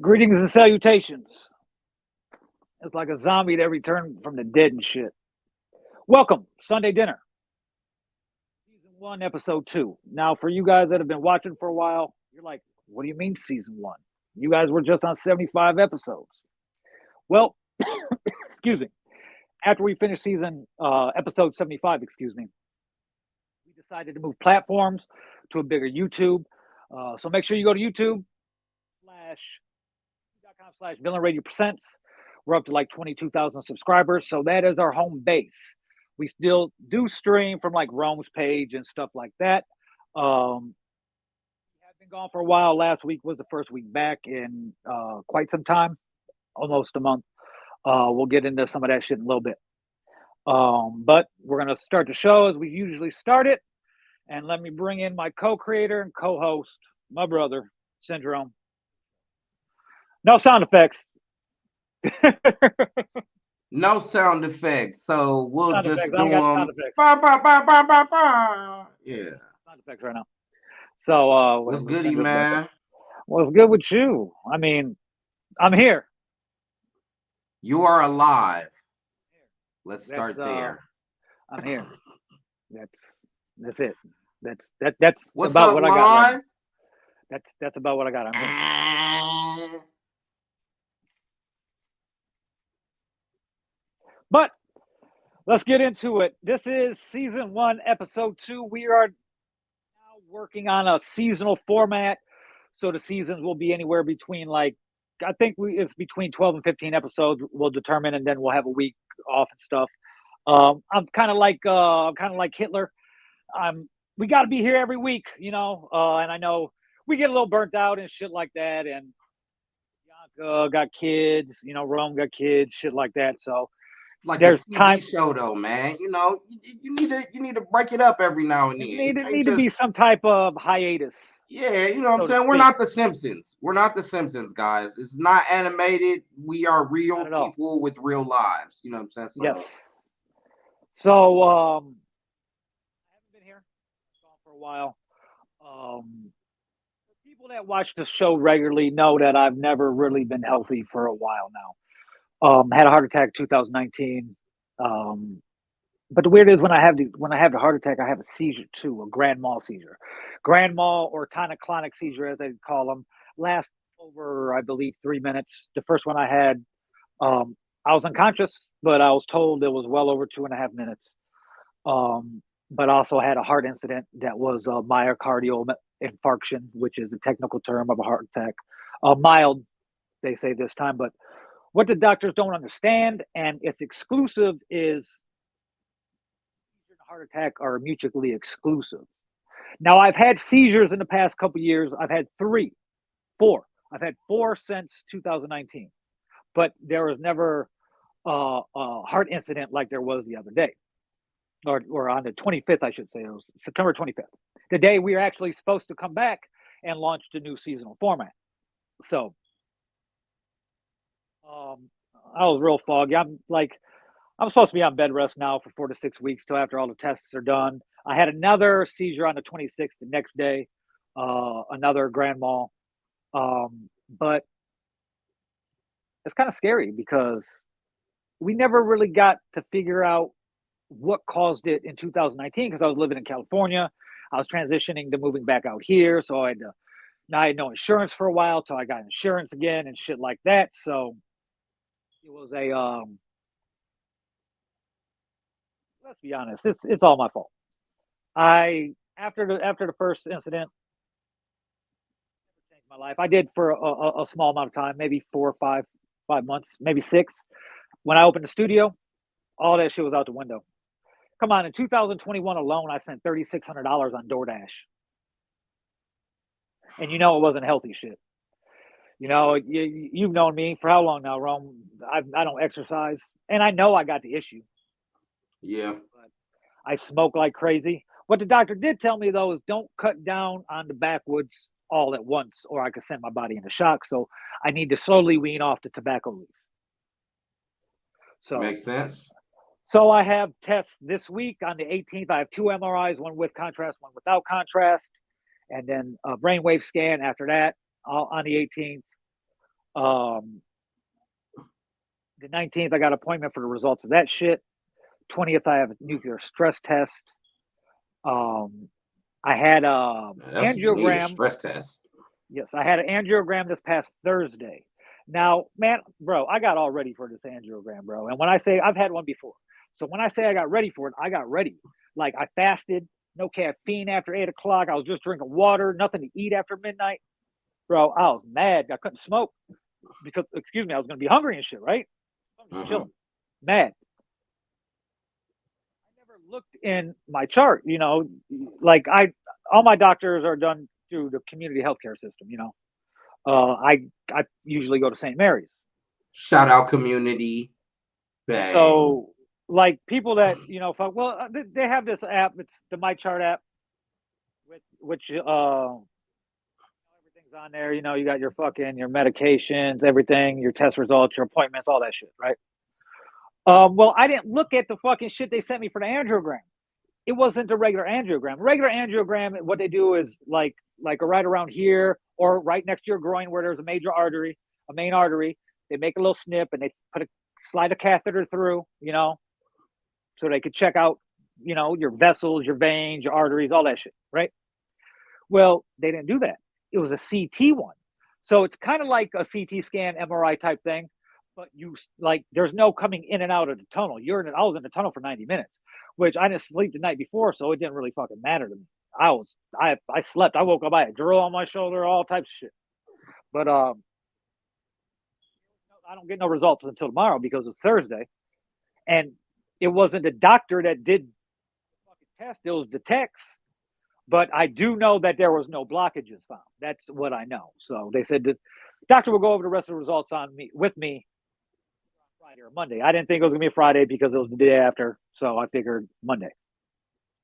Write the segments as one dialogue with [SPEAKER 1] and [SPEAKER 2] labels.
[SPEAKER 1] Greetings and salutations. It's like a zombie that returned from the dead and shit. Welcome, Sunday Dinner, Season 1, Episode 2. Now, for you guys that have been watching for a while, you're like, what do you mean Season 1? You guys were just on 75 episodes. Well, excuse me. After we finished Episode 75, we decided to move platforms to a bigger YouTube. So make sure you go to YouTube /com/Vill Radio Presents. We're up to like 22,000 subscribers. So that is our home base. We still do stream from like Rome's page and stuff like that. We have been gone for a while. Last week was the first week back in quite some time, almost a month. We'll get into some of that shit in a little bit. But we're going to start the show as we usually start it. And let me bring in my co-creator and co-host, my brother, Syndrome. No sound effects.
[SPEAKER 2] No sound effects, so we'll
[SPEAKER 1] Sound
[SPEAKER 2] just
[SPEAKER 1] effects. I
[SPEAKER 2] do
[SPEAKER 1] don't got
[SPEAKER 2] them.
[SPEAKER 1] sound effects.
[SPEAKER 2] Yeah.
[SPEAKER 1] Sound effects right now. So
[SPEAKER 2] What's goody, man?
[SPEAKER 1] What's good with you? I mean, I'm here.
[SPEAKER 2] You are alive. Let's start there.
[SPEAKER 1] I'm here. That's it. That's
[SPEAKER 2] What's
[SPEAKER 1] about
[SPEAKER 2] up,
[SPEAKER 1] what I got.
[SPEAKER 2] Lon?
[SPEAKER 1] Right. That's about what I got. I'm here. But let's get into it. This is Season 1, Episode 2. We are now working on a seasonal format. So the seasons will be anywhere between I think it's between 12 and 15 episodes. We'll determine, and then we'll have a week off and stuff. I'm kind of like Hitler. We got to be here every week, and I know we get a little burnt out and shit like that. And Bianca got kids, Rome got kids, shit like that. So
[SPEAKER 2] like
[SPEAKER 1] there's
[SPEAKER 2] a TV
[SPEAKER 1] time
[SPEAKER 2] show, though, man. You need to break it up every now and then.
[SPEAKER 1] Need to be some type of hiatus.
[SPEAKER 2] Yeah, you know what I'm saying? We're not the Simpsons. We're not the Simpsons, guys. It's not animated. We are real people with real lives. You know what I'm saying?
[SPEAKER 1] So, yes. So I haven't been here for a while. People that watch the show regularly know that I've never really been healthy for a while now. Had a heart attack 2019. But the weird is when I have the heart attack, I have a seizure too, a grand mal seizure. Grand mal or tonic-clonic seizure, as they call them, lasts over, I believe, 3 minutes. The first one I had, I was unconscious, but I was told it was well over 2.5 minutes. But also had a heart incident that was a myocardial infarction, which is the technical term of a heart attack. Mild, they say this time, but what the doctors don't understand, and it's exclusive, is heart attack are mutually exclusive. Now, I've had seizures in the past couple of years. I've had four. I've had 4 since 2019, but there was never a heart incident like there was the other day, or on the 25th, I should say. It was September 25th, the day we were actually supposed to come back and launch the new seasonal format. So, I was real foggy. I'm supposed to be on bed rest now for 4 to 6 weeks till after all the tests are done. I had another seizure on the 26th, the next day, another grand mal. But it's kind of scary because we never really got to figure out what caused it in 2019 because I was living in California. I was transitioning to moving back out here. So I had no insurance for a while till I got insurance again and shit like that. So it was let's be honest, it's all my fault. After the first incident, changed my life. I did for a small amount of time, maybe 4 or 5 months, maybe 6. When I opened the studio, all that shit was out the window. Come on, in 2021 alone, I spent $3,600 on DoorDash, and it wasn't healthy shit. You've known me for how long now, Rome? I don't exercise, and I know I got the issue.
[SPEAKER 2] Yeah.
[SPEAKER 1] But I smoke like crazy. What the doctor did tell me, though, is don't cut down on the backwoods all at once, or I could send my body into shock. So I need to slowly wean off the tobacco leaf. So
[SPEAKER 2] makes sense.
[SPEAKER 1] So I have tests this week on the 18th. I have 2 MRIs, one with contrast, one without contrast, and then a brainwave scan after that on the 18th. The 19th, I got an appointment for the results of that shit. 20th, I have a nuclear stress test. I had
[SPEAKER 2] That's what you need, a stress test.
[SPEAKER 1] Yes, I had an angiogram this past Thursday. Now, man, bro, I got all ready for this angiogram, bro. And when I say I've had one before, so when I say I got ready for it, I got ready. Like I fasted, no caffeine after 8 o'clock. I was just drinking water, nothing to eat after midnight. Bro, I was mad. I couldn't smoke because, excuse me, I was going to be hungry and shit, right? I'm just chilling, mad. I never looked in my chart, you know, like all my doctors are done through the community healthcare system, you know. I usually go to St. Mary's.
[SPEAKER 2] Shout out community. Bang.
[SPEAKER 1] So like people that you know, well, they have this app. It's the My Chart app, which everything's on there. You know, you got your medications, everything, your test results, your appointments, all that shit, right? Well, I didn't look at the fucking shit they sent me for the angiogram. It wasn't a regular angiogram. Regular angiogram, what they do is like right around here or right next to your groin where there's a major artery, a main artery. They make a little snip and they slide a catheter through, you know, so they could check out, you know, your vessels, your veins, your arteries, all that shit, right? Well, they didn't do that. It was a CT one. So it's kind of like a CT scan, MRI type thing, but there's no coming in and out of the tunnel. I was in the tunnel for 90 minutes, which I didn't sleep the night before, so it didn't really fucking matter to me. I slept. I woke up, I had drill on my shoulder, all types of shit. But I don't get no results until tomorrow because it's Thursday, and it wasn't the doctor that did the fucking test; it was the techs. But I do know that there was no blockages found. That's what I know. So they said the doctor will go over the rest of the results with me on Friday or Monday. I didn't think it was gonna be a Friday because it was the day after, so I figured Monday.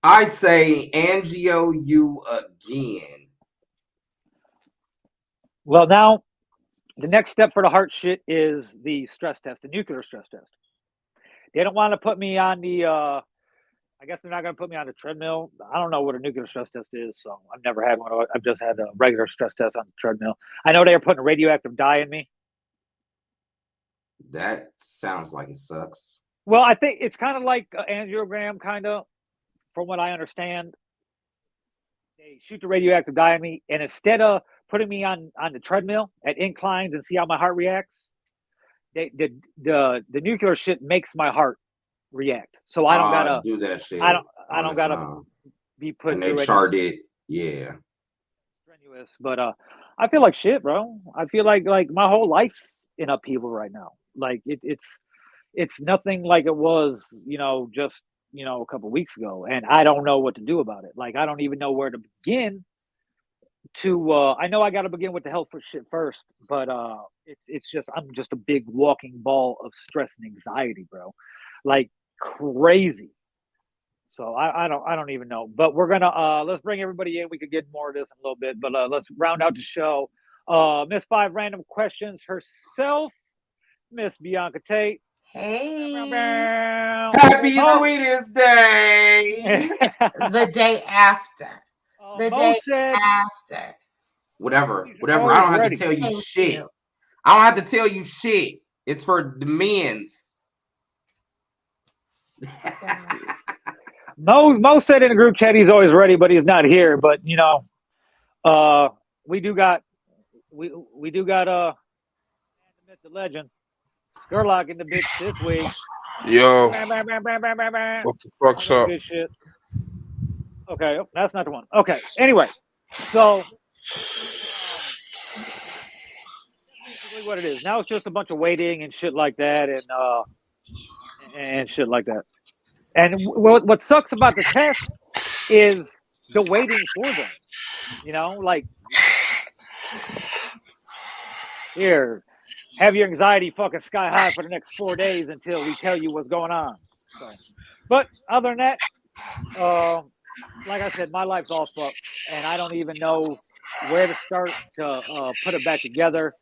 [SPEAKER 2] I say angio you again.
[SPEAKER 1] Well, now the next step for the heart shit is the stress test, the nuclear stress test. They don't want to put me on the I guess they're not going to put me on a treadmill. I don't know what a nuclear stress test is, so I've never had one. I've just had a regular stress test on the treadmill. I know they are putting a radioactive dye in me.
[SPEAKER 2] That sounds like it sucks.
[SPEAKER 1] Well, I think it's kind of like an angiogram, kind of, from what I understand. They shoot the radioactive dye in me, and instead of putting me on the treadmill at inclines and see how my heart reacts, the nuclear shit makes my heart react. So I don't gotta
[SPEAKER 2] do that shit.
[SPEAKER 1] I don't gotta be put
[SPEAKER 2] and
[SPEAKER 1] through
[SPEAKER 2] they chart it, yeah.
[SPEAKER 1] Strenuous, but I feel like shit, bro. I feel like my whole life's in upheaval right now. Like it's nothing like it was, you know, just a couple weeks ago, and I don't know what to do about it. Like I don't even know where to begin. I know I got to begin with the health shit first, but it's just I'm just a big walking ball of stress and anxiety, bro. Like crazy. So I don't even know. But we're gonna let's bring everybody in. We could get more of this in a little bit, but let's round out the show. Miss 5 Random Questions herself, Miss Bianca Tate.
[SPEAKER 3] Hey.
[SPEAKER 2] Happy sweetest day.
[SPEAKER 3] The day after. The day after.
[SPEAKER 2] Whatever. I don't have to tell you shit. I don't have to tell you shit. It's for the men's.
[SPEAKER 1] Mo said in the group chat he's always ready, but he's not here. But you know, we do got the legend Skurlock in the bitch this week.
[SPEAKER 4] Yo, what the fuck's up?
[SPEAKER 1] Good shit. Okay, that's not the one. Okay, anyway, so what it is now, it's just a bunch of waiting and shit like that, and shit like that. And what sucks about the test is the waiting for them. You know, like here, have your anxiety fucking sky high for the next 4 days until we tell you what's going on. So, but other than that, like I said, my life's all fucked, and I don't even know where to start to put it back together.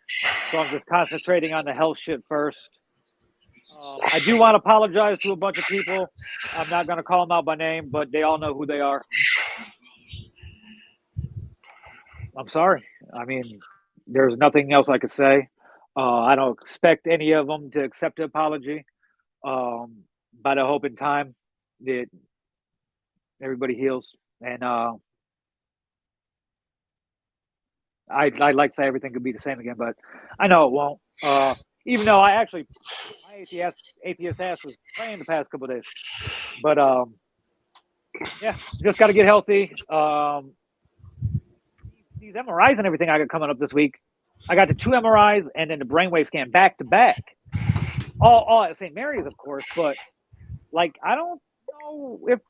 [SPEAKER 1] So I'm just concentrating on the health shit first. I do want to apologize to a bunch of people. I'm not going to call them out by name, but they all know who they are. I'm sorry. I mean, there's nothing else I could say. I don't expect any of them to accept the apology. But I hope in time that everybody heals. And I'd like to say everything could be the same again, but I know it won't. Even though my atheist ass was praying the past couple of days. But yeah, just got to get healthy. These MRIs and everything I got coming up this week. I got the 2 MRIs and then the brainwave scan back to back. All at St. Mary's, of course, but like I don't know if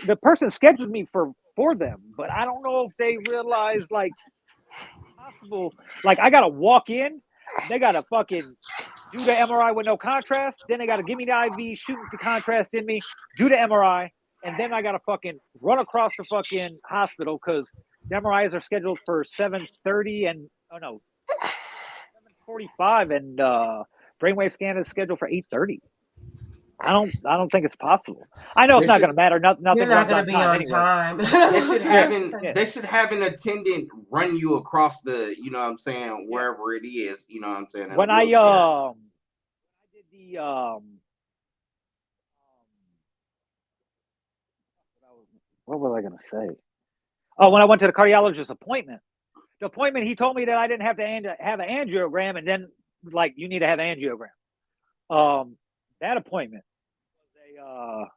[SPEAKER 1] the person scheduled me for them, but I don't know if they realize like possible. Like I gotta walk in, they gotta fucking do the MRI with no contrast, then they gotta give me the IV, shoot the contrast in me, do the MRI, and then I gotta fucking run across the fucking hospital because the MRIs are scheduled for 7:30 and 7:45, and brainwave scan is scheduled for 8:30. I don't think it's possible. I know it's not going to matter. Nothing.
[SPEAKER 3] You're not going to be on
[SPEAKER 1] anyway.
[SPEAKER 3] time.
[SPEAKER 2] They should have an attendant run you across the, you know what I'm saying, wherever it is, you know what I'm saying.
[SPEAKER 1] When I did the what was I going to say? Oh, when I went to the cardiologist appointment, the appointment he told me that I didn't have to have an angiogram, and then like you need to have an angiogram. That appointment was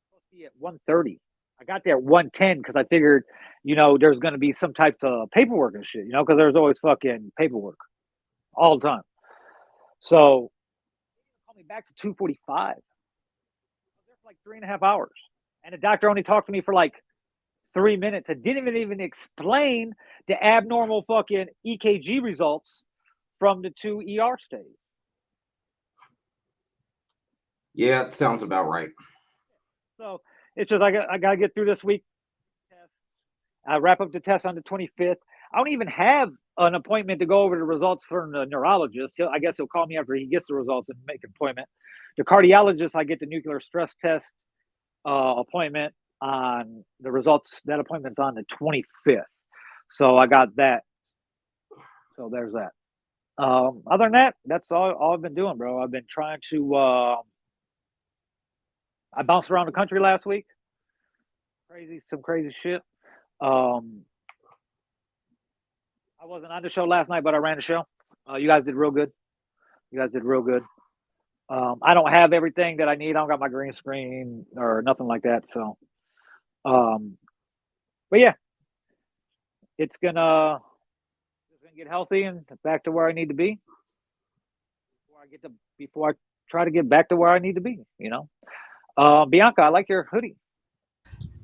[SPEAKER 1] supposed to be at 1:30. I got there at 1:10 because I figured, there's going to be some type of paperwork and shit, because there's always fucking paperwork all the time. So they called me back to 2:45. I was there for like 3.5 hours, and the doctor only talked to me for like 3 minutes and didn't even explain the abnormal fucking EKG results from the 2 ER stays.
[SPEAKER 2] Yeah, it sounds about right.
[SPEAKER 1] So it's just I got to get through this week. I wrap up the test on the 25th. I don't even have an appointment to go over the results from the neurologist. I guess he'll call me after he gets the results and make an appointment. The cardiologist, I get the nuclear stress test appointment on the results. That appointment's on the 25th. So I got that. So there's that. Other than that, that's all I've been doing, bro. I've been trying to I bounced around the country last week. Some crazy shit. I wasn't on the show last night, but I ran the show. You guys did real good. I don't have everything that I need. I don't got my green screen or nothing like that. So, but yeah, it's gonna get healthy and back to where I need to be before I try to get back to where I need to be. Bianca, I like your hoodie.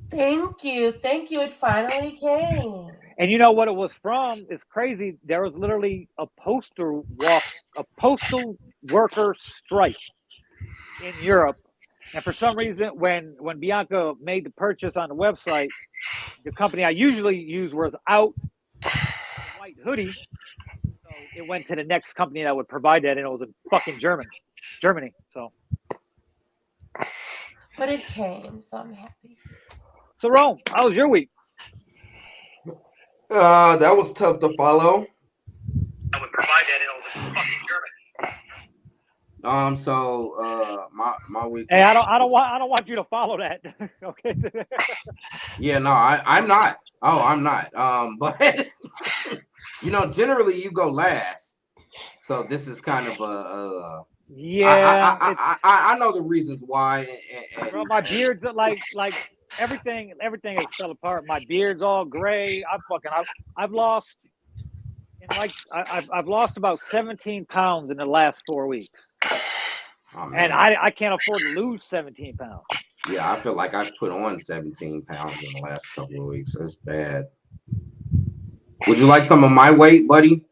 [SPEAKER 3] Thank you. It finally came.
[SPEAKER 1] And you know what it was from? It's crazy. There was literally a postal worker strike in Europe. And for some reason, when Bianca made the purchase on the website, the company I usually use was out a white hoodie. So it went to the next company that would provide that, and it was in fucking Germany. So.
[SPEAKER 3] But it came, so I'm happy.
[SPEAKER 2] So Rome, how was your week? That was tough to follow. I would provide that, and it was in fucking Germany. So my week.
[SPEAKER 1] Hey, I don't want you to follow that. Okay.
[SPEAKER 2] Yeah, no, I'm not. Oh, I'm not. But generally you go last. So this is kind of a
[SPEAKER 1] yeah.
[SPEAKER 2] I know the reasons why.
[SPEAKER 1] Bro, my beard's like everything has fell apart. My beard's all gray. I've lost I've lost about 17 pounds in the last 4 weeks. Oh, and I can't afford to lose 17 pounds.
[SPEAKER 2] Yeah, I feel like I've put on 17 pounds in the last couple of weeks. That's bad. Would you like some of my weight, buddy?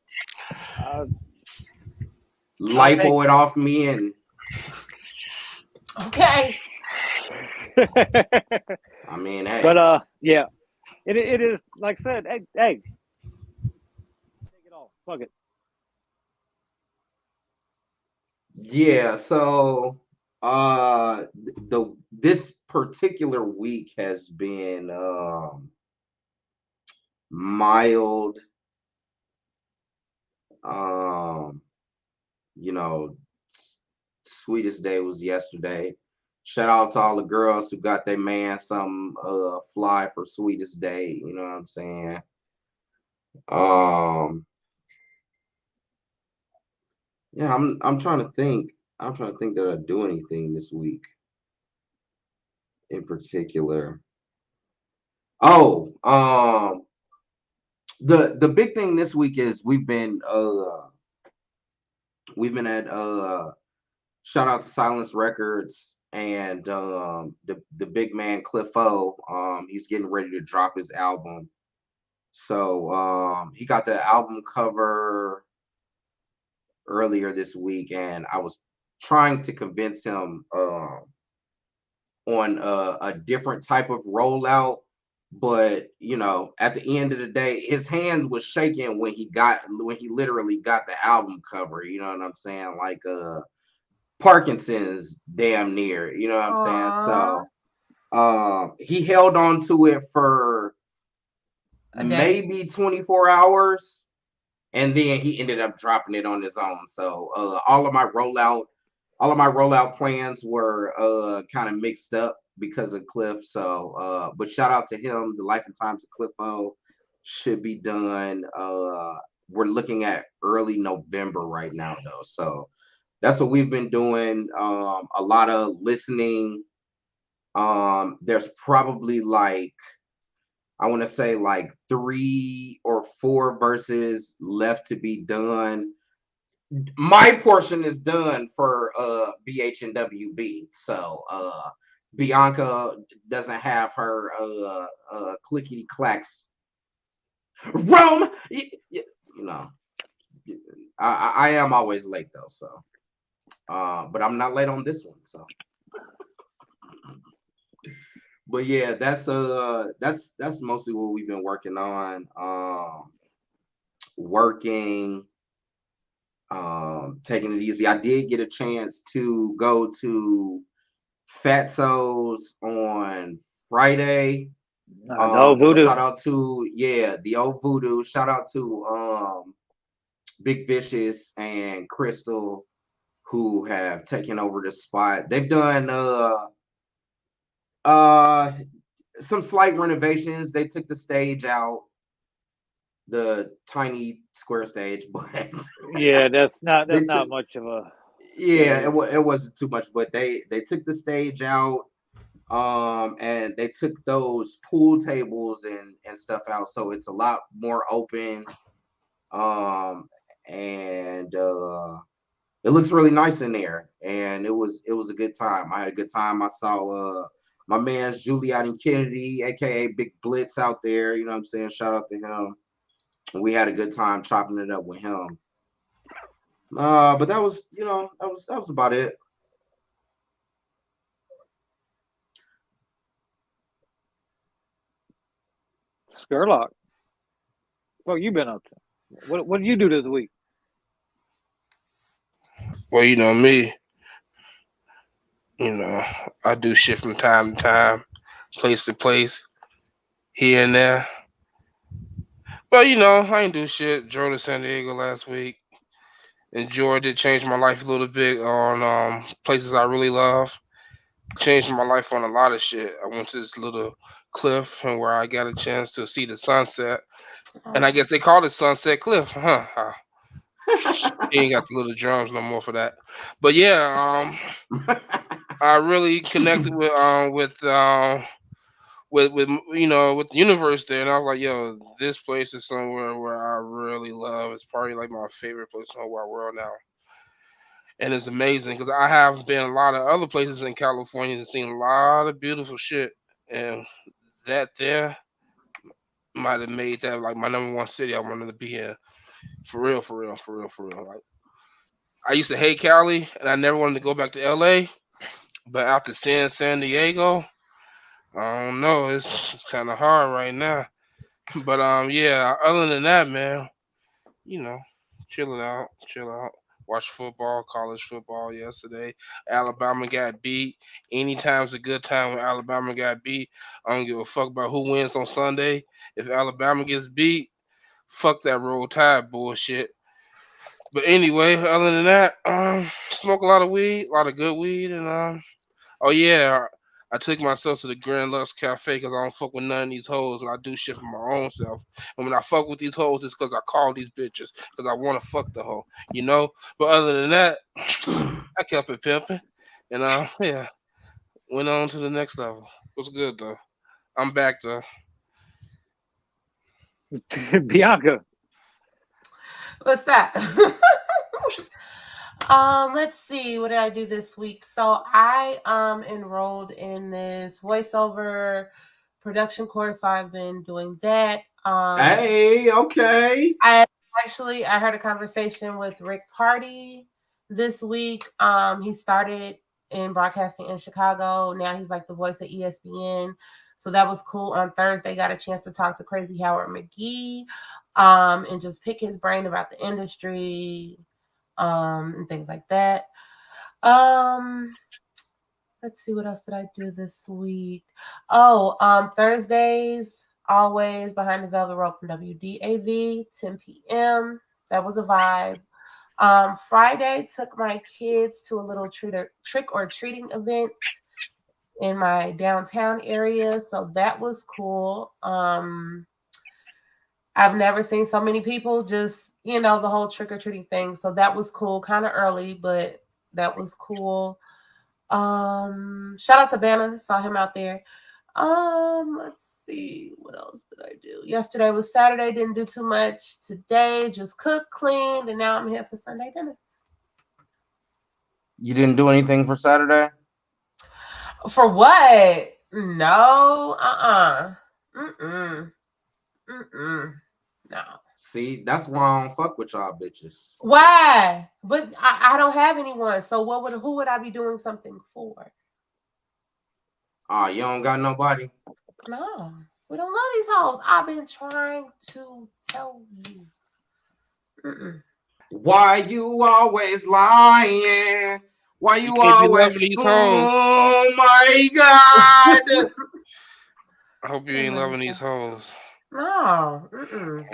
[SPEAKER 2] Lipo it off me and.
[SPEAKER 3] Okay.
[SPEAKER 2] I mean, hey.
[SPEAKER 1] But yeah, it is like I said. Hey, take it off. Fuck it.
[SPEAKER 2] Yeah. So, this particular week has been mild. Um, you know, Sweetest Day was yesterday. Shout out to all the girls who got their man some fly for Sweetest Day. You know what I'm saying? Um, yeah, I'm trying to think. I'm trying to think that I do anything this week in particular. Oh, the big thing this week is we've been at shout out to Silence Records and the big man Cliff O. He's getting ready to drop his album. So he got the album cover earlier this week, and I was trying to convince him on a different type of rollout. But at the end of the day, his hand was shaking when he literally got the album cover. You know what I'm saying? Like Parkinson's damn near. You know what I'm saying? So he held on to it for maybe 24 hours, and then he ended up dropping it on his own. So all of my rollout plans were kind of mixed up because of Cliff. So but shout out to him. The Life and Times of Cliff O should be done. We're looking at early November right now though. So that's what we've been doing. A lot of listening. There's probably I want to say 3 or 4 verses left to be done. My portion is done for BH and WB. So Bianca doesn't have her clickety clacks. Rome, I am always late though. So but I'm not late on this one. So but yeah, that's mostly what we've been working on. Working, taking it easy. I did get a chance to go to Fatso's on Friday.
[SPEAKER 1] The old Voodoo.
[SPEAKER 2] So shout out to the old Voodoo. Shout out to Big Vicious and Crystal who have taken over the spot. They've done some slight renovations. They took the stage out, the tiny square stage, but
[SPEAKER 1] yeah, that's not much of a.
[SPEAKER 2] Yeah, it wasn't too much, but they took the stage out, and they took those pool tables and stuff out, so it's a lot more open, and it looks really nice in there, and it was a good time. I had a good time. I saw my man's Julian Kennedy, aka Big Blitz, out there. You know what I'm saying? Shout out to him. We had a good time chopping it up with him. But that was about it.
[SPEAKER 1] Skurlock, what you been up to? What did you do this week?
[SPEAKER 4] Well, you know me. I do shit from time to time, place to place, here and there. But I ain't do shit. Drove to San Diego last week. Enjoyed it. Changed my life a little bit on places I really love. Changed my life on a lot of shit. I went to this little cliff and where I got a chance to see the sunset. And I guess they call it Sunset Cliff, huh? He ain't got the little drums no more for that. But yeah, I really connected with with the universe there, and I was like, yo, this place is somewhere where I really love. It's probably like my favorite place in the whole world now, and it's amazing because I have been a lot of other places in California and seen a lot of beautiful shit, and that there might have made that like my number one city. I wanted to be here for real, for real, for real, for real. Like I used to hate Cali, and I never wanted to go back to LA, but after seeing San Diego, I don't know. It's kind of hard right now. But yeah. Other than that, man, you know, chilling out, chill out. Watch football, college football yesterday. Alabama got beat. Anytime's a good time when Alabama got beat. I don't give a fuck about who wins on Sunday. If Alabama gets beat, fuck that roll tide bullshit. But anyway, other than that, smoke a lot of weed, a lot of good weed, and oh yeah, I took myself to the Grand Lux Cafe because I don't fuck with none of these hoes, and I do shit for my own self. And when I fuck with these hoes, it's because I call these bitches because I want to fuck the hoe, you know. But other than that, I kept it pimping, and yeah, went on to the next level. What's good though? I'm back though.
[SPEAKER 1] Bianca.
[SPEAKER 3] What's that? Let's see. What did I do this week? So I enrolled in this voiceover production course. So I've been doing that.
[SPEAKER 2] Hey, okay.
[SPEAKER 3] I heard a conversation with Rick Party this week. He started in broadcasting in Chicago. Now he's like the voice of ESPN. So that was cool. On Thursday, got a chance to talk to Crazy Howard McGee, and just pick his brain about the industry, and things like that. Let's see, what else did I do this week? Oh, Thursdays, always behind the velvet rope from WDAV, 10 p.m. That was a vibe. Friday, took my kids to a little trick or treating event in my downtown area. So that was cool. I've never seen so many people just, the whole trick or treating thing. So that was cool. Kind of early, but that was cool. Shout out to Banner, saw him out there. Let's see, what else did I do? Yesterday was Saturday, didn't do too much. Today, just cooked, cleaned, and now I'm here for Sunday dinner.
[SPEAKER 2] You didn't do anything for Saturday?
[SPEAKER 3] For what? No, no.
[SPEAKER 2] See, that's why I don't fuck with y'all bitches.
[SPEAKER 3] Why? But I don't have anyone. So who would I be doing something for?
[SPEAKER 2] You don't got nobody?
[SPEAKER 3] No, we don't love these hoes. I've been trying to tell you.
[SPEAKER 2] Why you always lying? Why you always
[SPEAKER 4] loving these hoes?
[SPEAKER 2] Oh my God!
[SPEAKER 4] I hope you ain't loving these hoes.
[SPEAKER 3] No.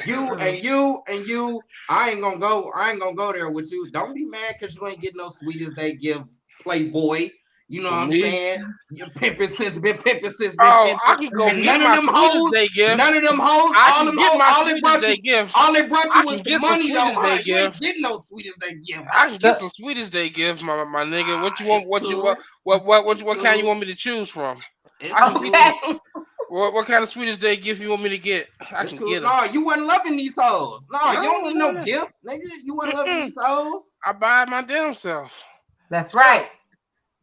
[SPEAKER 2] You and you. I ain't gonna go there with you. Don't be mad because you ain't getting no sweetest they give Playboy. You know what I'm saying? You're pimping since been pimping.
[SPEAKER 4] I can go get my sweetest they give.
[SPEAKER 2] None of them hoes.
[SPEAKER 4] I can get my sweetest they give.
[SPEAKER 2] All they brought you
[SPEAKER 4] I
[SPEAKER 2] was
[SPEAKER 4] can get
[SPEAKER 2] the money
[SPEAKER 4] some
[SPEAKER 2] though.
[SPEAKER 4] sweetest they
[SPEAKER 2] You
[SPEAKER 4] give.
[SPEAKER 2] ain't getting no sweetest they give.
[SPEAKER 4] I can get some sweetest they give, my nigga. What you want? What kind you want me to choose from?
[SPEAKER 3] Okay.
[SPEAKER 4] What kind of sweetest day gift you want me to get? I can get them.
[SPEAKER 2] No, you wasn't loving these hoes. No, you don't need no gift, nigga. You wasn't loving these hoes.
[SPEAKER 4] I buy my damn self.
[SPEAKER 3] That's right.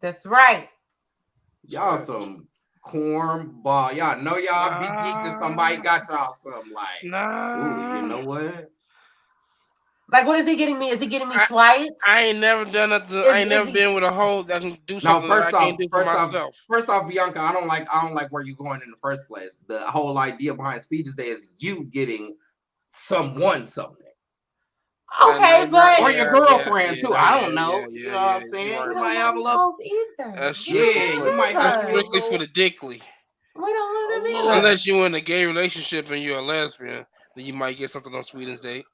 [SPEAKER 3] That's right.
[SPEAKER 2] Y'all some cornball. Y'all know y'all be geeked if somebody got y'all something like. Ooh, you know what?
[SPEAKER 3] Like, what is he getting me? Is he getting me flights?
[SPEAKER 4] I ain't never done nothing. I ain't never been with a hoe that can do something that I can't do for myself.
[SPEAKER 2] First off, Bianca, I don't like where you're going in the first place. The whole idea behind Speeches Day is you getting someone something.
[SPEAKER 3] Okay, but
[SPEAKER 2] or your girlfriend too. I don't know. You know what I'm saying?
[SPEAKER 3] We don't have hoes either.
[SPEAKER 4] That's true.
[SPEAKER 2] You might have
[SPEAKER 4] strictly for the dickly.
[SPEAKER 3] We don't love them either.
[SPEAKER 4] Unless you're in a gay relationship and you're a lesbian, then you might get something on Sweden's Day.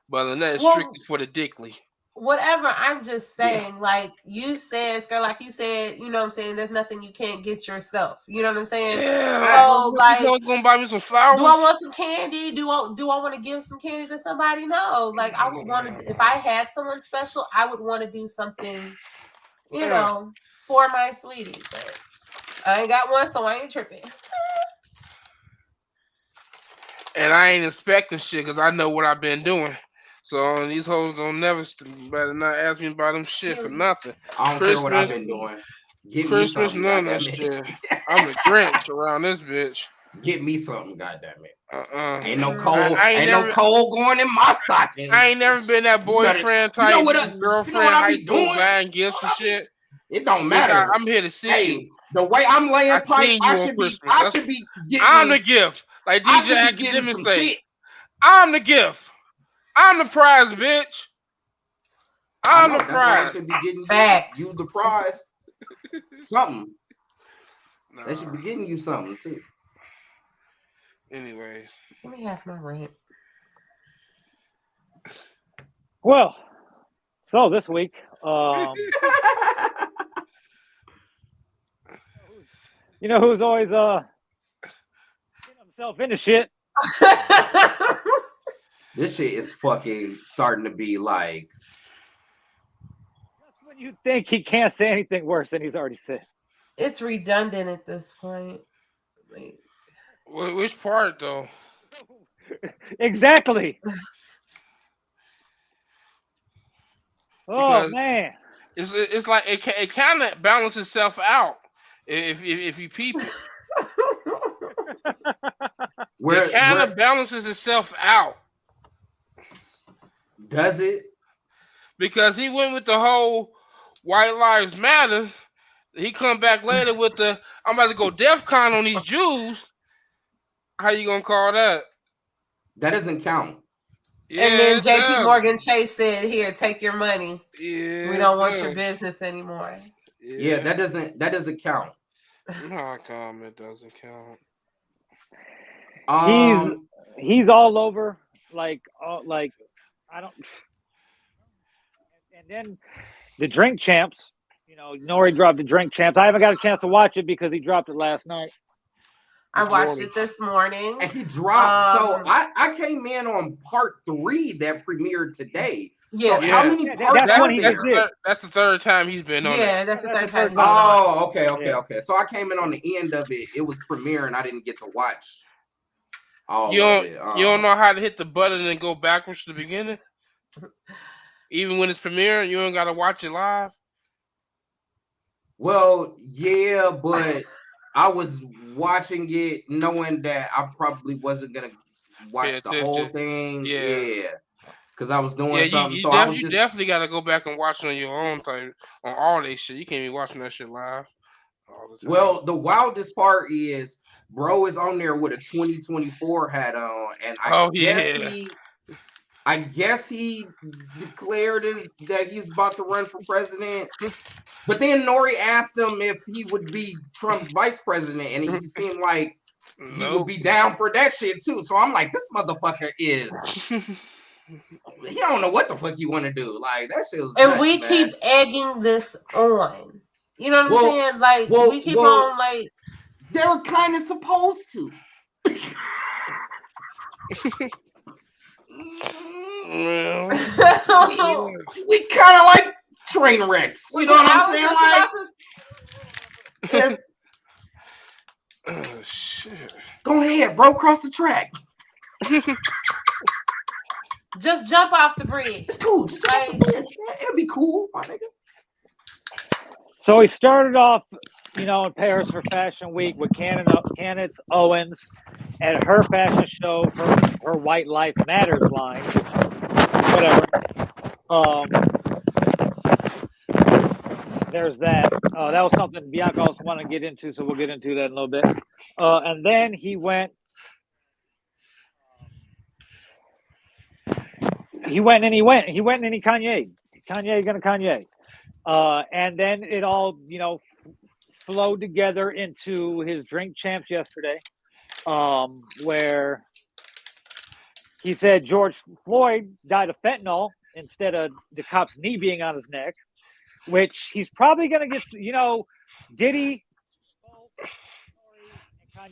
[SPEAKER 4] But other than that, it's strictly for the dickly.
[SPEAKER 3] Whatever, I'm just saying, like you said, Scott, like you said, you know what I'm saying, there's nothing you can't get yourself. You know what I'm saying?
[SPEAKER 4] Yeah. So, like, this gonna buy me some flowers.
[SPEAKER 3] Do I want some candy? Do I want to give some candy to somebody? No. Like, I would want to, if I had someone special, I would want to do something, you know, for my sweetie. But I ain't got one, so I ain't tripping.
[SPEAKER 4] And I ain't expecting shit because I know what I've been doing. So these hoes don't better not ask me about them shit for nothing.
[SPEAKER 2] I don't care what I've been doing.
[SPEAKER 4] Christmas, none of that shit. I'm the Grinch around this bitch.
[SPEAKER 2] Get me something, goddammit. Ain't no cold. No cold going in my stocking.
[SPEAKER 4] I ain't never been that boyfriend type, girlfriend, high school buying gifts and shit.
[SPEAKER 2] It don't matter.
[SPEAKER 4] I'm here to see you.
[SPEAKER 2] The way I'm laying pipe, I should be getting.
[SPEAKER 4] I'm the gift, like DJ Academic say. I'm the gift. I'm the prize, bitch. I'm the prize.
[SPEAKER 2] I should be getting
[SPEAKER 3] Facts.
[SPEAKER 2] You the prize. Something. They should be getting you something too.
[SPEAKER 4] Anyways,
[SPEAKER 3] let me have my rant.
[SPEAKER 1] Well, So this week, you know who's always getting himself into shit?
[SPEAKER 2] This shit is fucking starting to be like.
[SPEAKER 1] Just when you think he can't say anything worse than he's already said.
[SPEAKER 3] It's redundant at this point. Like,
[SPEAKER 4] Which part though?
[SPEAKER 1] Exactly. Oh
[SPEAKER 4] Because
[SPEAKER 1] man.
[SPEAKER 4] it's like it kind of balances itself out if you peep it. It kind of balances itself out.
[SPEAKER 2] Does it?
[SPEAKER 4] Because he went with the whole White Lives Matter. He come back later with the I'm about to go DEFCON on these Jews. How you gonna call that?
[SPEAKER 2] That doesn't count.
[SPEAKER 4] Yeah,
[SPEAKER 3] and then
[SPEAKER 4] it
[SPEAKER 3] JP
[SPEAKER 4] does.
[SPEAKER 3] Morgan Chase said, "Here, take your money.
[SPEAKER 4] Yeah,
[SPEAKER 3] We don't
[SPEAKER 4] it
[SPEAKER 3] want your
[SPEAKER 4] does.
[SPEAKER 3] business anymore."
[SPEAKER 2] Yeah, that doesn't count.
[SPEAKER 4] No, comment doesn't count.
[SPEAKER 1] He's all over like I don't. And then the Drink Champs. You know, Nori dropped the Drink Champs. I haven't got a chance to watch it because he dropped it last night.
[SPEAKER 3] I watched it this morning.
[SPEAKER 2] And he dropped. So I came in on part 3 that premiered today.
[SPEAKER 3] Yeah.
[SPEAKER 2] So how many parts?
[SPEAKER 4] That's the third time he's been on.
[SPEAKER 3] Yeah, that's the third time.
[SPEAKER 2] Oh, okay. So I came in on the end of it. It was premiering. I didn't get to watch all of it.
[SPEAKER 4] You don't know how to hit the button and go backwards to the beginning? Even when it's premiering, you don't got to watch it live?
[SPEAKER 2] Well, yeah, but I was watching it knowing that I probably wasn't going to watch the whole thing. Yeah. Because I was doing something.
[SPEAKER 4] You definitely got to go back and watch it on your own time on all that shit. You can't be watching that shit live all the time.
[SPEAKER 2] Well, the wildest part is bro is on there with a 2024 hat on, and I guess he declared that he's about to run for president. But then Nori asked him if he would be Trump's vice president, and he seemed like he would be down for that shit too. So I'm like, this motherfucker is. He don't know what the fuck you want to do. Like that shit was.
[SPEAKER 3] And
[SPEAKER 2] nuts,
[SPEAKER 3] we
[SPEAKER 2] man.
[SPEAKER 3] keep egging this on. You know what I'm saying? Like we keep on like.
[SPEAKER 2] They were kind of supposed to. we kind of like train wrecks. You know what I'm saying? Like,
[SPEAKER 4] oh shit!
[SPEAKER 2] Go ahead, bro. Cross the track.
[SPEAKER 3] Just jump off the bridge.
[SPEAKER 2] It's cool. Just jump off the bridge. It'll be cool, my nigga.
[SPEAKER 1] So he started off, you know, in Paris for Fashion Week with Candace Owens at her fashion show for her White Life Matters line, which is whatever. There's that. That was something Bianca also wanted to get into, so we'll get into that in a little bit. And then he went. He went and he Kanye. Kanye gonna Kanye. And then it all, you know, flowed together into his Drink Champs yesterday, where he said George Floyd died of fentanyl instead of the cop's knee being on his neck, which he's probably going to get, you know, Diddy and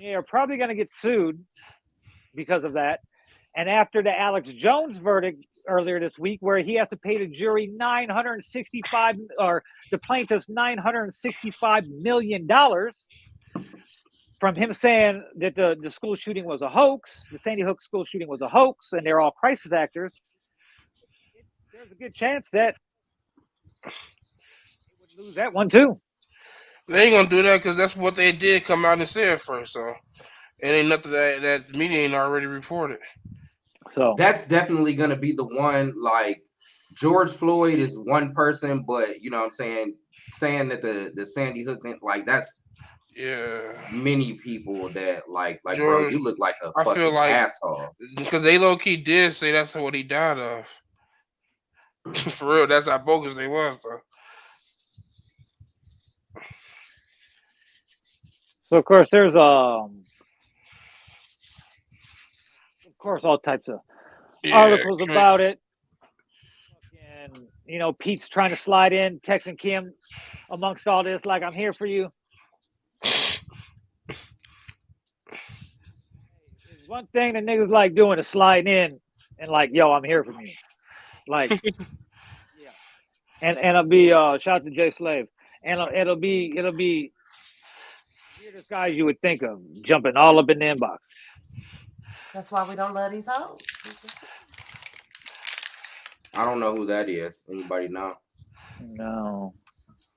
[SPEAKER 1] Kanye are probably going to get sued because of that. And after the Alex Jones verdict earlier this week, where he has to pay the jury the plaintiffs $965 million from him saying that the school shooting was a hoax, the Sandy Hook school shooting was a hoax, and they're all crisis actors. There's a good chance that they would lose that one too.
[SPEAKER 4] They ain't gonna do that because that's what they did come out and say at first. So it ain't nothing that media ain't already reported.
[SPEAKER 1] So
[SPEAKER 2] that's definitely gonna be the one. Like George Floyd is one person, but you know what I'm saying that the Sandy Hook thing, like that's many people that like George, bro, you look like a fucking asshole.
[SPEAKER 4] Because they low key did say that's what he died of. For real, that's how bogus they was though.
[SPEAKER 1] So of course there's all types of articles about it. And Pete's trying to slide in, texting Kim amongst all this, like, I'm here for you. One thing that niggas like doing is sliding in and like, yo, I'm here for you. Like, yeah. And it'll be shout out to Jay Slave. And it'll be weirdest guys you would think of jumping all up in the inbox.
[SPEAKER 3] That's why we don't love these hoes.
[SPEAKER 2] I don't know who that is. Anybody know?
[SPEAKER 1] No.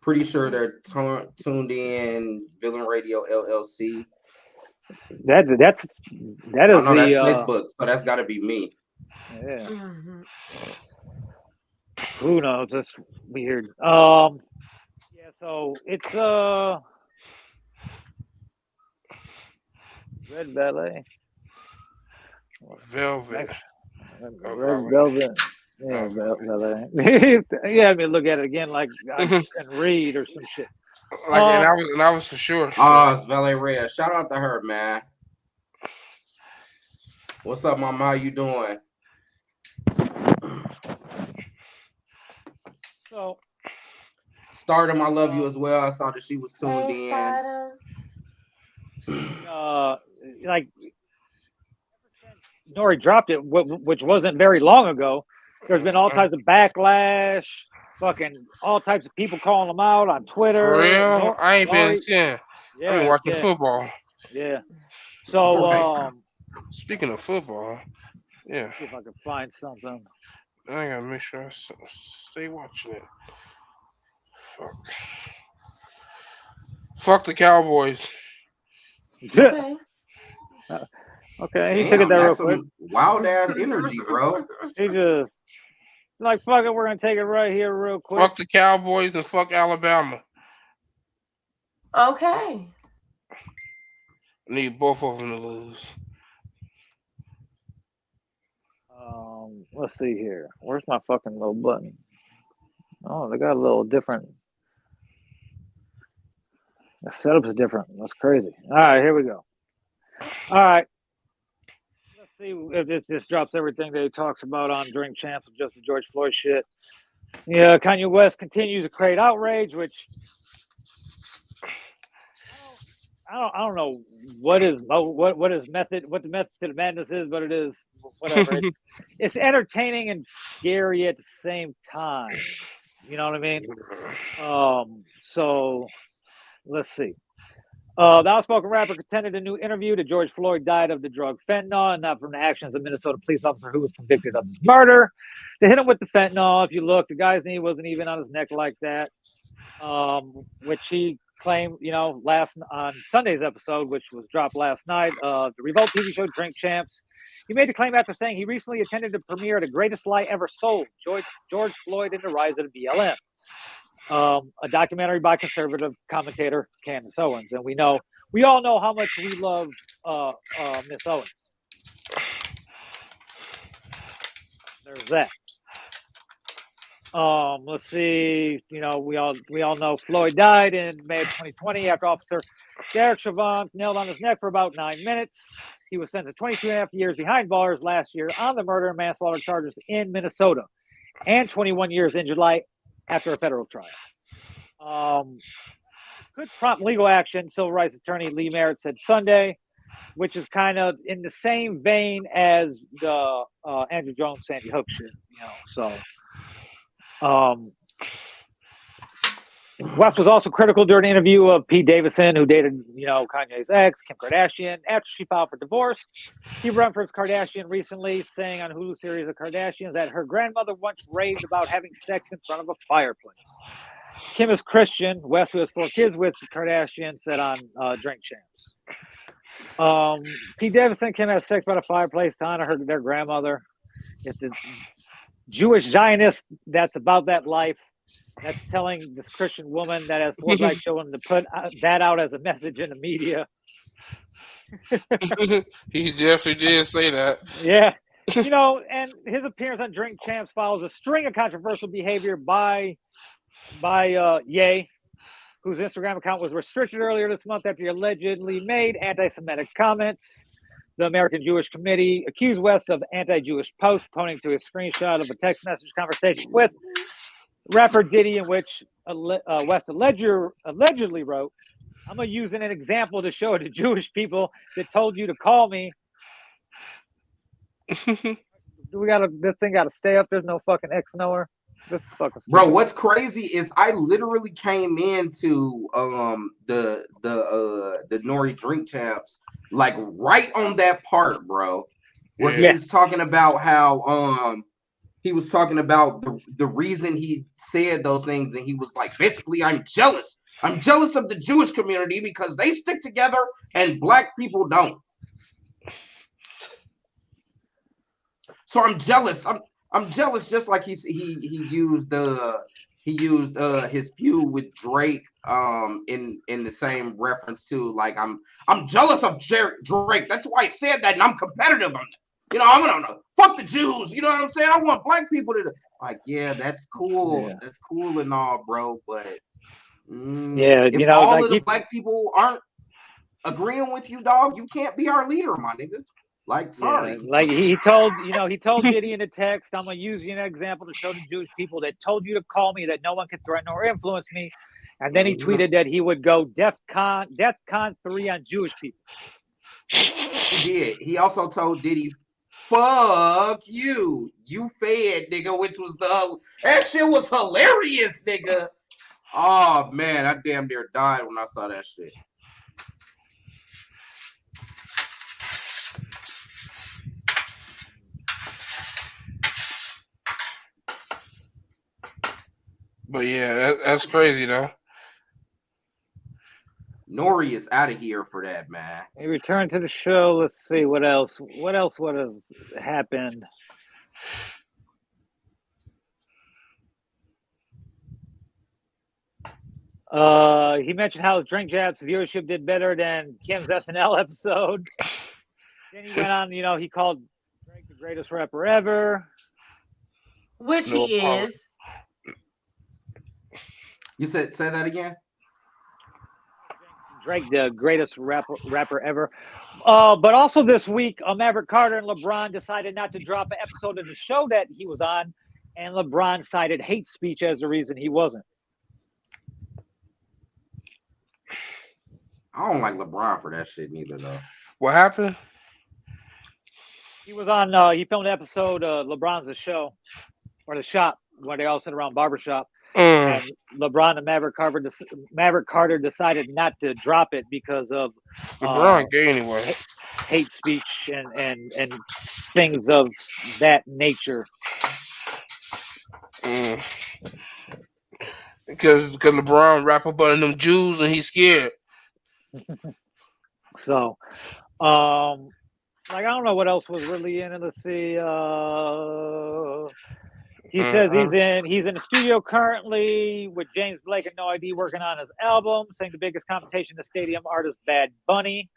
[SPEAKER 2] Pretty sure they're tuned in Villain Radio LLC.
[SPEAKER 1] That is
[SPEAKER 2] that's
[SPEAKER 1] the
[SPEAKER 2] Facebook, so that's got to be me.
[SPEAKER 1] Yeah.
[SPEAKER 3] Mm-hmm.
[SPEAKER 1] Who knows? That's weird. Yeah. So it's Red Ballet.
[SPEAKER 4] Velvet.
[SPEAKER 1] Red Velvet. Yeah, Ballet. Yeah, I mean, look at it again, like and read or some shit.
[SPEAKER 4] Like, and I was for sure.
[SPEAKER 2] It's Valet Rhea. Shout out to her, man. What's up, mama? How you doing?
[SPEAKER 1] So,
[SPEAKER 2] Stardom, I love you as well. I saw that she was tuned in.
[SPEAKER 3] Stardom.
[SPEAKER 1] Like, Nori dropped it, which wasn't very long ago. There's been all types of backlash, fucking all types of people calling them out on Twitter.
[SPEAKER 4] For real? I ain't been seeing.
[SPEAKER 1] Yeah,
[SPEAKER 4] I've been watching football.
[SPEAKER 1] Yeah. So,
[SPEAKER 4] speaking of football, yeah.
[SPEAKER 1] See if I can find something.
[SPEAKER 4] I gotta make sure I stay watching it. Fuck the Cowboys.
[SPEAKER 3] Okay.
[SPEAKER 1] Okay, he took it there real quick.
[SPEAKER 2] Wild ass energy, bro.
[SPEAKER 1] He just like, fuck it, we're gonna take it right here real quick.
[SPEAKER 4] Fuck the Cowboys and fuck Alabama.
[SPEAKER 3] Okay.
[SPEAKER 4] I need both of them to lose.
[SPEAKER 1] Let's see here. Where's my fucking little button? Oh, they got a little different. The setup's different. That's crazy. All right, here we go. All right. Let's see if this drops everything that he talks about on Drink Champs and just the George Floyd shit. Yeah, Kanye West continues to create outrage, which I don't know what the method to the madness is, but it is whatever. It's entertaining and scary at the same time. You know what I mean? So let's see. The outspoken rapper contended a new interview that George Floyd died of the drug fentanyl and not from the actions of a Minnesota police officer who was convicted of his murder. They hit him with the fentanyl. If you look, the guy's knee wasn't even on his neck like that, which he claimed, last on Sunday's episode, which was dropped last night, the Revolt TV show Drink Champs. He made the claim after saying he recently attended the premiere of The Greatest Lie Ever Sold, George Floyd and the Rise of the BLM, a documentary by conservative commentator Candace Owens. And we all know how much we love Miss Owens. There's that. Let's see. We all know Floyd died in May of 2020 after Officer Derek Chauvin knelt on his neck for about 9 minutes. He was sentenced to 22 and a half years behind bars last year on the murder and manslaughter charges in Minnesota, and 21 years in July after a federal trial. Could prompt legal action, civil rights attorney Lee Merritt said Sunday, which is kind of in the same vein as the Andrew Jones, Sandy Hook shit. West was also critical during an interview of Pete Davidson, who dated, Kanye's ex, Kim Kardashian, after she filed for divorce. He referenced Kardashian recently, saying on Hulu series of Kardashians that her grandmother once raved about having sex in front of a fireplace. Kim is Christian. West, who has 4 kids with Kardashian, said on Drink Champs. Pete Davidson, Kim has sex by the fireplace to honor their grandmother. It's a Jewish Zionist that's about that life. That's telling this Christian woman that has 4 black children to put that out as a message in the media.
[SPEAKER 4] He definitely did say that.
[SPEAKER 1] Yeah. And his appearance on Drink Champs follows a string of controversial behavior by Ye, whose Instagram account was restricted earlier this month after he allegedly made anti-Semitic comments. The American Jewish Committee accused West of anti-Jewish posts, pointing to a screenshot of a text message conversation with rapper Diddy, in which West allegedly wrote, "I'm gonna use an example to show the Jewish people that told you to call me. This thing gotta stay up. There's no fucking X nowhere. This is fucking stupid.
[SPEAKER 2] Bro, what's crazy is I literally came into the Nori Drink Champs like right on that part, bro, where he was talking about how he was talking about the reason he said those things, and he was like, basically, I'm jealous. I'm jealous of the Jewish community because they stick together and black people don't. So I'm jealous. I'm jealous, just like he used his feud with Drake in the same reference to, like, I'm jealous of Drake. That's why I said that, and I'm competitive on it. You know, I'm gonna fuck the Jews. You know what I'm saying? I want black people to like, yeah, that's cool. Yeah. That's cool and all, bro. But if all of the black people aren't agreeing with you, dog, you can't be our leader, my nigga. Like, sorry.
[SPEAKER 1] Yeah, like he told Diddy in the text, I'm gonna use you an example to show the Jewish people that told you to call me that no one can threaten or influence me. And then he tweeted that he would go DEFCON 3 on Jewish people.
[SPEAKER 2] He did. He also told Diddy, fuck you, you fed, nigga, which was that shit was hilarious, nigga. Oh man, I damn near died when I saw that shit.
[SPEAKER 4] But yeah, that's crazy though.
[SPEAKER 2] Nori is out of here for that, man.
[SPEAKER 1] He returned to the show. Let's see what else. What else would have happened? He mentioned how Drink Jab's viewership did better than Kim's SNL episode. Then he went on, he called Drake the greatest rapper ever.
[SPEAKER 3] Which he is.
[SPEAKER 2] You say that again?
[SPEAKER 1] Drake, the greatest rapper ever. But also this week, Maverick Carter and LeBron decided not to drop an episode of the show that he was on, and LeBron cited hate speech as the reason he wasn't.
[SPEAKER 2] I don't like LeBron for that shit neither, though.
[SPEAKER 4] What happened?
[SPEAKER 1] He was on. He filmed an episode of LeBron's The Show, or The Shop, where they all sit around barbershop. And LeBron and Maverick Carter decided not to drop it because of
[SPEAKER 4] LeBron gay anyway.
[SPEAKER 1] Hate speech and things of that nature.
[SPEAKER 4] Because LeBron rap about them Jews and he's scared.
[SPEAKER 1] So, I don't know what else was really in it. Let's see. He says he's in the studio currently with James Blake and No ID working on his album, saying the biggest competition in the stadium artist Bad Bunny.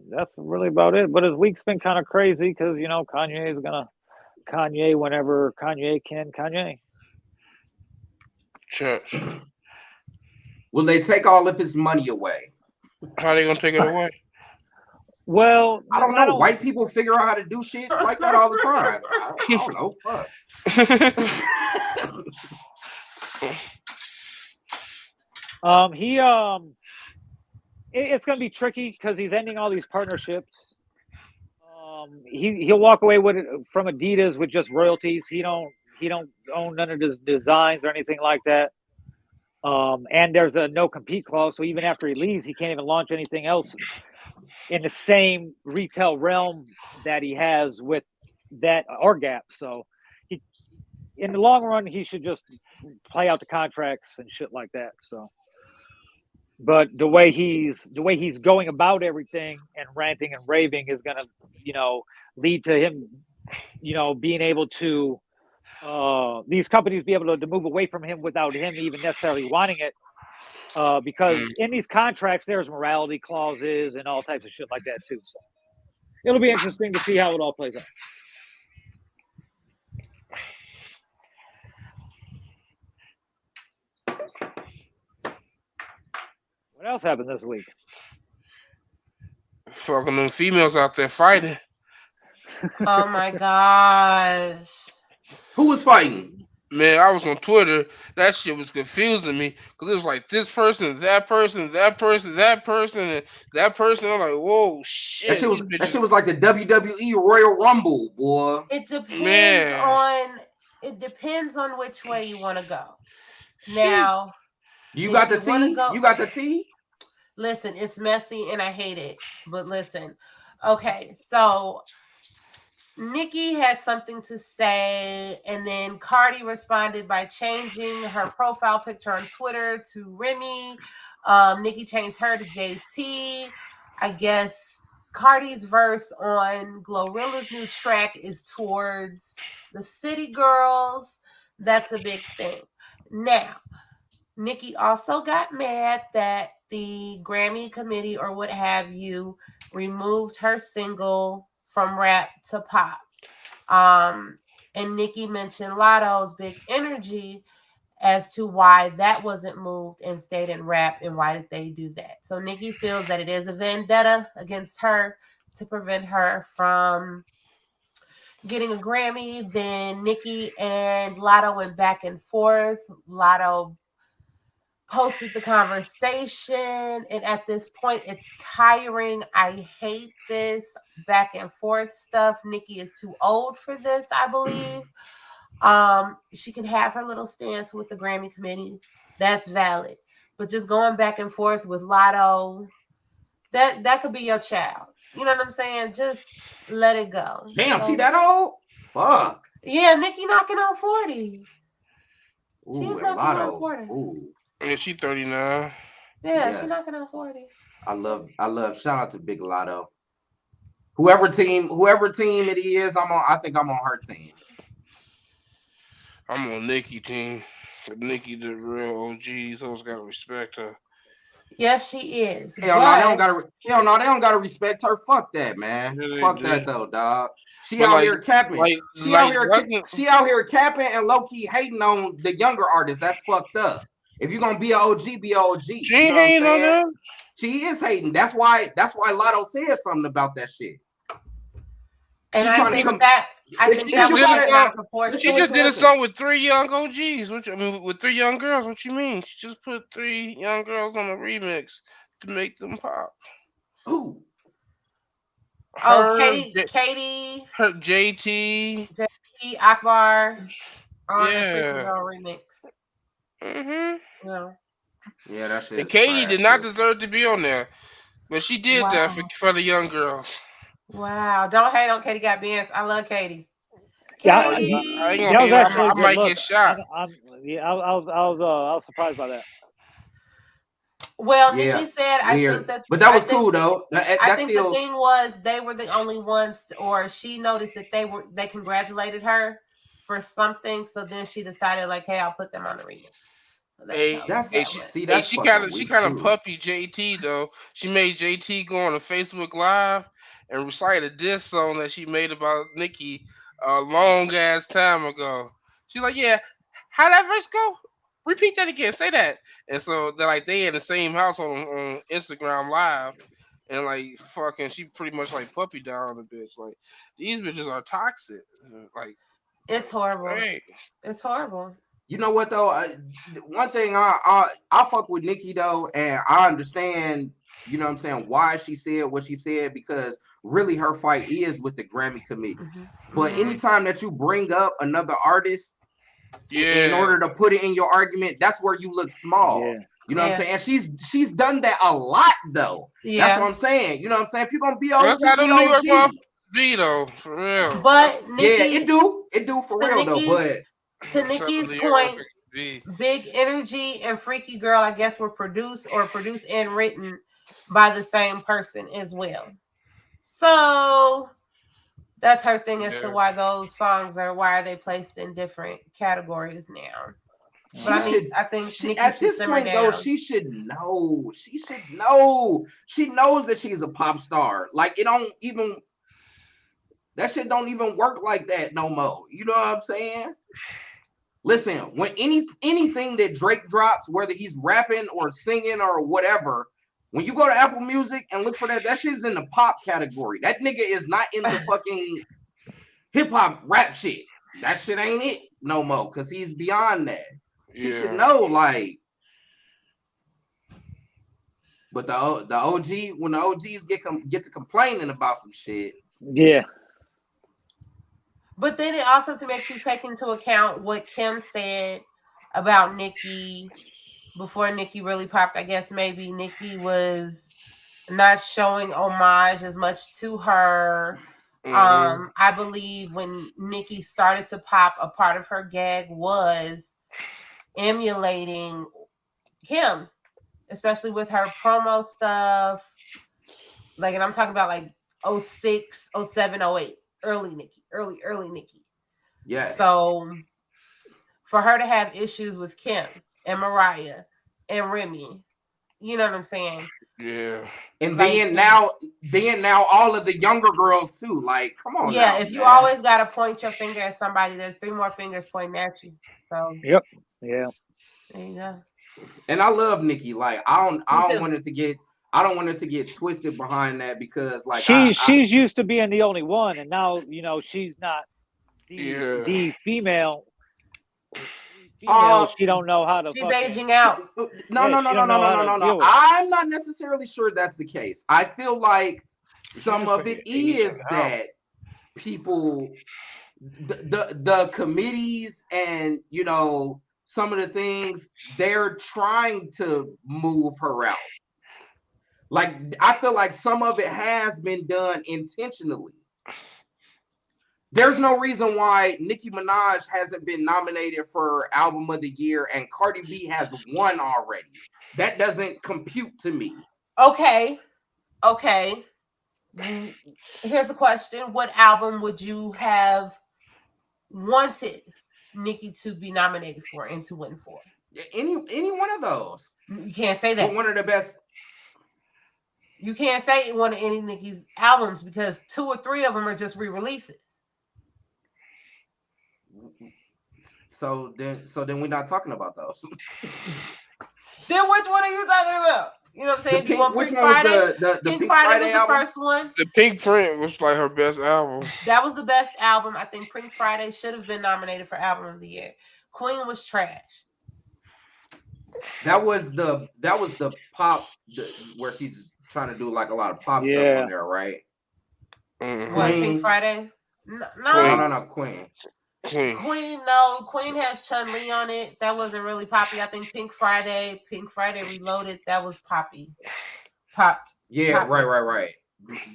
[SPEAKER 1] That's really about it. But his week's been kind of crazy because, Kanye is going to Kanye whenever Kanye can Kanye.
[SPEAKER 4] Church.
[SPEAKER 2] Will they take all of his money away?
[SPEAKER 4] How are they going to take it away?
[SPEAKER 1] Well,
[SPEAKER 2] I don't know. White people figure out how to do shit like that all the time. I don't know. Fuck.
[SPEAKER 1] It's gonna be tricky because he's ending all these partnerships. He'll walk away from Adidas with just royalties. He don't own none of his designs or anything like that. And there's a no compete clause, so even after he leaves, he can't even launch anything else in the same retail realm that he has with that or Gap. So in the long run, he should just play out the contracts and shit like that. So, but the way he's going about everything and ranting and raving is gonna, lead to him, being able to these companies be able to move away from him without him even necessarily wanting it. Because in these contracts, there's morality clauses and all types of shit like that too. So it'll be interesting to see how it all plays out. What else happened this week?
[SPEAKER 4] Fucking them females out there fighting.
[SPEAKER 3] Oh my gosh.
[SPEAKER 2] Who was fighting?
[SPEAKER 4] Man, I was on Twitter. That shit was confusing me because it was like this person, that person, that person, that person, and that person. I'm like, whoa, shit, these
[SPEAKER 2] That
[SPEAKER 4] bitches,
[SPEAKER 2] shit was like the WWE Royal Rumble, boy.
[SPEAKER 3] It depends
[SPEAKER 4] man.
[SPEAKER 3] on which way you want to go.
[SPEAKER 4] Shit.
[SPEAKER 3] Now,
[SPEAKER 2] You
[SPEAKER 3] if
[SPEAKER 2] got the
[SPEAKER 3] you want to
[SPEAKER 2] T?
[SPEAKER 3] go,
[SPEAKER 2] You got the T?
[SPEAKER 3] listen, it's messy and I hate it. But listen, okay, so Nikki had something to say, and then Cardi responded by changing her profile picture on Twitter to Remy. Nikki changed her to JT. I guess Cardi's verse on Glorilla's new track is towards the City Girls. That's a big thing. Now, Nikki also got mad that the Grammy committee or what have you removed her single from rap to pop. And Nikki mentioned Lotto's Big Energy as to why that wasn't moved and stayed in rap and why did they do that. So Nikki feels that it is a vendetta against her to prevent her from getting a Grammy. Then Nikki and Lotto went back and forth. Lotto posted the conversation, and at this point it's tiring. I hate this back and forth stuff. Nikki is too old for this, I believe. She can have her little stance with the Grammy committee. That's valid. But just going back and forth with Lotto, that could be your child. You know what I'm saying? Just let it go.
[SPEAKER 2] Damn, she
[SPEAKER 3] So
[SPEAKER 2] that old? Fuck.
[SPEAKER 3] yeah, Nikki knocking on 40.
[SPEAKER 2] Ooh,
[SPEAKER 3] She's
[SPEAKER 2] and
[SPEAKER 3] knocking on
[SPEAKER 2] Lotto.
[SPEAKER 3] 40.
[SPEAKER 2] Ooh,
[SPEAKER 4] Yeah, she 39.
[SPEAKER 3] Yeah, she's
[SPEAKER 2] yes.
[SPEAKER 3] knocking on 40.
[SPEAKER 2] I love shout out to Big Lotto. Whoever team it is, I think I'm on her team.
[SPEAKER 4] I'm on Nikki team. Nikki the real OG, so gotta respect her.
[SPEAKER 3] Yes, she is.
[SPEAKER 2] Hell no,
[SPEAKER 3] But
[SPEAKER 2] they don't gotta respect her. Fuck that, man.
[SPEAKER 4] Yeah, they
[SPEAKER 2] Fuck
[SPEAKER 4] do.
[SPEAKER 2] that though, dog. She
[SPEAKER 4] But
[SPEAKER 2] out here capping.
[SPEAKER 4] like wasn't
[SPEAKER 2] She out here capping and low key hating on the younger artists. That's fucked up. If you're gonna be an OG, be an OG.
[SPEAKER 4] she
[SPEAKER 2] You
[SPEAKER 4] ain't
[SPEAKER 2] know what I'm
[SPEAKER 4] hating on
[SPEAKER 2] saying?
[SPEAKER 4] them?
[SPEAKER 2] She is hating. That's why Lotto said something about that shit.
[SPEAKER 3] and
[SPEAKER 2] She
[SPEAKER 3] I
[SPEAKER 2] trying to
[SPEAKER 3] think
[SPEAKER 2] come.
[SPEAKER 3] that
[SPEAKER 4] She
[SPEAKER 3] that
[SPEAKER 4] just
[SPEAKER 3] was
[SPEAKER 4] did a
[SPEAKER 3] taken
[SPEAKER 4] song.
[SPEAKER 3] out of proportion.
[SPEAKER 4] She just did a song with 3 young OGs. With 3 young girls. What you mean? She just put 3 young girls on a remix to make them pop.
[SPEAKER 2] Who?
[SPEAKER 3] Oh,
[SPEAKER 4] Her, her JT.
[SPEAKER 3] JT, Akbar on the Freaky
[SPEAKER 4] Yeah.
[SPEAKER 3] Girl remix.
[SPEAKER 4] Mhm.
[SPEAKER 3] Yeah.
[SPEAKER 2] Yeah, that
[SPEAKER 4] And
[SPEAKER 2] shit's
[SPEAKER 4] Katie
[SPEAKER 2] trash
[SPEAKER 4] did not
[SPEAKER 2] too.
[SPEAKER 4] deserve to be on there, but she did that
[SPEAKER 3] Wow.
[SPEAKER 4] for the young girls.
[SPEAKER 3] Wow. Don't hate on Katie Got Bands. I love Katie.
[SPEAKER 1] Yeah,
[SPEAKER 4] Oh, I ain't
[SPEAKER 3] Katie.
[SPEAKER 4] gonna
[SPEAKER 1] yeah, it was
[SPEAKER 4] hate.
[SPEAKER 1] actually
[SPEAKER 4] I
[SPEAKER 1] a good
[SPEAKER 4] might
[SPEAKER 1] look.
[SPEAKER 4] get shot.
[SPEAKER 1] Yeah, I was surprised by that.
[SPEAKER 3] Well, Nikki
[SPEAKER 2] Yeah,
[SPEAKER 3] said,
[SPEAKER 2] weird. But that was cool though.
[SPEAKER 3] I
[SPEAKER 2] That
[SPEAKER 3] think the
[SPEAKER 2] still.
[SPEAKER 3] thing was they were the only ones, or she noticed that they congratulated her for something, so then she decided like, hey, I'll put them on the remix. So that's
[SPEAKER 4] Hey,
[SPEAKER 3] how
[SPEAKER 2] That's
[SPEAKER 3] that went.
[SPEAKER 2] that's fucking
[SPEAKER 4] she
[SPEAKER 2] weak
[SPEAKER 4] kind of
[SPEAKER 2] too.
[SPEAKER 4] puppy JT though. She made JT go on a Facebook Live and recite a diss song that she made about Nicki a long ass time ago. She's like, "Yeah, how that verse go? Repeat that again. Say that." And so they're like they in the same house on Instagram Live, and like fucking, she pretty much like puppy down the bitch. Like these bitches are toxic. Like,
[SPEAKER 3] It's horrible.
[SPEAKER 4] hey,
[SPEAKER 3] It's horrible.
[SPEAKER 2] You know what though? One thing I fuck with Nikki though, and I understand. You know what I'm saying? Why she said what she said, because really her fight is with the Grammy committee.
[SPEAKER 3] Hmm.
[SPEAKER 2] But
[SPEAKER 3] Hmm.
[SPEAKER 2] anytime that you bring up another artist in
[SPEAKER 4] yeah.
[SPEAKER 2] order to put it in your argument, that's where you look small.
[SPEAKER 1] Yeah,
[SPEAKER 2] You know what I'm
[SPEAKER 3] Yeah.
[SPEAKER 2] saying? And she's done that a lot though. That's what
[SPEAKER 3] Yeah.
[SPEAKER 2] I'm saying. You know what I'm saying? If you're gonna be
[SPEAKER 4] Well, that's
[SPEAKER 2] OG,
[SPEAKER 4] how
[SPEAKER 2] be
[SPEAKER 4] them New York
[SPEAKER 2] OG.
[SPEAKER 4] motherfuckers be though, for real.
[SPEAKER 3] But
[SPEAKER 2] Yeah,
[SPEAKER 3] Nikki,
[SPEAKER 2] it do for
[SPEAKER 3] to
[SPEAKER 2] real though.
[SPEAKER 3] Nikki's
[SPEAKER 2] But
[SPEAKER 3] to
[SPEAKER 4] That's how them
[SPEAKER 3] Nikki's
[SPEAKER 4] New York
[SPEAKER 3] point,
[SPEAKER 4] motherfuckers be.
[SPEAKER 3] Big Energy and Freaky Girl, I guess, were produced and written by the same person as well. So that's her thing as to
[SPEAKER 4] Yeah.
[SPEAKER 3] why those songs are why are they placed in different categories now. But
[SPEAKER 2] she
[SPEAKER 1] uh-huh.
[SPEAKER 2] should
[SPEAKER 3] I think
[SPEAKER 2] she
[SPEAKER 3] Nikki
[SPEAKER 2] at
[SPEAKER 3] should
[SPEAKER 2] this
[SPEAKER 3] simmer
[SPEAKER 2] point though,
[SPEAKER 3] down.
[SPEAKER 2] she should know. She should know. She knows that she's a pop star. Like it don't even that shit don't even work like that no more. You know what I'm saying? Listen, when anything that Drake drops, whether he's rapping or singing or whatever, when you go to Apple Music and look for that, that shit's in the pop category. That nigga is not in the fucking hip hop rap shit. That shit ain't it no more because he's beyond that. She should know, like. But the OG, when the OGs get to complaining about some shit,
[SPEAKER 1] yeah.
[SPEAKER 3] But then it also makes you take into account what Kim said about Nikki before Nikki really popped. I guess maybe Nikki was not showing homage as much to her. I believe when Nikki started to pop, a part of her gag was emulating Kim, especially with her promo stuff. Like, and I'm talking about like 06, 07, 08, early Nikki.
[SPEAKER 2] yes.
[SPEAKER 3] So for her to have issues with Kim and Mariah and Remy, you know what I'm saying?
[SPEAKER 4] Yeah.
[SPEAKER 2] And
[SPEAKER 3] like,
[SPEAKER 2] then now all of the younger girls too. Like, come on.
[SPEAKER 3] Yeah,
[SPEAKER 2] now,
[SPEAKER 3] if you
[SPEAKER 2] man.
[SPEAKER 3] always gotta point your finger at somebody, there's 3 more fingers pointing at you. So
[SPEAKER 1] Yep. Yeah.
[SPEAKER 3] there you go.
[SPEAKER 2] And I love Nikki. Like, I don't want it to get twisted behind that because like
[SPEAKER 1] she's used to being the only one, and now she's not the female. She don't know how to.
[SPEAKER 3] She's aging out.
[SPEAKER 2] No. I'm not necessarily sure that's the case. I feel like some of it is that people, the committees, and some of the things they're trying to move her out. Like, I feel like some of it has been done intentionally. There's no reason why Nicki Minaj hasn't been nominated for Album of the Year and Cardi B has won already. That doesn't compute to me.
[SPEAKER 3] Okay. Here's a question. What album would you have wanted Nicki to be nominated for and to win for?
[SPEAKER 2] Any one of those.
[SPEAKER 3] You can't say that.
[SPEAKER 2] But one of the best.
[SPEAKER 3] You can't say one of any Nicki's albums because 2 or 3 of them are just re-releases.
[SPEAKER 2] So then we're not talking about those.
[SPEAKER 3] Then which one are you talking about? You know what I'm saying?
[SPEAKER 2] Which one was the
[SPEAKER 3] Pink Friday was the first one.
[SPEAKER 4] The Pink Print was like her best album.
[SPEAKER 3] That was the best album. I think Pink Friday should have been nominated for Album of the Year. Queen was trash.
[SPEAKER 2] That was the pop where she's trying to do like a lot of pop stuff on there, right?
[SPEAKER 4] Mm-hmm.
[SPEAKER 3] What, Pink Friday? No,
[SPEAKER 2] Queen.
[SPEAKER 3] Queen has Chun-Li on it. That wasn't really poppy. I think Pink Friday Reloaded, that was poppy.
[SPEAKER 2] Yeah, right.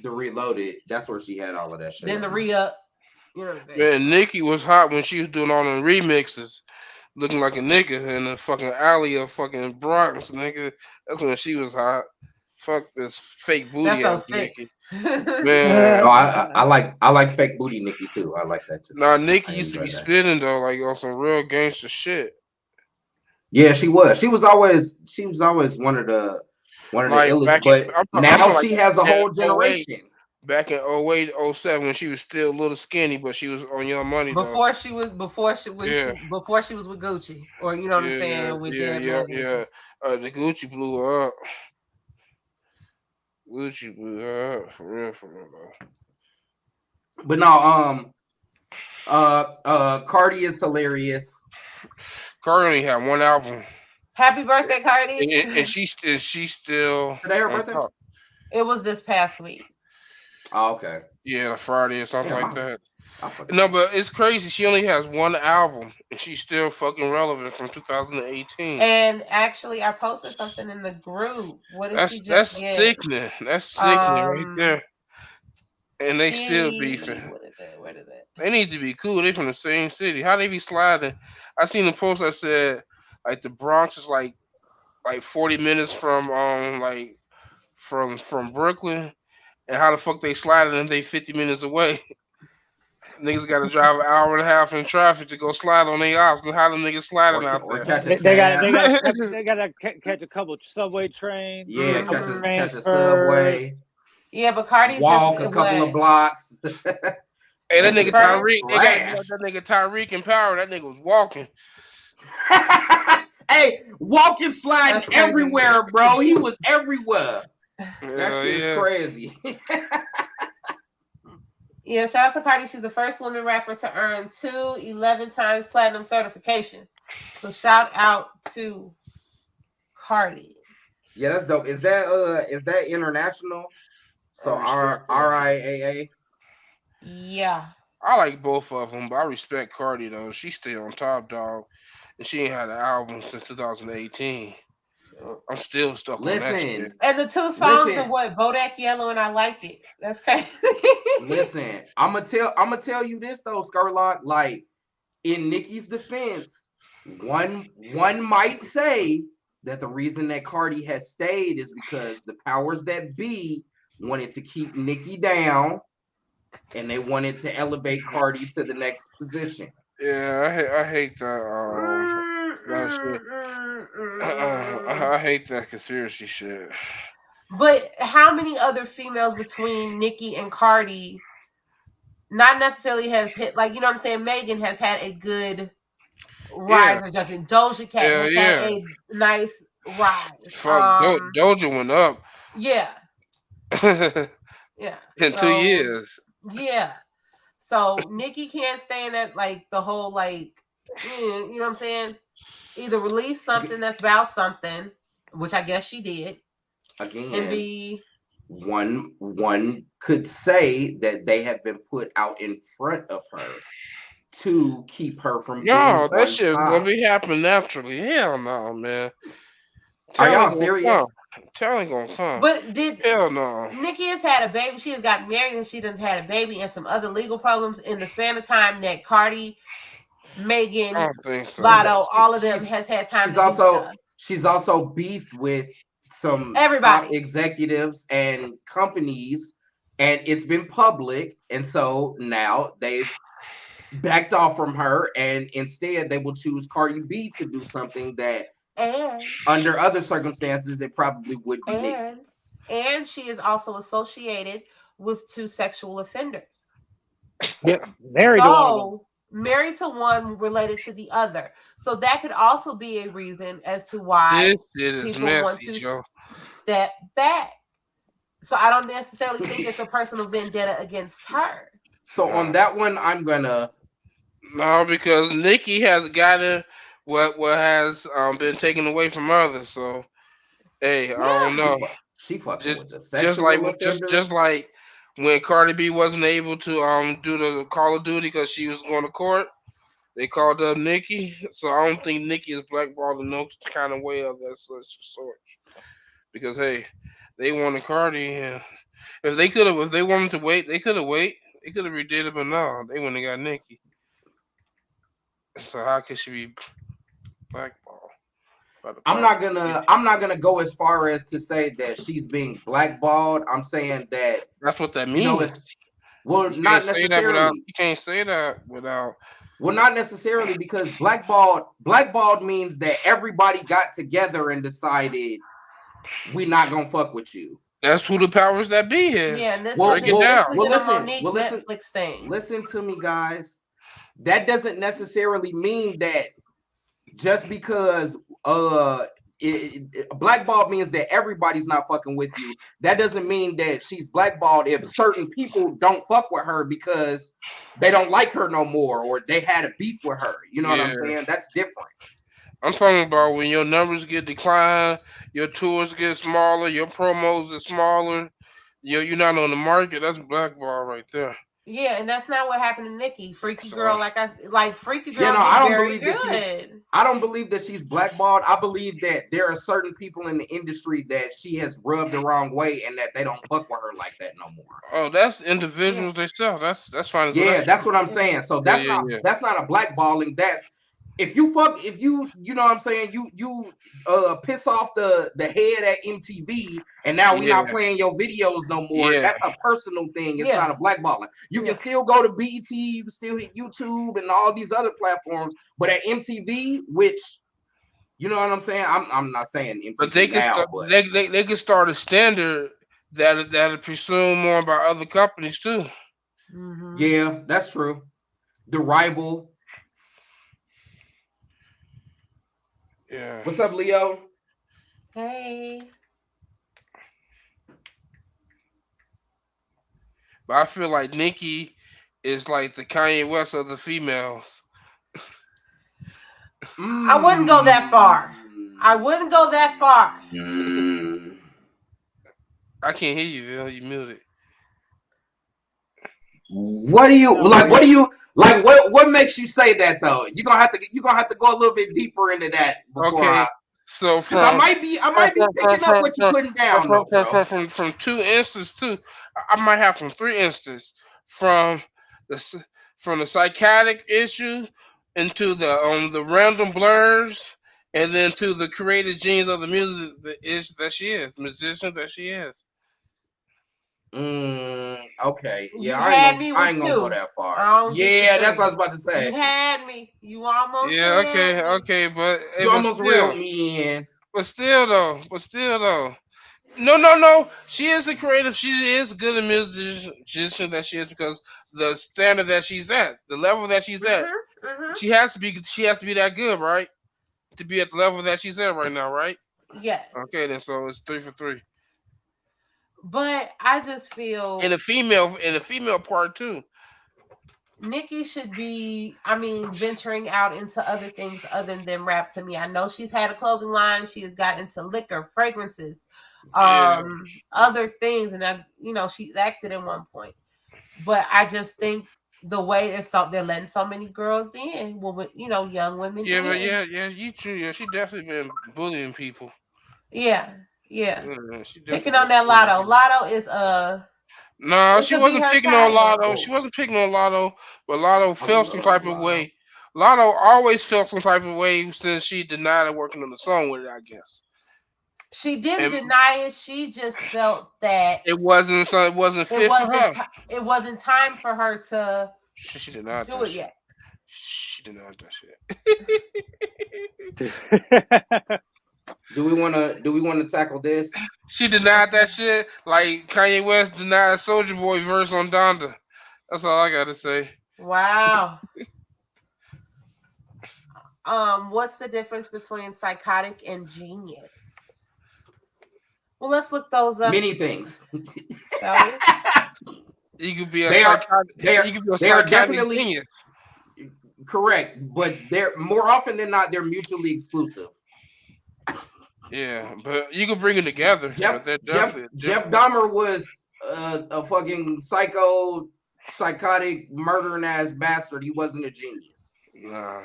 [SPEAKER 2] The Reloaded, that's where she had all of that shit.
[SPEAKER 3] Then the re-up. You know what I'm saying?
[SPEAKER 4] Man, Nicki was hot when she was doing all the remixes, looking like a nigga in the fucking alley of fucking Bronx, nigga. That's when she was hot. Fuck this fake booty ass Nicki. Man,
[SPEAKER 2] I like fake booty Nicki too. I like that too.
[SPEAKER 4] Nah, Nicki used to be spitting though, like on some real gangster shit.
[SPEAKER 2] Yeah, she was. She was always one of the illest. But now she has a whole generation.
[SPEAKER 4] Back in 08, 07, when she was still a little skinny, but she was on Young Money.
[SPEAKER 3] Before she was with Gucci, or you know what I'm saying?
[SPEAKER 4] The Gucci blew her up. Gucci blew her up for real though.
[SPEAKER 2] But no, Cardi is hilarious.
[SPEAKER 4] Cardi only had one album.
[SPEAKER 3] Happy birthday, Cardi!
[SPEAKER 4] And she's still
[SPEAKER 2] today her birthday.
[SPEAKER 3] Top. It was this past week.
[SPEAKER 2] Oh, okay.
[SPEAKER 4] Yeah, Friday or something like that. No, but it's crazy. She only has one album, and she's still fucking relevant from 2018.
[SPEAKER 3] And actually, I posted something in the group. What did she just get?
[SPEAKER 4] Sickening. That's sickening right there. And they still beefing.
[SPEAKER 3] What is it?
[SPEAKER 4] They need to be cool. They from the same city. How they be sliding? I seen a post that said like the Bronx is like 40 minutes from from Brooklyn. And how the fuck they sliding and they 50 minutes away? Niggas got to drive an hour and a half in traffic to go slide on their ops. How the niggas sliding out there?
[SPEAKER 1] They got to catch a couple subway trains.
[SPEAKER 2] Yeah, catch a subway.
[SPEAKER 3] Yeah, but Cardi
[SPEAKER 2] walk a couple of blocks.
[SPEAKER 4] Hey, that nigga Tyreek. They got that nigga Tyreek in Power. That nigga was walking.
[SPEAKER 2] Hey, walking, sliding everywhere, bro. He was everywhere. That shit's crazy.
[SPEAKER 3] Yeah, shout out to Cardi. She's the first woman rapper to earn 11 times platinum certifications. So shout out to Cardi.
[SPEAKER 2] Yeah, that's dope. Is that international? So
[SPEAKER 4] I respect her.
[SPEAKER 2] RIAA.
[SPEAKER 3] Yeah.
[SPEAKER 4] I like both of them, but I respect Cardi though. She stay on top, dog, and she ain't had an album since 2018. I'm still stuck on that shit.
[SPEAKER 2] Listen,
[SPEAKER 3] And the two songs are
[SPEAKER 2] listen,
[SPEAKER 3] what? Bodak Yellow and I Like It. That's crazy.
[SPEAKER 2] listen. I'm gonna tell you this though, Skurlock. Like in Nicki's defense, one might say that the reason that Cardi has stayed is because the powers that be wanted to keep Nicki down, and they wanted to elevate Cardi to the next position.
[SPEAKER 4] Yeah, I hate that shit. I hate that conspiracy shit.
[SPEAKER 3] But how many other females between Nicki and Cardi not necessarily has hit, like, you know what I'm saying? Megan has had a good rise or judging. Doja Cat has had a nice rise.
[SPEAKER 4] Fuck, Doja went up.
[SPEAKER 3] Yeah. Yeah.
[SPEAKER 4] In 2 years.
[SPEAKER 3] Yeah. So Nicki can't stand that, like the whole, like, you know what I'm saying? Either release something that's about something, which I guess she did.
[SPEAKER 2] Again,
[SPEAKER 3] and be
[SPEAKER 2] one could say that they have been put out in front of her to keep her from
[SPEAKER 4] No,
[SPEAKER 2] being
[SPEAKER 4] that shit
[SPEAKER 2] on
[SPEAKER 4] gonna
[SPEAKER 2] top.
[SPEAKER 4] be happening naturally. Hell no, man.
[SPEAKER 2] Are y'all serious?
[SPEAKER 4] Tell ain't gonna come.
[SPEAKER 3] But did
[SPEAKER 4] hell no.
[SPEAKER 3] Nicki has had a baby? She has gotten married and she done had a baby and some other legal problems in the span of time that Cardi, Megan,
[SPEAKER 4] I don't think so.
[SPEAKER 3] Lotto, all of them has had time to do stuff.
[SPEAKER 2] She's also beefed with some
[SPEAKER 3] Everybody.
[SPEAKER 2] top executives and companies, and it's been public, and so now they've backed off from her, and instead they will choose Cardi B to do something that under other circumstances it probably would be Nicki.
[SPEAKER 3] And she is also associated with 2 sexual offenders.
[SPEAKER 1] Yeah, married to one of them.
[SPEAKER 3] Married to one, related to the other. So that could also be a reason as to why people want to step back. So I don't necessarily think it's a personal vendetta against her.
[SPEAKER 2] So on that one, I'm gonna
[SPEAKER 4] because Nicki has gotten what has been taken away from others. So hey, I don't know.
[SPEAKER 2] She fucking with the sexual
[SPEAKER 4] just like when Cardi B wasn't able to do the Call of Duty because she was going to court, they called up Nicki. So I don't think Nicki is blackballed in no kind of way of that such sort. Because hey, they wanted Cardi, and if they wanted to wait, they could have waited. They could have redid it, but no, they wouldn't have got Nicki. So how could she be blackballed?
[SPEAKER 2] I'm not gonna go as far as to say that she's being blackballed. I'm saying that
[SPEAKER 4] that's what that means.
[SPEAKER 2] Not necessarily.
[SPEAKER 4] You can't say that without.
[SPEAKER 2] Well, not necessarily, because blackballed means that everybody got together and decided we're not gonna fuck with you.
[SPEAKER 4] That's who the powers that be is.
[SPEAKER 3] Yeah, break it down. Netflix thing.
[SPEAKER 2] Listen to me, guys. That doesn't necessarily mean that just because blackballed means that everybody's not fucking with you. That doesn't mean that she's blackballed if certain people don't fuck with her because they don't like her no more or they had a beef with her. You know what I'm saying? That's different.
[SPEAKER 4] I'm talking about when your numbers get declined, your tours get smaller, your promos are smaller, you're not on the market. That's blackball right there.
[SPEAKER 3] Yeah, and that's not what happened to Nicki. Freaky Girl, Freaky Girl.
[SPEAKER 2] I don't believe that I don't believe that she's blackballed. I believe that there are certain people in the industry that she has rubbed the wrong way and that they don't fuck with her like that no more.
[SPEAKER 4] Oh, that's individuals themselves. That's fine.
[SPEAKER 2] Yeah, that's what I'm saying. So that's that's not a blackballing. That's if you know what I'm saying, you piss off the head at MTV and now we're not playing your videos no more. That's a personal thing. It's not a blackballing. You can still go to BET, you can still hit YouTube and all these other platforms, but at MTV, which you know what I'm saying? I'm not saying MTV
[SPEAKER 4] but they can they can start a standard that'll presumed more by other companies too.
[SPEAKER 3] Mm-hmm.
[SPEAKER 2] Yeah, that's true. The rival.
[SPEAKER 4] Yeah.
[SPEAKER 2] What's up, Leo?
[SPEAKER 3] Hey.
[SPEAKER 4] But I feel like Nicki is like the Kanye West of the females.
[SPEAKER 3] I wouldn't go that far. I wouldn't go that far.
[SPEAKER 4] I can't hear you, Vill. You muted.
[SPEAKER 2] What do you like? What do you like? What makes you say that though? You're gonna have to go a little bit deeper into that before
[SPEAKER 4] Okay, so
[SPEAKER 2] because I might be picking up what you're putting down though, bro.
[SPEAKER 4] from 2 instances to I might have from 3 instances from from the psychotic issue into the random blurs and then to the creative genius of the music that she is, musician that she is.
[SPEAKER 2] Okay.
[SPEAKER 3] You
[SPEAKER 2] Yeah,
[SPEAKER 3] had me
[SPEAKER 2] I
[SPEAKER 3] with
[SPEAKER 2] ain't gonna go
[SPEAKER 3] two.
[SPEAKER 2] that far.
[SPEAKER 3] I don't get
[SPEAKER 2] Yeah,
[SPEAKER 3] the
[SPEAKER 2] that's
[SPEAKER 3] three.
[SPEAKER 2] what I was about to say.
[SPEAKER 3] You had me. You almost
[SPEAKER 4] Yeah,
[SPEAKER 3] had me.
[SPEAKER 4] okay, but
[SPEAKER 2] You almost reeled me in.
[SPEAKER 4] but still though. No. She is a creative. She is good a musician that she is because the standard that she's at, the level that she's at, she has to be that good, right? To be at the level that she's at right now, right?
[SPEAKER 3] Yes.
[SPEAKER 4] Okay, then so it's 3 for 3.
[SPEAKER 3] But I just feel
[SPEAKER 4] In the female part too.
[SPEAKER 3] Nikki should be, venturing out into other things other than rap to me. I know she's had a clothing line. She has got into liquor, fragrances, other things. And she's acted at one point. But I just think the way they're letting so many girls in, young women
[SPEAKER 4] Yeah,
[SPEAKER 3] in.
[SPEAKER 4] but you true. Yeah, she definitely been bullying people.
[SPEAKER 3] Yeah.
[SPEAKER 4] She
[SPEAKER 3] Picking on that Lotto. Lotto is
[SPEAKER 4] No, she wasn't picking on Lotto.
[SPEAKER 2] Oh.
[SPEAKER 4] She wasn't picking on Lotto, but Lotto felt some type of
[SPEAKER 2] Lotto.
[SPEAKER 4] way. Lotto always felt some type of way since she denied working on the song with it, I guess.
[SPEAKER 3] She didn't deny it. She just felt that
[SPEAKER 4] it wasn't fit for her.
[SPEAKER 3] It wasn't time for her to
[SPEAKER 4] She denied
[SPEAKER 3] do
[SPEAKER 4] that
[SPEAKER 3] it
[SPEAKER 4] shit.
[SPEAKER 3] yet.
[SPEAKER 4] She denied that shit.
[SPEAKER 2] Do we want to tackle this?
[SPEAKER 4] She denied that shit like Kanye West denied Soulja Boy verse on Donda. That's all I gotta say.
[SPEAKER 3] Wow. What's the difference between psychotic and genius? Well, let's look those up.
[SPEAKER 2] Many things.
[SPEAKER 4] You could be a psychotic genius.
[SPEAKER 2] Correct, but they're more often than not they're mutually exclusive.
[SPEAKER 4] Yeah, but you could bring them together.
[SPEAKER 2] Jeff Dahmer was a fucking psychotic, murdering ass bastard. He wasn't a genius.
[SPEAKER 4] Nah.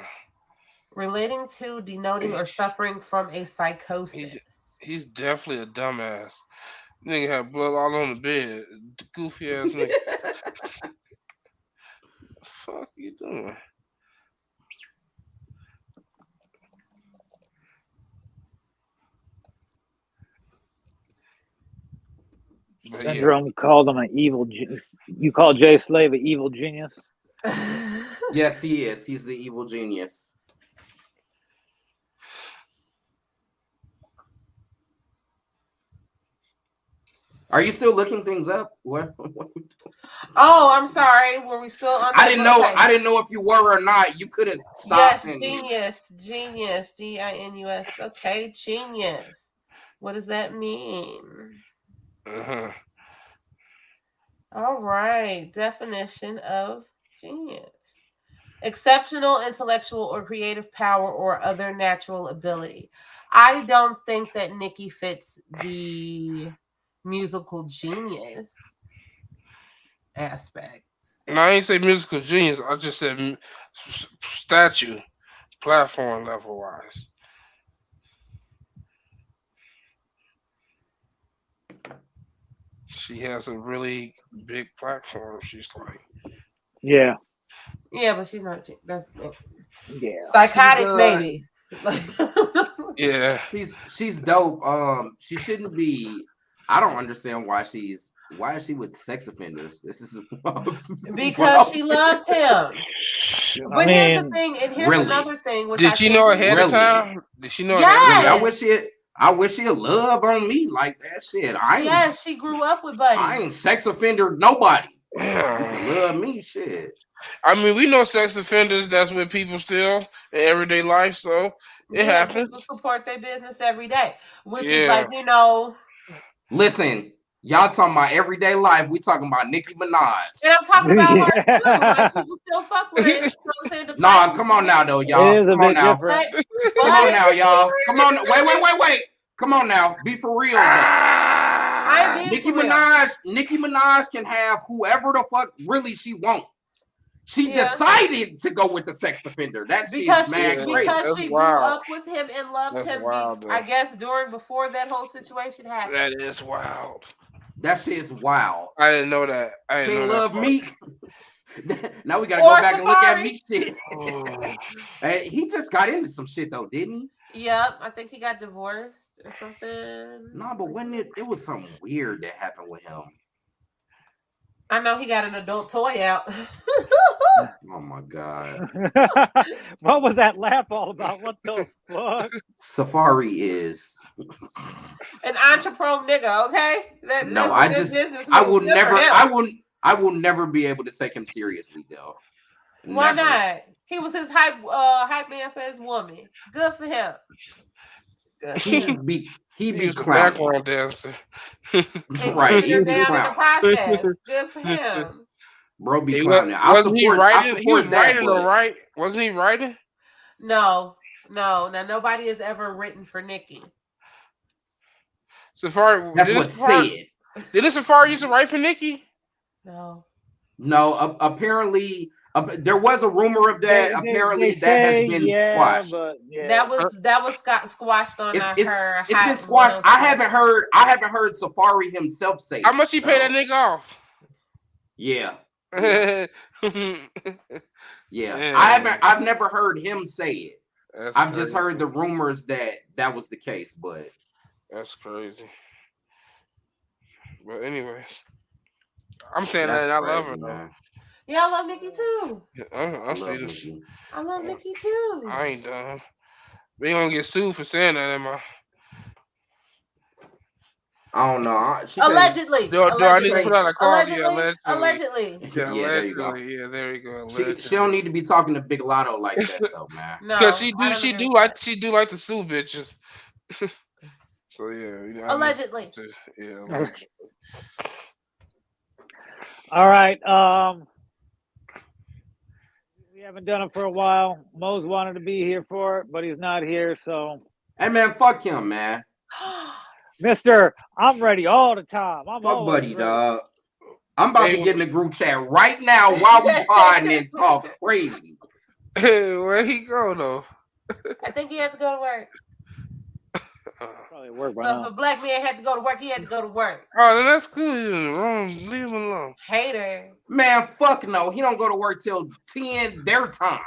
[SPEAKER 3] Relating to, denoting, or suffering from a psychosis.
[SPEAKER 4] He's definitely a dumbass. Nigga had blood all on the bed. Goofy ass nigga. The fuck you doing?
[SPEAKER 1] Syndrome called him an evil. You call Jay Slave an evil genius?
[SPEAKER 2] Yes, he is. He's the evil genius. Are you still looking things up? What?
[SPEAKER 3] Oh, I'm sorry. Were we still on?
[SPEAKER 2] I didn't know. I didn't know if you were or not. You couldn't stop.
[SPEAKER 3] Yes, genius. GINUS. Okay, genius. What does that mean? All right. Definition of genius: exceptional intellectual or creative power or other natural ability. I don't think that Nikki fits the musical genius aspect.
[SPEAKER 4] And I ain't say musical genius. I just said statue, platform level wise. She has a really big platform. She's like,
[SPEAKER 1] yeah,
[SPEAKER 3] but she's not. That's
[SPEAKER 1] psychotic,
[SPEAKER 3] baby.
[SPEAKER 4] Yeah,
[SPEAKER 2] she's dope. She shouldn't be. I don't understand why is she with sex offenders? This is
[SPEAKER 3] because she loved him. But here's the thing, and here's another thing. Which
[SPEAKER 4] Did she know ahead of time? Did she know?
[SPEAKER 3] Yes.
[SPEAKER 2] I wish she'd love on me like that shit.
[SPEAKER 3] She grew up with Buddy.
[SPEAKER 2] I ain't sex offender nobody. Love me shit.
[SPEAKER 4] I mean, we know sex offenders that's with people still in everyday life, so it happens.
[SPEAKER 3] People support their business every day, which
[SPEAKER 2] is like,
[SPEAKER 3] Listen,
[SPEAKER 2] Y'all talking about everyday life. We talking about Nicki Minaj.
[SPEAKER 3] And I'm talking about her too. Like people still fuck with her. You know what I'm saying?
[SPEAKER 2] Nah, come on now, though, y'all.
[SPEAKER 1] It is a
[SPEAKER 2] Come on
[SPEAKER 1] bit
[SPEAKER 2] now.
[SPEAKER 1] different.
[SPEAKER 2] Come on now, y'all. Come on. Wait. Come on now. Be for real.
[SPEAKER 3] I ain't being
[SPEAKER 2] Nicki Minaj can have whoever the fuck really she wants. She decided to go with the sex offender. That's
[SPEAKER 3] because
[SPEAKER 2] mad crazy.
[SPEAKER 3] Because she grew up with him and loved him. I guess before that whole situation happened.
[SPEAKER 4] That is wild.
[SPEAKER 2] That shit is wild.
[SPEAKER 4] I didn't know that. I didn't know
[SPEAKER 2] love
[SPEAKER 4] that
[SPEAKER 2] Meek. Now we gotta go back and look at Meek shit. Hey, he just got into some shit though, didn't
[SPEAKER 3] he? Yep, I think he got divorced or something.
[SPEAKER 2] No, but when it was something weird that happened with him.
[SPEAKER 3] I know he got an adult toy out.
[SPEAKER 2] Oh my god.
[SPEAKER 1] What was that laugh all about? What the fuck?
[SPEAKER 2] Safari is
[SPEAKER 3] an entrepreneur nigga, okay?
[SPEAKER 2] I will never be able to take him seriously though.
[SPEAKER 3] Why not? He was his hype man for his woman. Good for him.
[SPEAKER 2] He'd be
[SPEAKER 4] a background dancer.
[SPEAKER 2] Right.
[SPEAKER 3] You're down in the process. Good for him.
[SPEAKER 2] Bro be clowning.
[SPEAKER 4] Wasn't he writing? He was writing or right? Wasn't he writing?
[SPEAKER 3] No. Now nobody has ever written for Nicki.
[SPEAKER 4] Safari.
[SPEAKER 2] That's what said.
[SPEAKER 4] Did Safari used to write for Nicki?
[SPEAKER 3] No.
[SPEAKER 2] Apparently, there was a rumor of that. Apparently, that has been squashed.
[SPEAKER 1] But,
[SPEAKER 3] that was squashed on her.
[SPEAKER 2] It's been squashed. I haven't heard Safari himself say.
[SPEAKER 4] How much he paid that nigga off?
[SPEAKER 2] Yeah. Yeah. I've never heard him say it. I've just heard the rumors that was the case, but
[SPEAKER 4] that's crazy. But anyways, I'm saying that I love her though.
[SPEAKER 3] Yeah, I love Nicki too.
[SPEAKER 4] I
[SPEAKER 3] love Nicki too.
[SPEAKER 4] I ain't done. We ain't gonna get sued for saying that, am I?
[SPEAKER 2] I don't know.
[SPEAKER 3] Allegedly.
[SPEAKER 4] Do I need to put out a clause?
[SPEAKER 3] Allegedly.
[SPEAKER 4] Yeah, there you go. Yeah, there you go.
[SPEAKER 2] She don't need to be talking to Big Lotto like that though, man.
[SPEAKER 4] Because she do like to sue bitches. So yeah,
[SPEAKER 3] allegedly.
[SPEAKER 4] Yeah.
[SPEAKER 1] All right. We haven't done it for a while. Mo's wanted to be here for it, but he's not here. So,
[SPEAKER 2] hey man, fuck him, man.
[SPEAKER 1] Mister, I'm ready all the time. I'm
[SPEAKER 2] fuck buddy,
[SPEAKER 1] ready.
[SPEAKER 2] dog. I'm about to get in the group chat right now while we podding and talk crazy.
[SPEAKER 4] Where he go though?
[SPEAKER 3] I think he has to go to work.
[SPEAKER 1] Probably work by
[SPEAKER 3] so
[SPEAKER 1] now.
[SPEAKER 3] if a black man had to go to work, he had to go to work.
[SPEAKER 4] Oh, then that's good. Leave him alone.
[SPEAKER 3] Hater.
[SPEAKER 2] Man, fuck no. He don't go to work till 10 their time.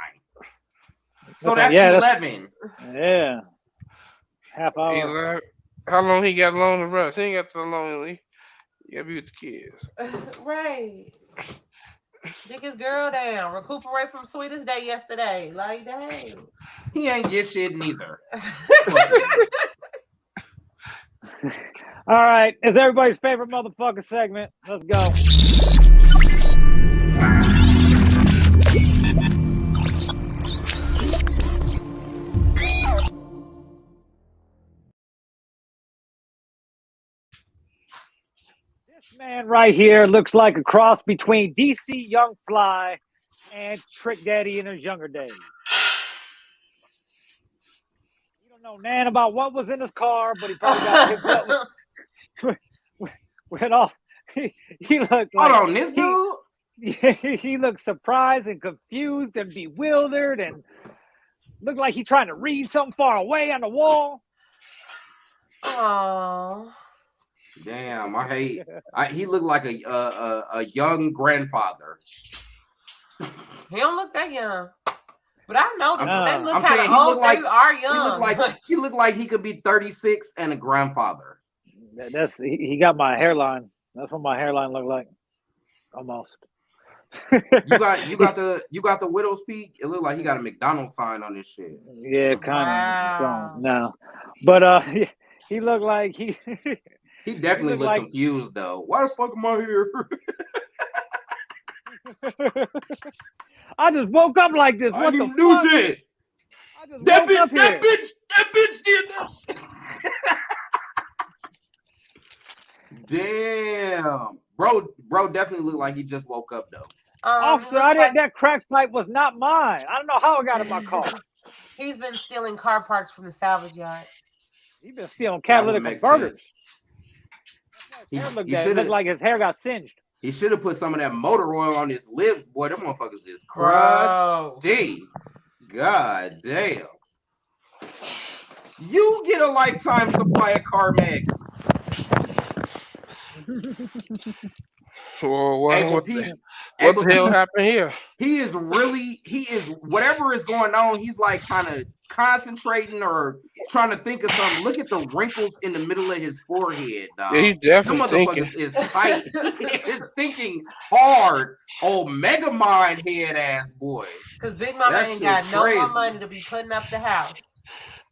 [SPEAKER 2] So that's 11.
[SPEAKER 1] Yeah. Half hour.
[SPEAKER 4] How long he got alone to rest? He ain't got too long. He gotta be with the kids.
[SPEAKER 3] Right. Dick his girl down. Recuperate from Sweetest Day yesterday. Like, dang.
[SPEAKER 2] He ain't get shit neither.
[SPEAKER 1] All right. It's everybody's favorite motherfucker segment. Let's go. This man right here looks like a cross between DC Young Fly and Trick Daddy in his younger days. You don't know nan about what was in his car, but he probably got picked up with all. He looked like.
[SPEAKER 2] Hold on, this dude?
[SPEAKER 1] He looked surprised and confused and bewildered and looked like he's trying to read something far away on the wall.
[SPEAKER 3] Oh.
[SPEAKER 2] Damn, he looked like a young grandfather.
[SPEAKER 3] He don't look that young. But I noticed they look
[SPEAKER 2] kind
[SPEAKER 3] of old. They are young.
[SPEAKER 2] He looked like he could be 36 and a grandfather.
[SPEAKER 1] He got my hairline. That's what my hairline looked like. Almost.
[SPEAKER 2] You got the widow's peak. It looked like he got a McDonald's sign on his shit.
[SPEAKER 1] Yeah, kind of. Wow. So, no, but he looked like he.
[SPEAKER 2] He definitely looked like, confused though. Why the fuck am I
[SPEAKER 1] here? I just woke up like this. What the
[SPEAKER 2] fuck? Shit. That bitch did this. Damn, bro, definitely looked like he just woke up though.
[SPEAKER 1] Officer, that crack pipe was not mine. I don't know how it got in my car.
[SPEAKER 3] He's been stealing car parts from the salvage yard.
[SPEAKER 1] He's been stealing
[SPEAKER 2] That would
[SPEAKER 1] catalytic
[SPEAKER 2] make
[SPEAKER 1] converters.
[SPEAKER 2] sense.
[SPEAKER 1] His hair looked like his hair got singed.
[SPEAKER 2] He should have put some of that motor oil on his lips, boy. Them motherfuckers is crusty. God damn. You get a lifetime supply of Carmex.
[SPEAKER 4] Well, what the hell happened here?
[SPEAKER 2] He is whatever is going on, he's like kind of concentrating or trying to think of something. Look at the wrinkles in the middle of his forehead, dog.
[SPEAKER 4] Yeah, he's definitely thinking.
[SPEAKER 2] Is tight. He is thinking hard. Old mega mind head ass boy.
[SPEAKER 3] Because Big Mama ain't got no more money to be putting up the house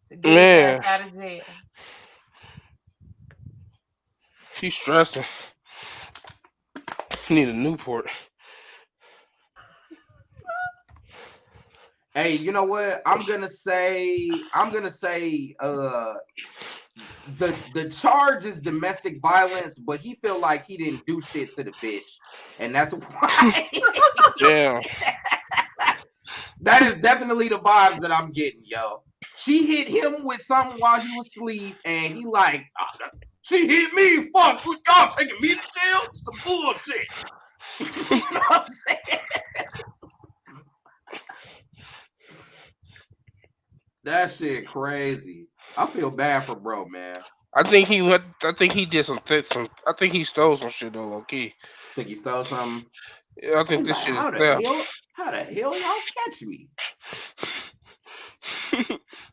[SPEAKER 3] to get his ass out of jail.
[SPEAKER 4] He's stressing. Need a Newport.
[SPEAKER 2] Hey, you know what? I'm gonna say the charge is domestic violence, but he feel like he didn't do shit to the bitch, and that's why.
[SPEAKER 4] Damn.
[SPEAKER 2] That is definitely the vibes that I'm getting, yo. She hit him with something while he was asleep, and he like, oh, she hit me. Fuck, y'all taking me to jail? Some bullshit. You know what I'm saying? That shit crazy. I feel bad for bro, man.
[SPEAKER 4] I think he did some. I think he stole some shit though, low key.
[SPEAKER 2] Think he stole something?
[SPEAKER 4] Yeah, I think this shit is theft.
[SPEAKER 2] How the hell y'all catch me?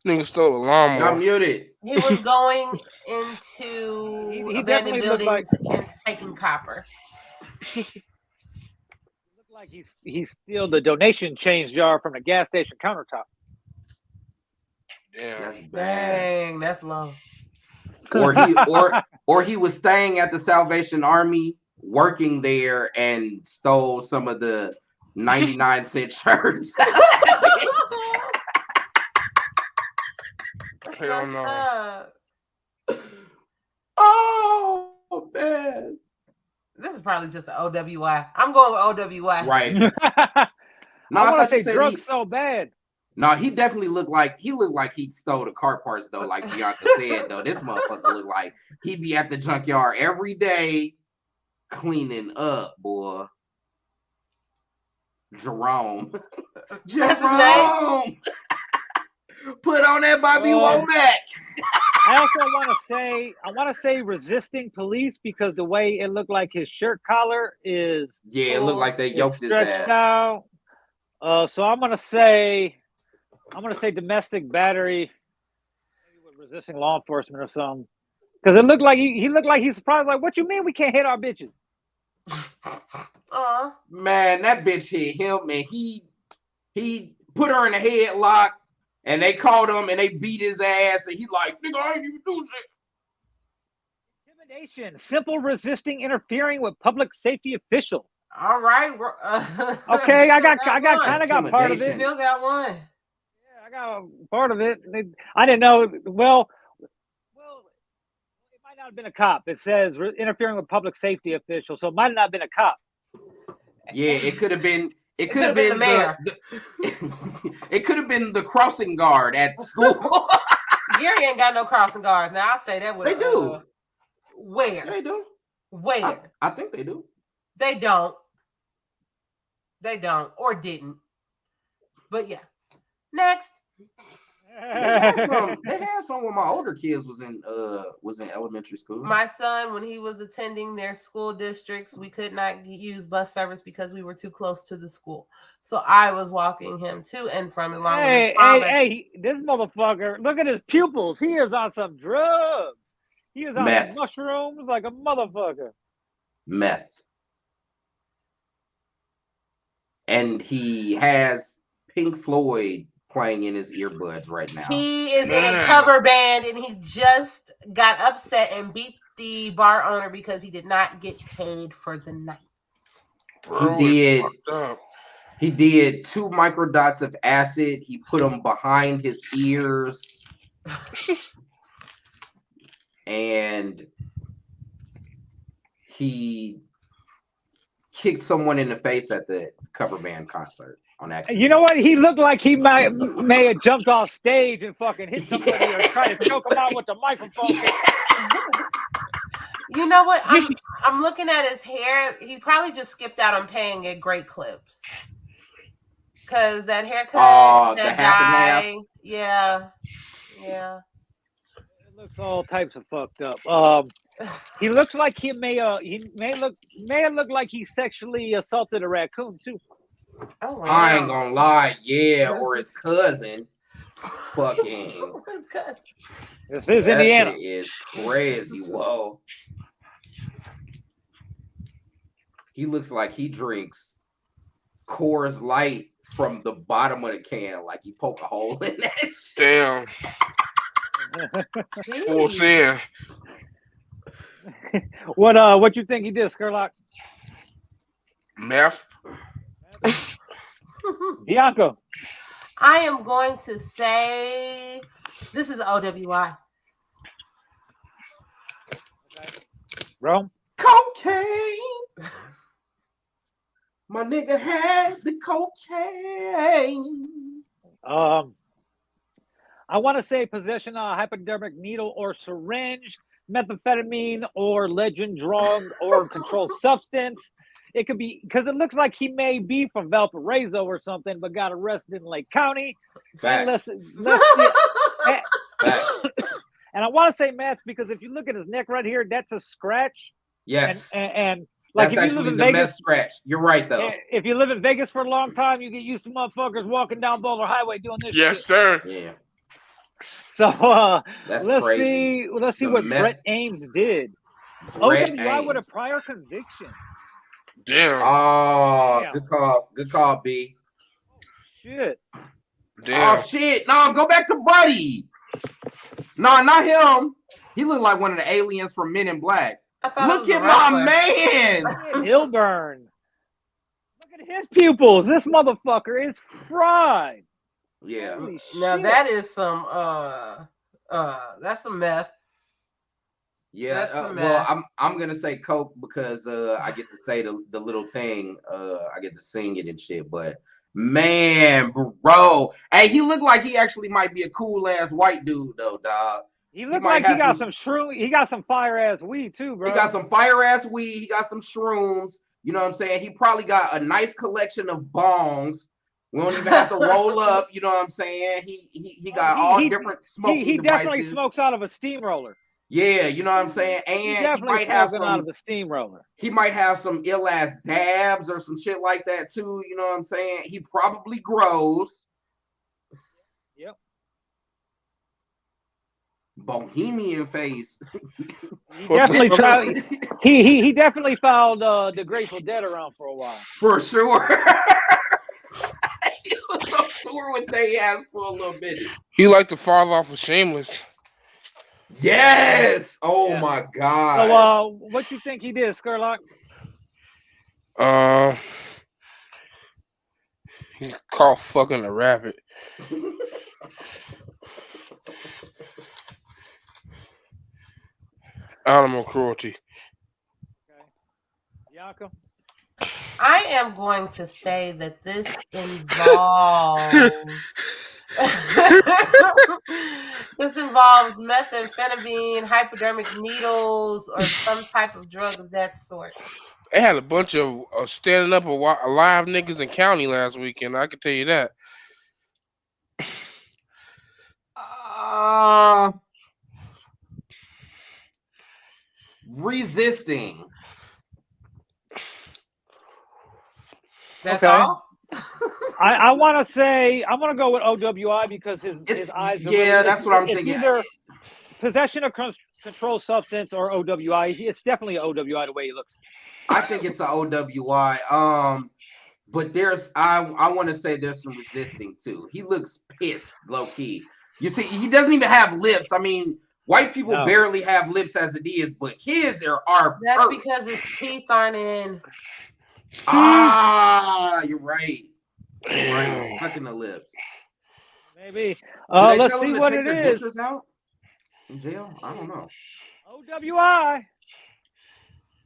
[SPEAKER 4] Nigga stole a lawnmower.
[SPEAKER 2] Y'all muted.
[SPEAKER 3] He was going into abandoned buildings and taking copper.
[SPEAKER 1] Looked like he steal the donation change jar from the gas station countertop.
[SPEAKER 4] Damn.
[SPEAKER 2] That's bad.
[SPEAKER 3] Dang, that's low.
[SPEAKER 2] Or he was staying at the Salvation Army, working there, and stole some of the 99-cent shirts.
[SPEAKER 4] Hell no.
[SPEAKER 2] Oh man.
[SPEAKER 3] This is probably just the OWI. I'm going with OWI.
[SPEAKER 2] Right.
[SPEAKER 1] No, I want to say drugs so bad.
[SPEAKER 2] No, he definitely looked like he stole the car parts though, like Bianca said though. This motherfucker looked like he be at the junkyard every day cleaning up, boy. Jerome. Jerome. Put on that Bobby Womack.
[SPEAKER 1] I also want to say resisting police because the way it looked like his shirt collar is
[SPEAKER 2] it looked like they yoked his ass
[SPEAKER 1] out. So I'm gonna say domestic battery with resisting law enforcement or something. Because it looked like he looked like he's surprised. Like, what you mean we can't hit our bitches?
[SPEAKER 2] Man, that bitch hit him, and he put her in a headlock, and they called him and they beat his ass, and he like, nigga, I ain't even do shit.
[SPEAKER 1] Intimidation, simple resisting interfering with public safety official.
[SPEAKER 3] All right.
[SPEAKER 1] Okay, I kind of got part of it.
[SPEAKER 3] Bill got one.
[SPEAKER 1] Yeah, I got part of it. I didn't know. Well, it might not have been a cop. It says interfering with public safety official, so it might not have been a cop.
[SPEAKER 2] Yeah, it could have been. It could have
[SPEAKER 3] been the mayor.
[SPEAKER 2] It could have been the crossing guard at school.
[SPEAKER 3] Gary ain't got no crossing guards. Now I say that with
[SPEAKER 2] they do.
[SPEAKER 3] Where?
[SPEAKER 2] They do.
[SPEAKER 3] Where?
[SPEAKER 2] I think they do.
[SPEAKER 3] They don't. They don't or didn't. But yeah. Next.
[SPEAKER 2] They had some when my older kids was in elementary school.
[SPEAKER 3] My son, when he was attending their school districts, we could not use bus service because we were too close to the school. So I was walking him to and from along with his father.
[SPEAKER 1] Hey, this motherfucker, look at his pupils. He is on some drugs. He is on some mushrooms like a motherfucker.
[SPEAKER 2] Meth. And he has Pink Floyd playing in his earbuds right now.
[SPEAKER 3] He is in a cover band, and he just got upset and beat the bar owner because he did not get paid for the night.
[SPEAKER 4] Bro,
[SPEAKER 2] he did 2 microdots of acid. He put them behind his ears. And he kicked someone in the face at the cover band concert on accident.
[SPEAKER 1] You know what? He looked like he may have jumped off stage and fucking hit somebody or tried to choke him out with the microphone.
[SPEAKER 3] You know what? I'm looking at his hair. He probably just skipped out on paying at Great Clips. Because that haircut, that dye, yeah.
[SPEAKER 1] It looks all types of fucked up. He looks like he may have looked like he sexually assaulted a raccoon too.
[SPEAKER 3] Oh, wow.
[SPEAKER 2] I ain't gonna lie, yeah, or his cousin. Fucking.
[SPEAKER 3] His cousin.
[SPEAKER 1] This is Indiana.
[SPEAKER 2] Shit is crazy. Whoa. He looks like he drinks Coors Light from the bottom of the can, like he poke a hole in that shit.
[SPEAKER 4] Damn. Full sin.
[SPEAKER 1] What you think he did, Skurlock?
[SPEAKER 4] Meth.
[SPEAKER 1] Bianca.
[SPEAKER 3] I am going to say this is OWI.
[SPEAKER 1] Rome.
[SPEAKER 2] Cocaine. My nigga had the cocaine.
[SPEAKER 1] I want to say possession of a hypodermic needle or syringe, methamphetamine or legend drug or controlled substance. It could be because it looks like he may be from Valparaiso or something, but got arrested in Lake County.
[SPEAKER 2] Facts.
[SPEAKER 1] And I want to say meth because if you look at his neck right here, that's a scratch.
[SPEAKER 2] Yes.
[SPEAKER 1] And like
[SPEAKER 2] that's
[SPEAKER 1] if you
[SPEAKER 2] actually
[SPEAKER 1] live in
[SPEAKER 2] the
[SPEAKER 1] Vegas,
[SPEAKER 2] meth scratch. You're right though.
[SPEAKER 1] If you live in Vegas for a long time, you get used to motherfuckers walking down Boulder Highway doing this.
[SPEAKER 4] Yes,
[SPEAKER 1] shit.
[SPEAKER 4] sir.
[SPEAKER 2] Yeah.
[SPEAKER 1] So
[SPEAKER 2] that's
[SPEAKER 1] let's
[SPEAKER 2] crazy.
[SPEAKER 1] Let's see what Brett Ames did. OWI with a prior conviction.
[SPEAKER 4] Damn.
[SPEAKER 2] Oh,
[SPEAKER 1] Damn.
[SPEAKER 2] Good call, B.
[SPEAKER 1] Shit.
[SPEAKER 4] Damn.
[SPEAKER 2] Oh shit. No, go back to Buddy. No, not him. He looked like one of the aliens from Men in Black. Look at my man.
[SPEAKER 1] Hilburn. Look at his pupils. This motherfucker is fried.
[SPEAKER 2] Yeah.
[SPEAKER 3] Now that is some that's some meth.
[SPEAKER 2] Yeah, well, I'm gonna say coke because I get to say the little thing. I get to sing it and shit. But man, bro, hey, he looked like he actually might be a cool ass white dude though, dog.
[SPEAKER 1] He looked like he got some shroom. He got some fire ass weed too, bro.
[SPEAKER 2] He got some fire ass weed. He got some shrooms. You know what I'm saying? He probably got a nice collection of bongs. We don't even have to roll up. You know what I'm saying? He got all different smoking
[SPEAKER 1] He definitely
[SPEAKER 2] devices.
[SPEAKER 1] Smokes out of a steamroller.
[SPEAKER 2] Yeah, you know what I'm saying? And he might have some
[SPEAKER 1] out of a steamroller.
[SPEAKER 2] He might have some ill ass dabs or some shit like that too. You know what I'm saying? He probably grows.
[SPEAKER 1] Yep.
[SPEAKER 2] Bohemian face.
[SPEAKER 1] He definitely tried. He definitely followed the Grateful Dead around for a while.
[SPEAKER 2] For sure. He was on tour with their ass for a little bit.
[SPEAKER 4] He liked to fall off of Shameless.
[SPEAKER 2] Yes. Oh my God.
[SPEAKER 1] So what you think he did, Skurlock?
[SPEAKER 4] He caught fucking a rabbit. Animal cruelty.
[SPEAKER 1] Okay. Bianca?
[SPEAKER 3] I am going to say that this involves methamphetamine, hypodermic needles, or some type of drug of that sort.
[SPEAKER 4] They had a bunch of standing up alive niggas in county last weekend. I can tell you that.
[SPEAKER 2] Resisting.
[SPEAKER 3] That's all.
[SPEAKER 1] I want to say I'm going to go with OWI because his eyes.
[SPEAKER 2] That's what I'm thinking.
[SPEAKER 1] Either possession of controlled substance or OWI. It's definitely an OWI the way he looks.
[SPEAKER 2] I think it's an OWI. But I want to say there's some resisting too. He looks pissed, low key. You see, he doesn't even have lips. I mean, white people barely have lips as it is, but his are.
[SPEAKER 3] That's because his teeth aren't in.
[SPEAKER 2] You're right. You're right. Stuck in the lips.
[SPEAKER 1] Maybe. Let's see what it is.
[SPEAKER 2] Out in jail? I don't know.
[SPEAKER 1] OWI.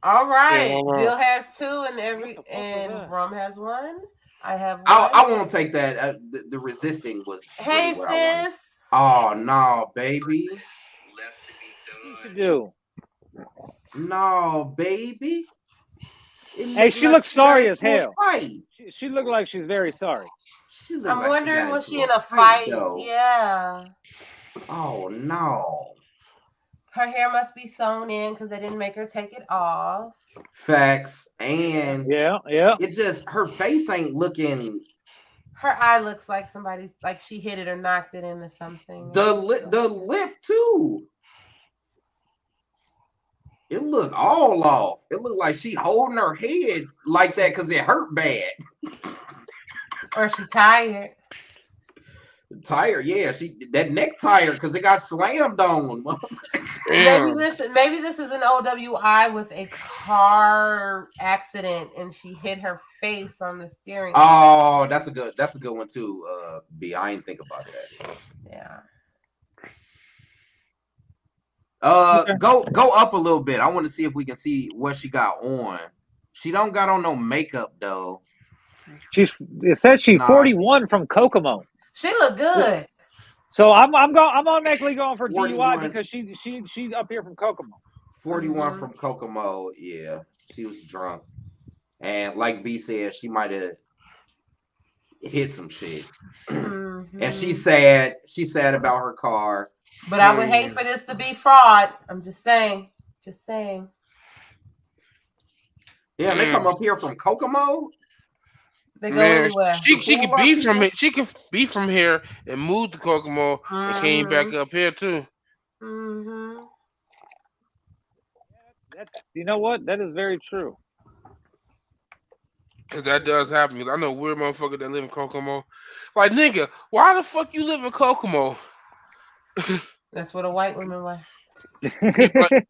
[SPEAKER 3] All right.
[SPEAKER 4] Yeah,
[SPEAKER 3] Bill has 2 and
[SPEAKER 1] What the fuck was that?
[SPEAKER 3] Rum has 1. I have 1.
[SPEAKER 2] I won't take that. The resisting was
[SPEAKER 3] Hey,
[SPEAKER 2] really what I wanted.
[SPEAKER 3] sis.
[SPEAKER 2] Oh no, baby.
[SPEAKER 1] What you should do?
[SPEAKER 2] No, baby.
[SPEAKER 1] Hey, she looks sorry as hell.
[SPEAKER 2] Fight.
[SPEAKER 1] She looked like she's very sorry.
[SPEAKER 2] She looked
[SPEAKER 3] I'm
[SPEAKER 2] like
[SPEAKER 3] wondering, was she in a fight?
[SPEAKER 2] though.
[SPEAKER 3] Yeah.
[SPEAKER 2] Oh no.
[SPEAKER 3] Her hair must be sewn in because they didn't make her take it off.
[SPEAKER 2] Facts. And
[SPEAKER 1] Yeah.
[SPEAKER 2] it just her face ain't looking.
[SPEAKER 3] Her eye looks like somebody's like she hit it or knocked it into something.
[SPEAKER 2] The lip too. It looked all off. It looked like she holding her head like that because it hurt bad.
[SPEAKER 3] Or she tired.
[SPEAKER 2] Tired, yeah. That neck tired because it got slammed on.
[SPEAKER 3] Maybe this is an OWI with a car accident and she hit her face on the steering wheel.
[SPEAKER 2] Oh, that's a good one too. B, I ain't think about that.
[SPEAKER 3] Yeah.
[SPEAKER 2] Go up a little bit. I want to see if we can see what she got on. She don't got on no makeup though.
[SPEAKER 1] It says she's 41 from Kokomo.
[SPEAKER 3] She look good.
[SPEAKER 1] So I'm automatically going for
[SPEAKER 2] 41.
[SPEAKER 1] DUI because she's up here from Kokomo.
[SPEAKER 2] 41 from Kokomo. Yeah, she was drunk, and like B said, she might have hit some shit. And she's sad. She's sad about her car.
[SPEAKER 3] But I would hate for this to be fraud. I'm just saying. Just saying.
[SPEAKER 2] Yeah, they come up here from Kokomo.
[SPEAKER 3] They go anywhere.
[SPEAKER 4] She could be from it. She could be from here and move to Kokomo and came back up here too.
[SPEAKER 1] You know what? That is very true.
[SPEAKER 4] Cause that does happen. Cause I know weird motherfuckers that live in Kokomo. Like nigga, why the fuck you live in Kokomo?
[SPEAKER 3] That's where the white women was.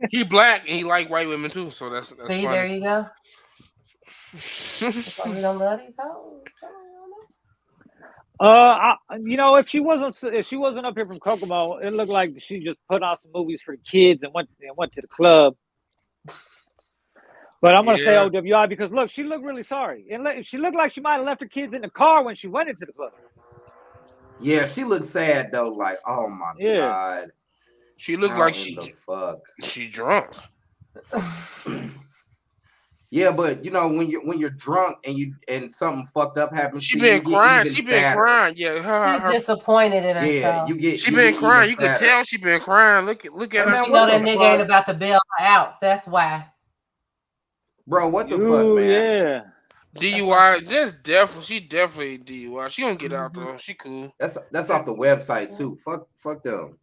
[SPEAKER 4] He black and he like white women too. So that's
[SPEAKER 3] See,
[SPEAKER 4] funny.
[SPEAKER 3] there you go. We don't love these hoes.
[SPEAKER 1] If she wasn't up here from Kokomo, it looked like she just put on some movies for the kids and went to the club. But I'm gonna say OWI because look, she looked really sorry, and she looked like she might have left her kids in the car when she went into the club.
[SPEAKER 2] Yeah, she looked sad though. Like, oh my god,
[SPEAKER 4] she looked like she drunk.
[SPEAKER 2] Yeah, but you know when you're drunk and something fucked up happens,
[SPEAKER 4] she been crying. She been crying. Yeah,
[SPEAKER 3] she's disappointed in herself.
[SPEAKER 2] She
[SPEAKER 4] been crying. You could tell she been crying. Look at her.
[SPEAKER 3] You know that nigga ain't about to bail her out. That's why.
[SPEAKER 2] Bro, what the fuck, man?
[SPEAKER 4] Yeah. DUI. She definitely DUI. She gonna get out though. She cool.
[SPEAKER 2] That's off the website too. Fuck them.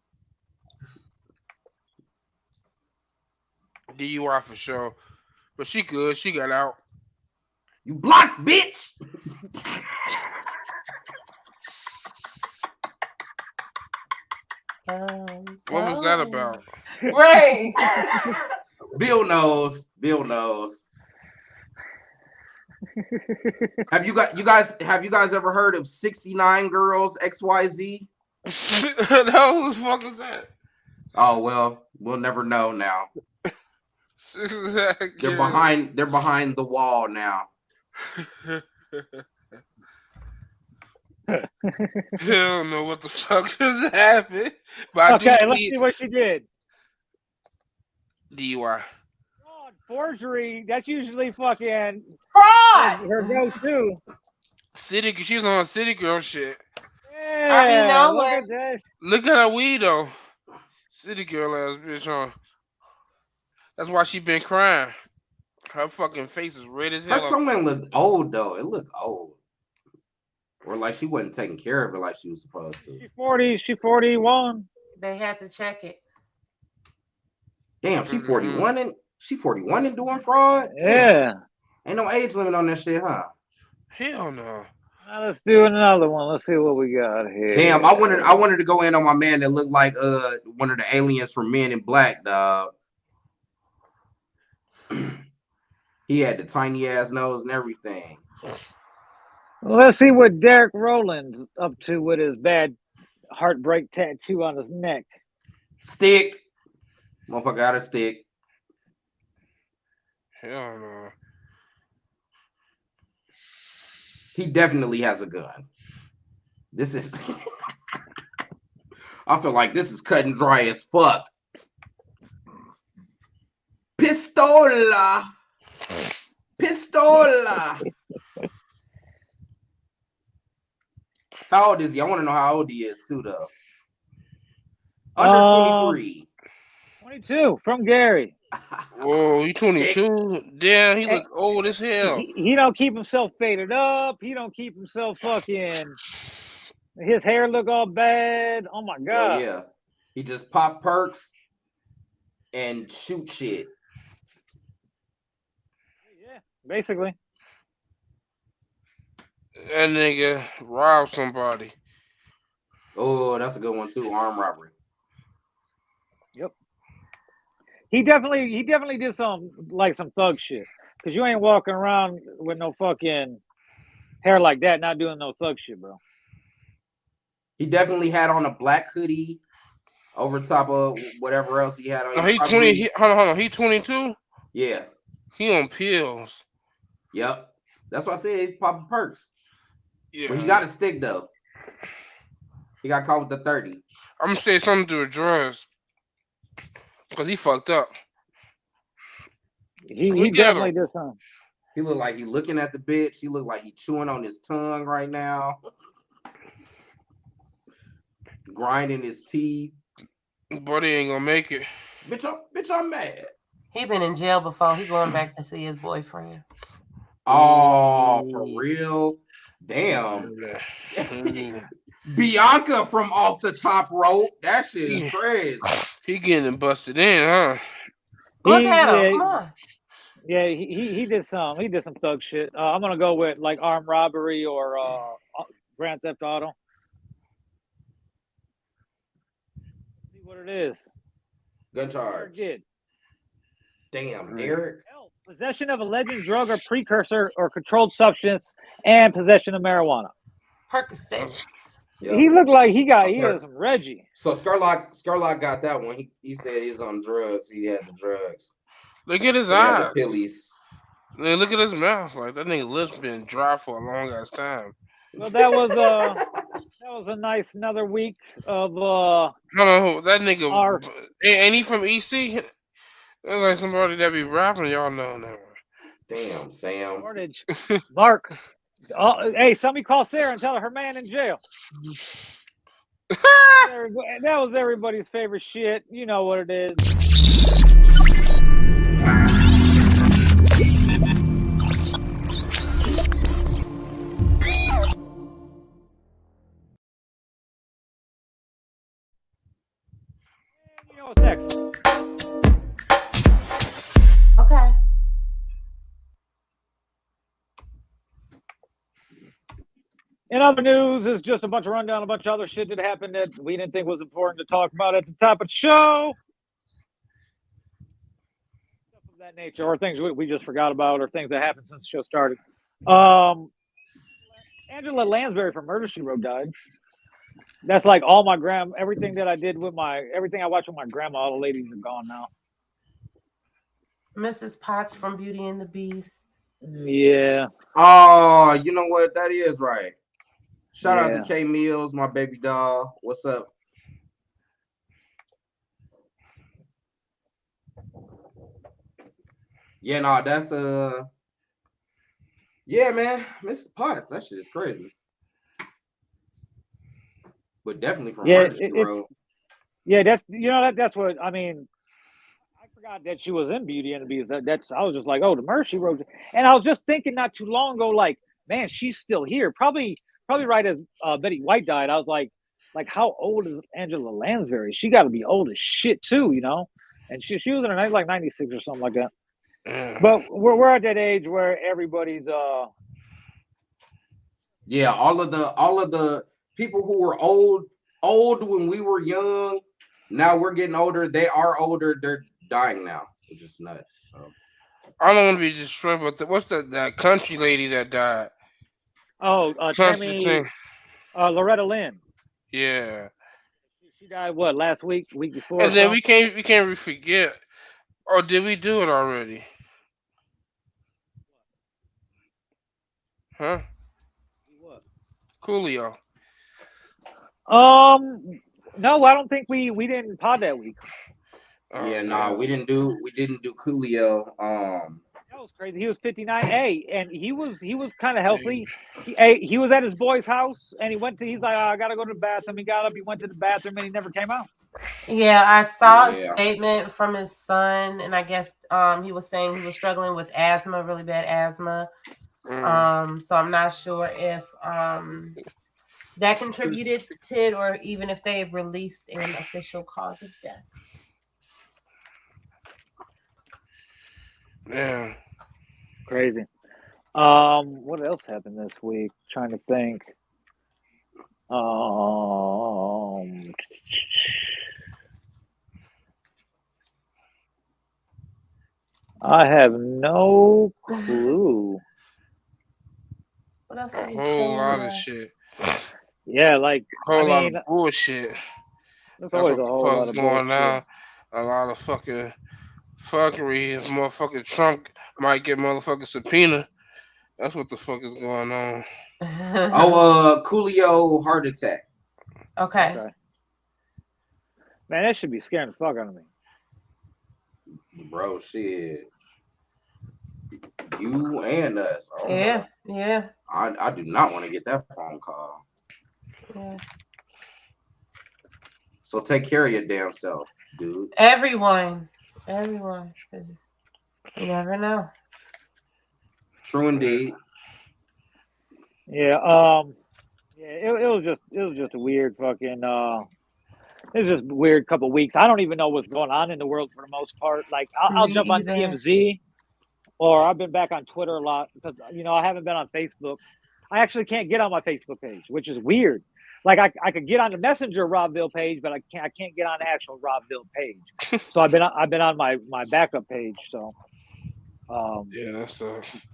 [SPEAKER 4] DUI for sure. But she good. She got out.
[SPEAKER 2] You blocked, bitch.
[SPEAKER 4] What was that about?
[SPEAKER 3] Right.
[SPEAKER 2] Bill knows. Have you guys ever heard of 69 Girls XYZ?
[SPEAKER 4] No, who the fuck is that?
[SPEAKER 2] Oh well, we'll never know now. They're behind the wall now.
[SPEAKER 1] I
[SPEAKER 4] don't know what the fuck just happened. But
[SPEAKER 1] okay, let's see what she did.
[SPEAKER 4] DUI.
[SPEAKER 1] Forgery, that's usually fucking
[SPEAKER 3] fraud.
[SPEAKER 1] Her go-to.
[SPEAKER 4] She was on City Girl shit.
[SPEAKER 1] Yeah, look at that.
[SPEAKER 4] Look at her weed though. City Girl ass bitch on. That's why she been crying. Her fucking face is red as hell.
[SPEAKER 2] Her song looked old though. It looked old. Or like she wasn't taking care of it like she was supposed to.
[SPEAKER 1] She 41.
[SPEAKER 3] They had to check it.
[SPEAKER 2] Damn, she 41 and she 41 and doing fraud?
[SPEAKER 1] Yeah.
[SPEAKER 2] Ain't no age limit on that shit, huh?
[SPEAKER 4] Hell no.
[SPEAKER 1] Now let's do another one. Let's see what we got here.
[SPEAKER 2] Damn, I wanted to go in on my man that looked like one of the aliens from Men in Black, dog. He had the tiny ass nose and everything.
[SPEAKER 1] Let's see what Derek Rowland's up to with his bad heartbreak tattoo on his neck.
[SPEAKER 2] Stick. Motherfucker got a stick.
[SPEAKER 4] Hell no.
[SPEAKER 2] He definitely has a gun. This is. I feel like this is cut and dry as fuck. Pistola. Pistola. How old is he? I want to know how old he is too, though. Under 23.
[SPEAKER 1] 22 from Gary.
[SPEAKER 4] Whoa, he 22. Damn, he look old as hell.
[SPEAKER 1] He don't keep himself faded up. He don't keep himself fucking. His hair look all bad. Oh my god.
[SPEAKER 2] Yeah. He just pop perks and shoot shit.
[SPEAKER 1] Yeah, basically.
[SPEAKER 4] That nigga robbed somebody.
[SPEAKER 2] Oh, that's a good one too. Armed robbery.
[SPEAKER 1] Yep. He definitely did some thug shit. Cause you ain't walking around with no fucking hair like that, not doing no thug shit, bro.
[SPEAKER 2] He definitely had on a black hoodie over top of whatever else he had on.
[SPEAKER 4] No, he 20. Hold on. He 22.
[SPEAKER 2] Yeah.
[SPEAKER 4] He on pills.
[SPEAKER 2] Yep. That's what I said. He's popping perks.
[SPEAKER 4] Yeah.
[SPEAKER 2] But he got a stick though. He got caught with the 30.
[SPEAKER 4] I'm gonna say something to do with drugs. Cause he fucked up.
[SPEAKER 1] He definitely did something.
[SPEAKER 2] He looked like he looking at the bitch. He looked like he chewing on his tongue right now. Grinding his teeth.
[SPEAKER 4] But he ain't gonna make it.
[SPEAKER 2] Bitch, I'm mad.
[SPEAKER 3] He been in jail before. He going back to see his boyfriend.
[SPEAKER 2] Oh, for real? Damn. Bianca from Off the Top Rope. That shit is crazy.
[SPEAKER 4] He getting busted in, huh?
[SPEAKER 3] Look at him. Come on.
[SPEAKER 1] Yeah, he did some thug shit. I'm gonna go with like armed robbery or Grand Theft Auto. See what it is.
[SPEAKER 2] Gun charge.
[SPEAKER 1] Did.
[SPEAKER 2] Damn, Derek.
[SPEAKER 1] Possession of a legend drug or precursor or controlled substance and possession of marijuana.
[SPEAKER 3] Percocet.
[SPEAKER 2] Yep.
[SPEAKER 1] He looked like he had some Reggie.
[SPEAKER 2] So Scarlock got that one. He said he was on drugs. He had the drugs.
[SPEAKER 4] Look at his eyes. Look at his mouth. Like that nigga lips been dry for a long ass time.
[SPEAKER 1] Well, that was a nice another week of
[SPEAKER 4] No, that nigga ain't he from EC? That's like somebody that be rapping. Y'all know now.
[SPEAKER 2] Damn, Sam.
[SPEAKER 1] Mark. Hey, somebody call Sarah and tell her man in jail. That was everybody's favorite shit. You know what it is. You know what's next?
[SPEAKER 3] Okay.
[SPEAKER 1] In other news, is just a bunch of rundown, a bunch of other shit that happened that we didn't think was important to talk about at the top of the show. Stuff of that nature, or things we just forgot about, or things that happened since the show started. Angela Lansbury from Murder, She Wrote died. That's like all my everything that I did with everything I watched with my grandma, all the ladies are gone now.
[SPEAKER 3] Mrs. Potts from Beauty and the Beast.
[SPEAKER 1] Yeah.
[SPEAKER 2] Oh, you know what? That is right. Shout out to K Mills, my baby doll. What's up? Yeah, no, that's yeah, man, Mrs. Potts, that shit is crazy. But definitely from Murder, She Wrote.
[SPEAKER 1] Yeah, that's what I mean. I forgot that she was in Beauty and the Beast. I was just like, oh, the Murder, She Wrote, and I was just thinking not too long ago, like, man, she's still here. Probably right as Betty White died. I was like how old is Angela Lansbury? She got to be old as shit too, you know. And she was in her like 96 or something like that. But we're at that age where everybody's
[SPEAKER 2] yeah, all of the people who were old when we were young, now we're getting older. They are older. They're dying now, which is nuts. So.
[SPEAKER 4] I don't want to be disrespectful, but what's that country lady that died?
[SPEAKER 1] Oh, Tammy, Loretta Lynn.
[SPEAKER 4] Yeah.
[SPEAKER 1] She died last week before.
[SPEAKER 4] And then we can't forget. Or did we do it already? Huh?
[SPEAKER 1] What?
[SPEAKER 4] Coolio.
[SPEAKER 1] No, I don't think we didn't pod that week.
[SPEAKER 2] Yeah,
[SPEAKER 4] Oh,
[SPEAKER 2] no,
[SPEAKER 4] damn.
[SPEAKER 2] we didn't do Coolio.
[SPEAKER 1] That was crazy. He was 59A, and he was kind of healthy. He was at his boy's house, and he's like, I gotta go to the bathroom. He got up, he went to the bathroom, and he never came out.
[SPEAKER 3] Yeah, I saw a
[SPEAKER 2] Yeah.
[SPEAKER 3] statement from his son, and I guess he was saying he was struggling with asthma, really bad asthma. So I'm not sure if that contributed to it, or even if they've released an official cause of death.
[SPEAKER 4] Yeah.
[SPEAKER 1] Crazy. What else happened this week? Trying to think. I have no clue.
[SPEAKER 3] What else
[SPEAKER 4] A
[SPEAKER 3] have you
[SPEAKER 4] whole lot of
[SPEAKER 3] seen?
[SPEAKER 4] shit.
[SPEAKER 1] Yeah, like
[SPEAKER 4] A whole
[SPEAKER 1] I
[SPEAKER 4] lot
[SPEAKER 1] mean,
[SPEAKER 4] of bullshit.
[SPEAKER 1] there's
[SPEAKER 4] That's
[SPEAKER 1] always
[SPEAKER 4] what
[SPEAKER 1] a
[SPEAKER 4] the
[SPEAKER 1] whole lot
[SPEAKER 4] fuck's
[SPEAKER 1] of
[SPEAKER 4] going
[SPEAKER 1] bullshit.
[SPEAKER 4] on. A lot of fucking fuckery. If motherfucking Trump might get motherfucking subpoena. That's what the fuck is going on.
[SPEAKER 2] Coolio heart attack.
[SPEAKER 3] Okay.
[SPEAKER 1] Okay. Man, that should be scaring the fuck out of me.
[SPEAKER 2] Bro, shit. You and us. Oh,
[SPEAKER 3] Yeah.
[SPEAKER 2] I do not want to get that phone call.
[SPEAKER 3] Yeah.
[SPEAKER 2] So take care of your damn self, dude.
[SPEAKER 3] Everyone. 'Cause you never know.
[SPEAKER 2] True indeed.
[SPEAKER 1] Yeah. It was just a weird fucking. It was just a weird couple weeks. I don't even know what's going on in the world for the most part. Like I'll
[SPEAKER 3] Me
[SPEAKER 1] jump on
[SPEAKER 3] either.
[SPEAKER 1] TMZ, or I've been back on Twitter a lot because I haven't been on Facebook. I actually can't get on my Facebook page, which is weird. Like I could get on the Messenger Robville page, but I can't get on the actual Robville page. So I've been on my backup page. So
[SPEAKER 4] Yeah,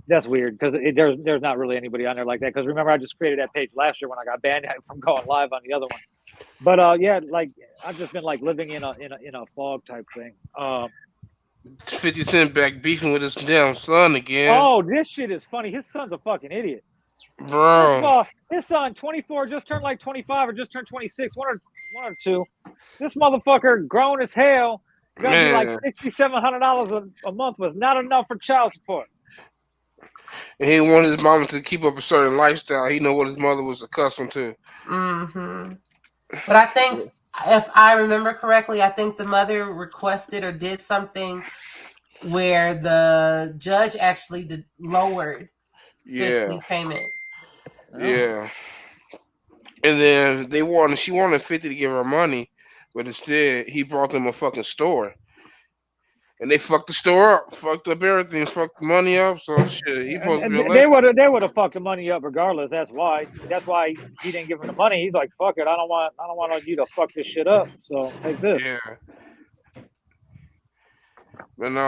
[SPEAKER 1] that's weird because there's not really anybody on there like that. Because remember, I just created that page last year when I got banned from going live on the other one. But yeah, like I've just been like living in a fog type thing.
[SPEAKER 4] 50 Cent back beefing with his damn son again.
[SPEAKER 1] Oh, this shit is funny. His son's a fucking idiot. First of
[SPEAKER 4] Bro.
[SPEAKER 1] all, his son, 24, just turned like 25 or just turned 26, one or two. This motherfucker, grown as hell, gonna be like
[SPEAKER 4] Man.
[SPEAKER 1] $6,700 a month was not enough for child support.
[SPEAKER 4] And he wanted his mama to keep up a certain lifestyle. He know what his mother was accustomed to.
[SPEAKER 3] Mm-hmm. But I think, if I remember correctly, I think the mother requested or did something where the judge actually lowered 50's payments.
[SPEAKER 4] Yeah. And then she wanted 50 to give her money, but instead he brought them a fucking store. And they fucked the store up, fucked up everything, fucked the money up. So shit, he supposed to be
[SPEAKER 1] They
[SPEAKER 4] elected.
[SPEAKER 1] would have fucked the money up regardless. That's why he didn't give him the money. He's like, fuck it, I don't want you to fuck this shit up. So take this.
[SPEAKER 4] Yeah. But no,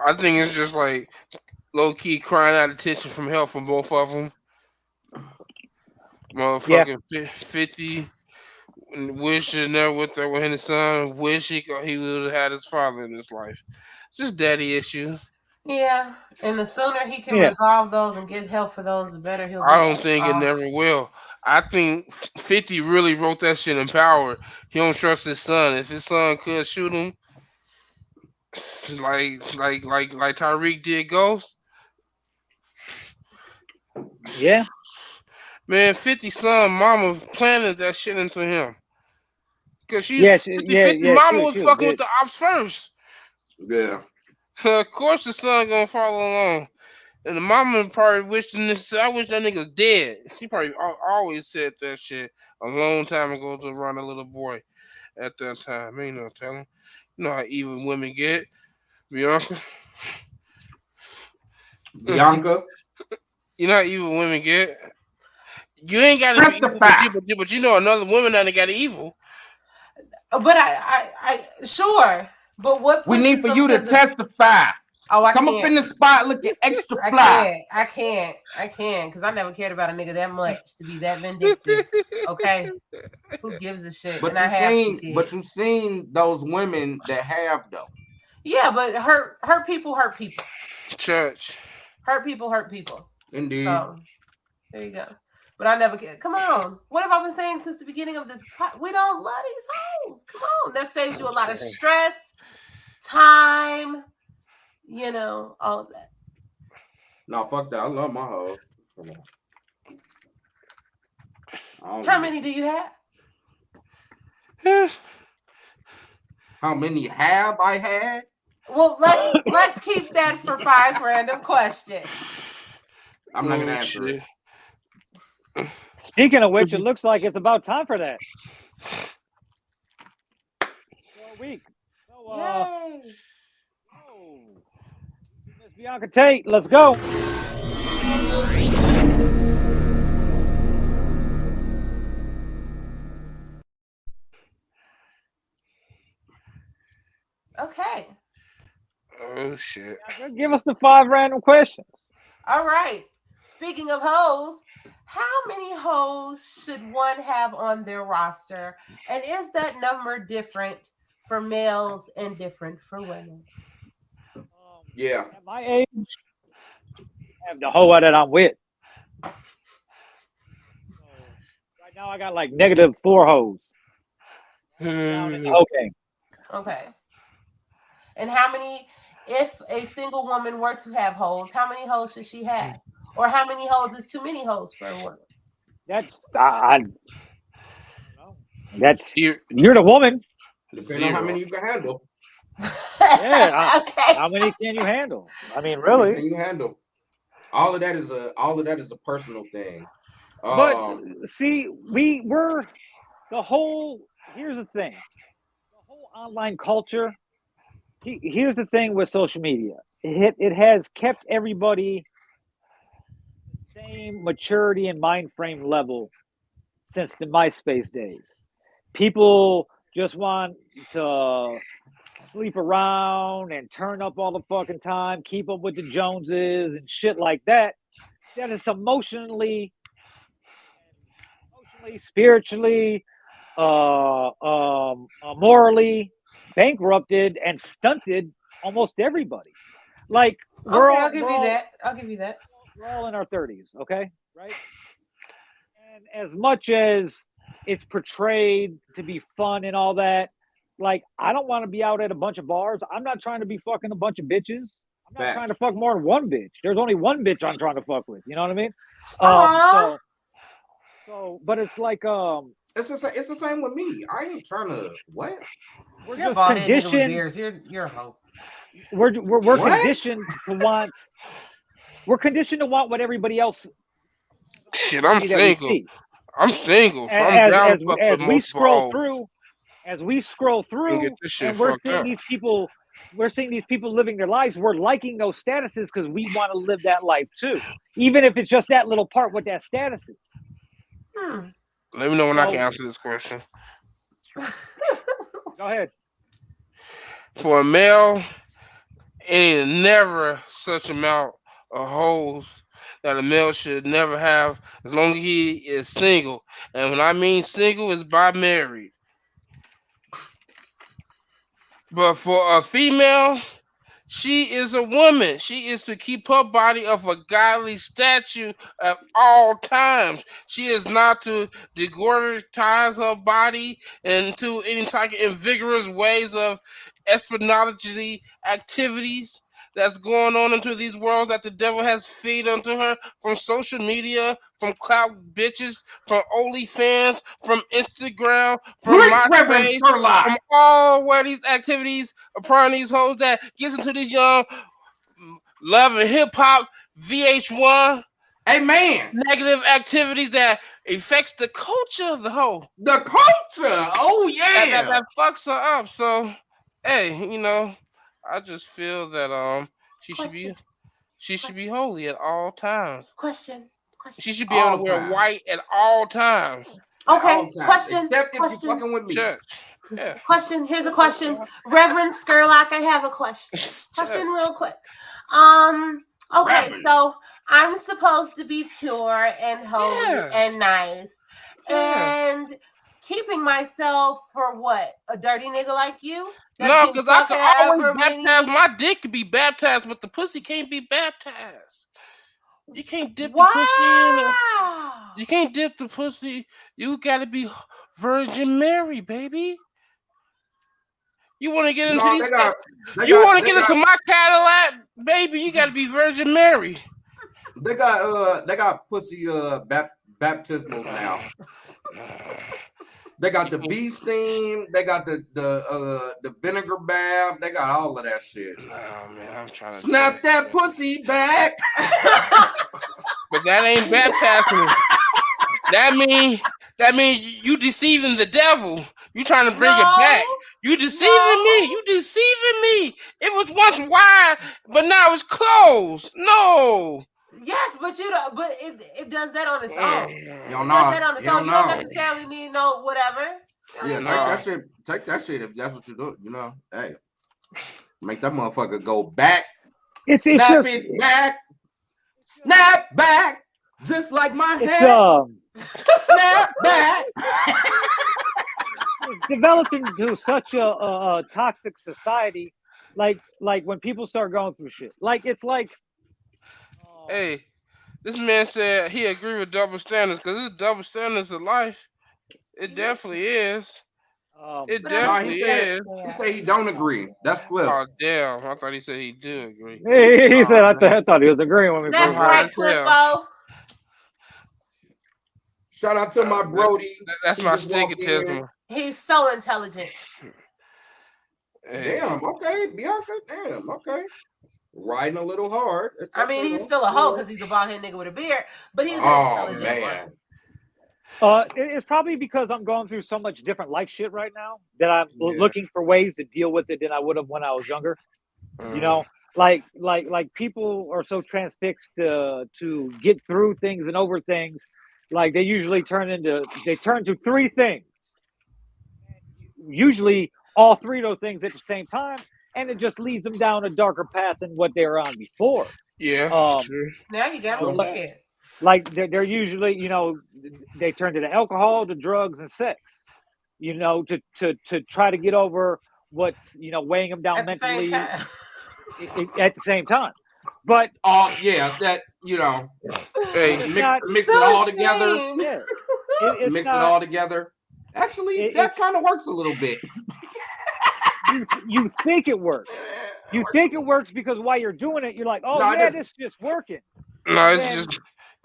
[SPEAKER 4] I think it's just like low key crying out attention from help from both of them.
[SPEAKER 1] Yeah.
[SPEAKER 4] Motherfucking 50 wish he never with that with his son. Wish he would have had his father in his life. Just daddy issues.
[SPEAKER 3] Yeah, and the sooner he can
[SPEAKER 1] Yeah.
[SPEAKER 3] resolve those and get help for those, the better he'll
[SPEAKER 4] I
[SPEAKER 3] be.
[SPEAKER 4] don't think it never will. I think 50 really wrote that shit in power. He don't trust his son. If his son could shoot him, like Tyreek did Ghost.
[SPEAKER 1] Yeah.
[SPEAKER 4] Man, 50 son mama planted that shit into him. Cause
[SPEAKER 1] Yeah.
[SPEAKER 4] 50 mama was
[SPEAKER 1] She was a
[SPEAKER 4] fucking with
[SPEAKER 1] bitch.
[SPEAKER 4] the ops first.
[SPEAKER 2] Yeah.
[SPEAKER 4] Of course the son gonna follow along. And the mama probably wishing this. I wish that nigga was dead. She probably always said that shit a long time ago to around a little boy at that time. Ain't no telling. You know how evil women get, Bianca.
[SPEAKER 2] Bianca.
[SPEAKER 4] You know how evil women get. You ain't got to be evil,
[SPEAKER 2] Testify.
[SPEAKER 4] but you know another woman that ain't got evil.
[SPEAKER 3] But I sure. But what
[SPEAKER 2] We
[SPEAKER 3] pushes
[SPEAKER 2] need for
[SPEAKER 3] them
[SPEAKER 2] you to
[SPEAKER 3] the?
[SPEAKER 2] testify.
[SPEAKER 3] Oh, I
[SPEAKER 2] Come
[SPEAKER 3] can't.
[SPEAKER 2] up in the spot looking extra
[SPEAKER 3] I
[SPEAKER 2] fly.
[SPEAKER 3] can't, because I never cared about a nigga that much to be that vindictive. Okay, who gives a shit?
[SPEAKER 2] But
[SPEAKER 3] And I have 2 kids.
[SPEAKER 2] you seen those women that have though.
[SPEAKER 3] Yeah, but hurt people hurt people.
[SPEAKER 4] Church.
[SPEAKER 3] Hurt people hurt people.
[SPEAKER 2] Indeed.
[SPEAKER 3] So There you go. But I never get. Come on. What have I been saying since the beginning of this? We don't love these hoes. Come on. That saves you a lot of stress, time, all of that.
[SPEAKER 2] No, fuck that. I love my hoes.
[SPEAKER 3] How many do you have?
[SPEAKER 2] How many have I had?
[SPEAKER 3] Well, let's keep that for 5 random questions.
[SPEAKER 2] I'm not gonna answer it.
[SPEAKER 1] Speaking of which, it looks like it's about time for that. For a week. So,
[SPEAKER 3] Yay!
[SPEAKER 1] Miss Bianca Tate, let's go.
[SPEAKER 3] Okay.
[SPEAKER 4] Oh shit.
[SPEAKER 1] Give us the 5 random questions.
[SPEAKER 3] All right. Speaking of hoes, how many hoes should one have on their roster? And is that number different for males and different for women?
[SPEAKER 2] Yeah.
[SPEAKER 1] At my age, I have the hoe that I'm with. So, right now, I got like -4 hoes. Down in the hoe game.
[SPEAKER 3] Okay. And how many, if a single woman were to have hoes, how many hoes should she have? Or how many hoes is too many hoes for a woman?
[SPEAKER 1] That's you're the woman.
[SPEAKER 2] Depending on how many you can handle.
[SPEAKER 1] Yeah.
[SPEAKER 3] Okay.
[SPEAKER 1] How many can you handle? I mean, really?
[SPEAKER 2] Can you handle? All of that is a personal thing.
[SPEAKER 1] But see, we're the whole. Here's the thing: the whole online culture. Here's the thing with social media. It has kept everybody the same maturity and mind frame level since the MySpace days. People just want to sleep around and turn up all the fucking time, keep up with the Joneses and shit like that. That is emotionally, spiritually, morally bankrupted and stunted almost everybody. Like
[SPEAKER 3] I'll give you that.
[SPEAKER 1] We're all in our 30s, okay? Right? And as much as it's portrayed to be fun and all that, like I don't want to be out at a bunch of bars. I'm not trying to be fucking a bunch of bitches. I'm not trying to fuck more than one bitch. There's only one bitch I'm trying to fuck with. You know what I mean? So, but it's like
[SPEAKER 2] it's the same with me. I ain't trying to what?
[SPEAKER 3] We're just conditioned. You're a hoe.
[SPEAKER 1] We're conditioned to want. We're conditioned to want what everybody else.
[SPEAKER 4] Shit, I'm single. I'm single, so I'm down to fuck with multiple hoes.
[SPEAKER 1] As we scroll through, and we're seeing these people living their lives. We're liking those statuses because we want to live that life too, even if it's just that little part what that status is.
[SPEAKER 4] Let me know when I can answer this question.
[SPEAKER 1] Go ahead.
[SPEAKER 4] For a male, it ain't never such amount of hoes that a male should never have as long as he is single. And when I mean single, it's by married. But for a female, she is a woman. She is to keep her body of a godly statue at all times. She is not to degorgetize her body into any type of invigorous ways of espionage activities that's going on into these worlds that the devil has fed unto her from social media, from clout bitches, from OnlyFans, from Instagram, from MySpace, from all where these activities upon these hoes that gets into these young love and hip hop VH1.
[SPEAKER 2] Amen.
[SPEAKER 4] Negative activities that affects the culture of the hoe.
[SPEAKER 2] The culture. Oh yeah.
[SPEAKER 4] That fucks her up. So hey, I just feel that she should be holy at all times.
[SPEAKER 3] Question.
[SPEAKER 4] She should be able to wear white at all times.
[SPEAKER 3] Okay. Question.
[SPEAKER 2] Except if you're fucking with me.
[SPEAKER 4] Church. Yeah.
[SPEAKER 3] Question. Here's a question. Reverend Skurlock, I have a question. Question real quick. Okay, so I'm supposed to be pure and holy and nice. And keeping myself for what? A dirty nigga like you?
[SPEAKER 4] No, because I can always baptize. My dick can be baptized, but the pussy can't be baptized. You can't dip the pussy in.
[SPEAKER 3] Wow.
[SPEAKER 4] You can't dip the pussy. You gotta be Virgin Mary, baby. You want to get into
[SPEAKER 2] No,
[SPEAKER 4] these?
[SPEAKER 2] they
[SPEAKER 4] You
[SPEAKER 2] got,
[SPEAKER 4] want to
[SPEAKER 2] they
[SPEAKER 4] get into
[SPEAKER 2] got,
[SPEAKER 4] my Cadillac, baby? You gotta be Virgin Mary.
[SPEAKER 2] they got pussy baptismals now. They got the bee steam. They got the vinegar bath. They got all of that shit.
[SPEAKER 4] Oh man, I'm trying to
[SPEAKER 2] Snap that pussy back.
[SPEAKER 4] but that ain't baptizing. That mean you deceiving the devil. You trying to bring it back. You deceiving me. You deceiving me. It was once wide, but now it's closed. No.
[SPEAKER 3] Yes, but you don't. But it does that on its own. It
[SPEAKER 2] Y'all
[SPEAKER 3] does that on
[SPEAKER 2] know.
[SPEAKER 3] its own. You don't necessarily need no whatever.
[SPEAKER 2] Yeah, take that shit if that's what you do. You know, hey, make that motherfucker go back. Snap it back. Snap back. Just like my head. Snap back.
[SPEAKER 1] It's developed into such a toxic society. Like when people start going through shit. Like it's like.
[SPEAKER 4] Hey, this man said he agree with double standards because it's double standards of life. It definitely is. It definitely is.
[SPEAKER 2] He said he don't agree. That's Cliff.
[SPEAKER 4] Oh damn! I thought he said he do agree.
[SPEAKER 1] He said I thought he was agreeing with me.
[SPEAKER 3] That's right, Cliffo.
[SPEAKER 2] Shout out to my Brody.
[SPEAKER 4] That's my stigmatism.
[SPEAKER 3] He's so intelligent.
[SPEAKER 2] Hey. Damn. Okay, Bianca. Damn. Okay. Riding a little hard.
[SPEAKER 3] I mean, he's still a hoe because he's a bald head nigga with a beard, but he's an intelligent one.
[SPEAKER 1] It's probably because I'm going through so much different life shit right now that I'm looking for ways to deal with it than I would have when I was younger. You know, like people are so transfixed to get through things and over things. Like they usually turn to three things. Usually all three of those things at the same time, and it just leads them down a darker path than what they were on before.
[SPEAKER 4] Yeah, true.
[SPEAKER 3] Now you got me scared.
[SPEAKER 1] Like they're usually, they turn to the alcohol, the drugs, and sex, to try to get over what's weighing them down mentally at the same time. But
[SPEAKER 2] that
[SPEAKER 4] hey,
[SPEAKER 2] mix it all together. Yeah, mix it all together. Actually, that kind of works a little bit.
[SPEAKER 1] You think it works. You think it works because while you're doing it, you're like, this is just working.
[SPEAKER 4] No, it's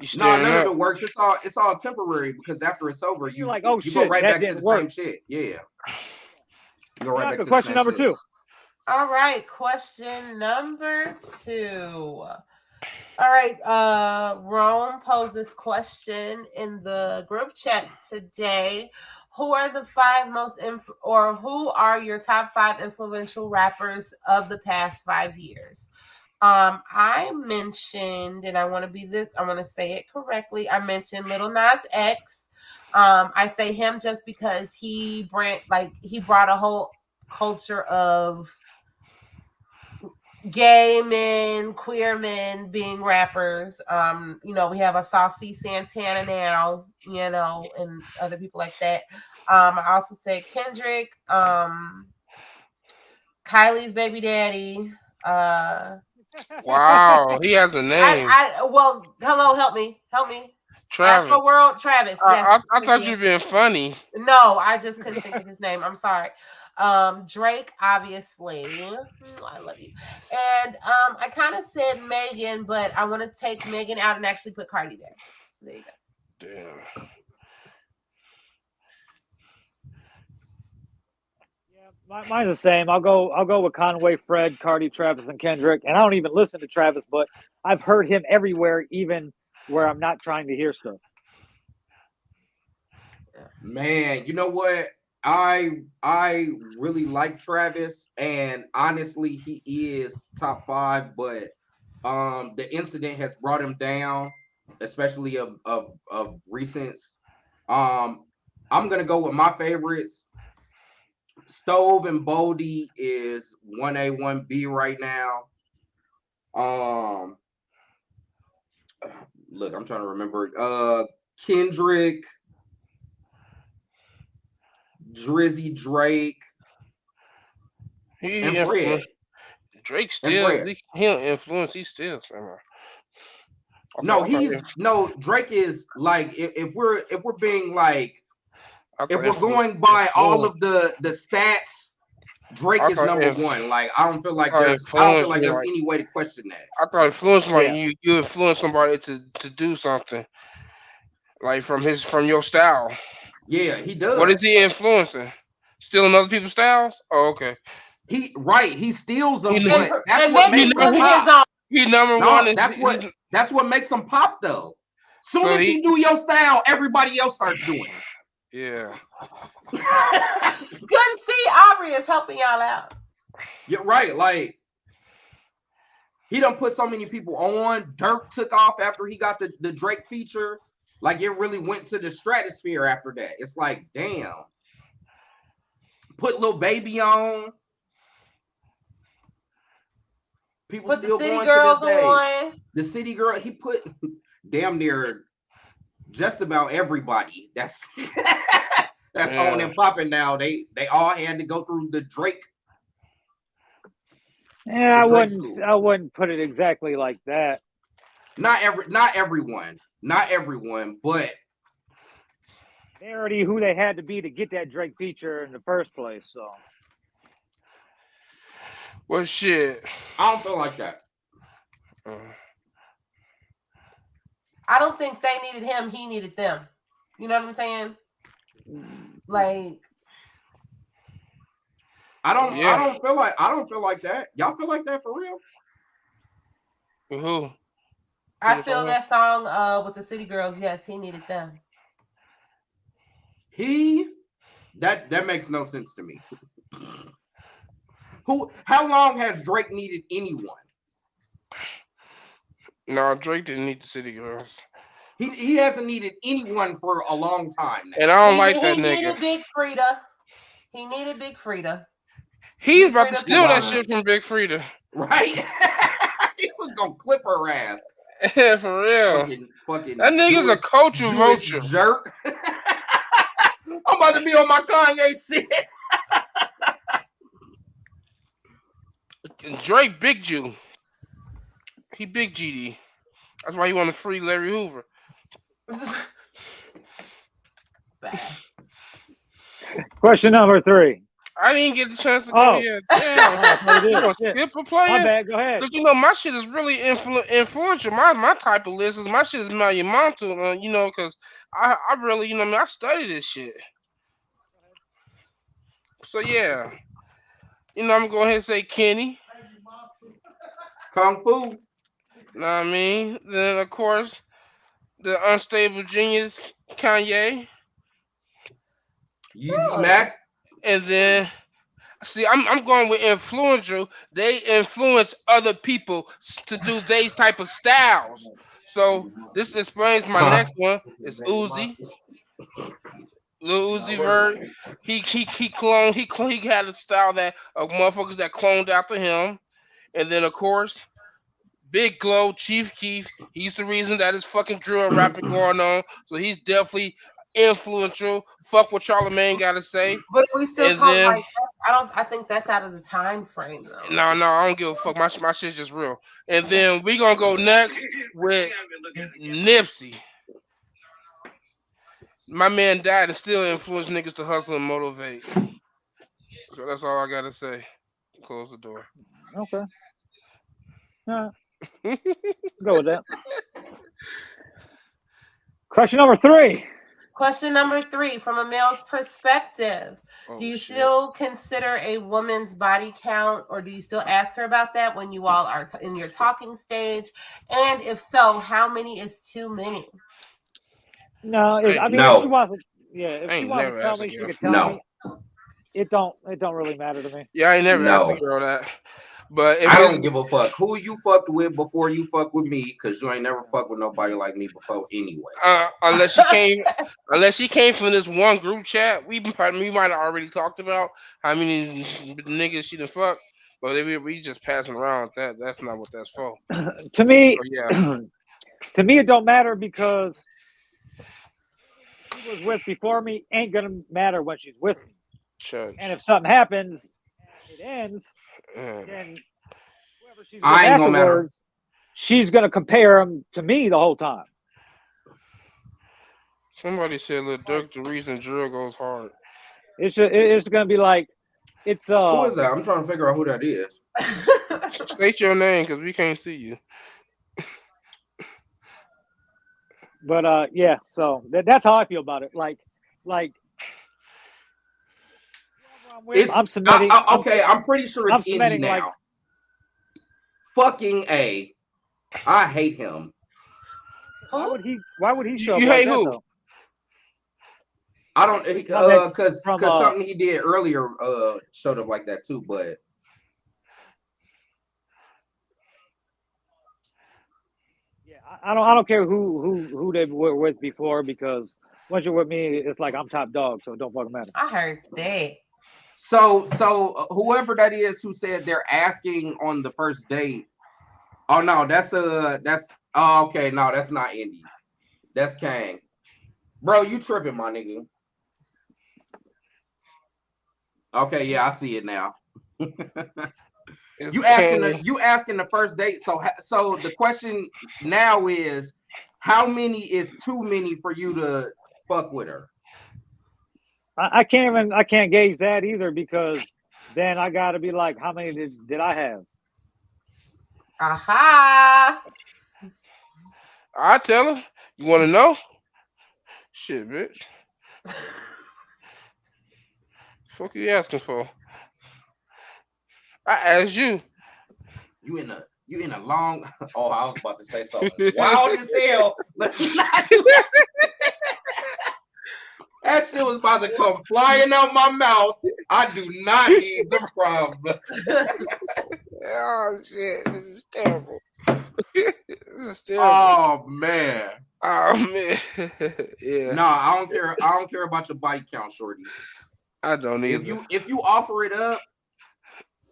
[SPEAKER 4] just
[SPEAKER 2] none of it works. It's all temporary because after it's over, you're like, you go right back to the same shit. Yeah. You
[SPEAKER 1] go right back to question number 2.
[SPEAKER 3] All right, question number 2. All right, Rome posed this question in the group chat today. Who are the 5 most who are your top 5 influential rappers of the past 5 years? I mentioned, and I want to say it correctly. I mentioned Lil Nas X. I say him just because he brought a whole culture of gay men, queer men being rappers. We have a Saucy Santana now, and other people like that. I also say Kendrick, Kylie's baby daddy.
[SPEAKER 4] Wow, he has a name.
[SPEAKER 3] Hello, help me.
[SPEAKER 4] Travis.
[SPEAKER 3] Astro World, Travis.
[SPEAKER 4] Yes, I thought you were being funny.
[SPEAKER 3] No, I just couldn't think of his name. I'm sorry. Drake, obviously. I love you. And I kind of said Megan, but I want to take Megan out and actually put Cardi there. So there you go.
[SPEAKER 4] Damn.
[SPEAKER 1] Yeah, mine's the same. I'll go with Conway, Fred, Cardi, Travis, and Kendrick. And I don't even listen to Travis, but I've heard him everywhere, even where I'm not trying to hear stuff.
[SPEAKER 2] Man, you know what? I really like Travis, and honestly, he is top 5. But the incident has brought him down, especially of recents. I'm gonna go with my favorites. Stove and Boldy is 1A, 1B right now. Look, I'm trying to remember. Kendrick, Drizzy, Drake, and Fred.
[SPEAKER 4] Drake still, he'll influence. He's still.
[SPEAKER 2] Drake is like if we're being like if we're going by
[SPEAKER 4] influence.
[SPEAKER 2] all of the stats, Drake is number one. Like I don't feel like there's any way to question that.
[SPEAKER 4] I thought influence you influence somebody to do something like from your style.
[SPEAKER 2] Yeah, he does.
[SPEAKER 4] What is he influencing? Stealing other people's styles? Oh, okay.
[SPEAKER 2] He steals them, but that's what makes him
[SPEAKER 3] pop.
[SPEAKER 4] He number one.
[SPEAKER 2] That's what makes him pop though. Soon as he do your style, everybody else starts doing it.
[SPEAKER 4] Yeah.
[SPEAKER 3] Good to see Aubrey is helping y'all out.
[SPEAKER 2] You're right. Like he done put so many people on. Dirk took off after he got the Drake feature. Like it really went to the stratosphere after that. It's like, damn. Put Lil Baby on. People
[SPEAKER 3] put
[SPEAKER 2] still
[SPEAKER 3] the City
[SPEAKER 2] going
[SPEAKER 3] Girls
[SPEAKER 2] to this day.
[SPEAKER 3] On.
[SPEAKER 2] The City Girl, he put damn near just about everybody that's on and popping now. They all had to go through the Drake.
[SPEAKER 1] Yeah, I wouldn't put it exactly like that.
[SPEAKER 2] Not everyone, but
[SPEAKER 1] they already who they had to be to get that Drake feature in the first place. So,
[SPEAKER 4] well, shit,
[SPEAKER 2] I don't feel like that.
[SPEAKER 3] I don't think they needed him. He needed them. You know what I'm saying? Like,
[SPEAKER 2] I don't feel like that. Y'all feel like that for real?
[SPEAKER 4] Who?
[SPEAKER 3] I feel that song with the City Girls. Yes, he needed them.
[SPEAKER 2] That makes no sense to me. How long has Drake needed anyone?
[SPEAKER 4] No, Drake didn't need the City Girls.
[SPEAKER 2] He hasn't needed anyone for a long time now.
[SPEAKER 4] And I don't like that nigga.
[SPEAKER 3] He needed Big Frida. He needed Big Frida.
[SPEAKER 4] He's about to steal that shit from Big Frida.
[SPEAKER 2] Right? He was gonna clip her ass.
[SPEAKER 4] Yeah, for real.
[SPEAKER 2] Fucking
[SPEAKER 4] that nigga's a culture vulture.
[SPEAKER 2] Jerk. I'm about to be on my Kanye shit.
[SPEAKER 4] Drake big Jew. He big GD. That's why he want to free Larry Hoover.
[SPEAKER 1] Question number 3.
[SPEAKER 4] I didn't get the chance to go yet. Damn. You want to skip a player?
[SPEAKER 1] My bad, go ahead.
[SPEAKER 4] Because, my shit is really influential. My type of list is, my shit is monumental, because I really, I study this shit. So, yeah. I'm going to go ahead and say Kenny.
[SPEAKER 2] Kung Fu.
[SPEAKER 4] Know what I mean? Then, of course, the unstable genius, Kanye.
[SPEAKER 2] Yeezy Mac.
[SPEAKER 4] And then, see, I'm going with influential. They influence other people to do these type of styles. So this explains my next one. It's Uzi. Lil Uzi Vert. He cloned. He had a style that of motherfuckers that cloned after him. And then of course, Big Glow, Chief Keef. He's the reason that is fucking drill rapping going on. So he's definitely influential. Fuck what Charlamagne gotta say.
[SPEAKER 3] But we still call like I think that's out of the time frame though.
[SPEAKER 4] No, I don't give a fuck. My shit's just real. And then we gonna go next with Nipsey. My man died and still influenced niggas to hustle and motivate. So that's all I gotta say. Close the door.
[SPEAKER 1] Okay. Go with that. Question number 3.
[SPEAKER 3] Question number 3, from a male's perspective, do you still consider a woman's body count, or do you still ask her about that when you all are in your talking stage? And if so, how many is too many?
[SPEAKER 1] No, if she wants to, if she wants to tell me, she can tell me. It don't really matter to me.
[SPEAKER 4] Yeah, I ain't never asked a girl that. But
[SPEAKER 2] I don't give a fuck who you fucked with before you fuck with me, because you ain't never fucked with nobody like me before anyway.
[SPEAKER 4] Unless she came from this one group chat, we might have already talked about how many niggas she done fucked, but we just passing around that. That's not what that's for.
[SPEAKER 1] To me,
[SPEAKER 4] so,
[SPEAKER 1] to me, it don't matter, because she was with before me ain't gonna matter when she's with me.
[SPEAKER 4] Church.
[SPEAKER 1] And if something happens, it ends. Then whoever she's with
[SPEAKER 2] I ain't gonna matter.
[SPEAKER 1] she's gonna compare him to me the whole time.
[SPEAKER 4] Somebody said, "Lil Durk, the reason drill goes hard."
[SPEAKER 1] It's gonna be like it's
[SPEAKER 2] Who is that? I'm trying to figure out who that is.
[SPEAKER 4] State your name because we can't see you.
[SPEAKER 1] But yeah, so that's how I feel about it. Like I'm submitting.
[SPEAKER 2] Okay, I'm pretty sure it's Indy
[SPEAKER 1] submitting,
[SPEAKER 2] now.
[SPEAKER 1] like,
[SPEAKER 2] fucking A. I hate him.
[SPEAKER 1] Why would he show up
[SPEAKER 4] You
[SPEAKER 1] like
[SPEAKER 4] hate
[SPEAKER 1] that,
[SPEAKER 4] who?
[SPEAKER 1] though?
[SPEAKER 2] I don't because
[SPEAKER 1] from,
[SPEAKER 2] something he did earlier showed up like that too, but
[SPEAKER 1] yeah, I don't care who they were with before, because once you're with me, it's like I'm top dog, so it don't fucking matter.
[SPEAKER 3] I heard that.
[SPEAKER 2] So whoever that is who said they're asking on the first date. Oh no, that's okay, no, that's not Indy. That's Kang. Bro, you tripping, my nigga. Okay, yeah, I see it now. You asking the first date. So the question now is, how many is too many for you to fuck with her?
[SPEAKER 1] I can't gauge that either, because then I got to be like, how many did I have?
[SPEAKER 3] Aha!
[SPEAKER 4] I tell her. You want to know? Shit, bitch. Fuck you asking for? I asked you.
[SPEAKER 2] You in a long. Oh, I was about to say something wild as hell. Let me not do that shit was about to come flying out my mouth. I do not need the problem.
[SPEAKER 4] Oh shit! This is terrible. This is terrible.
[SPEAKER 2] Oh man.
[SPEAKER 4] Oh man. Yeah.
[SPEAKER 2] No, I don't care. I don't care about your body count, shorty.
[SPEAKER 4] I don't either.
[SPEAKER 2] If you offer it up,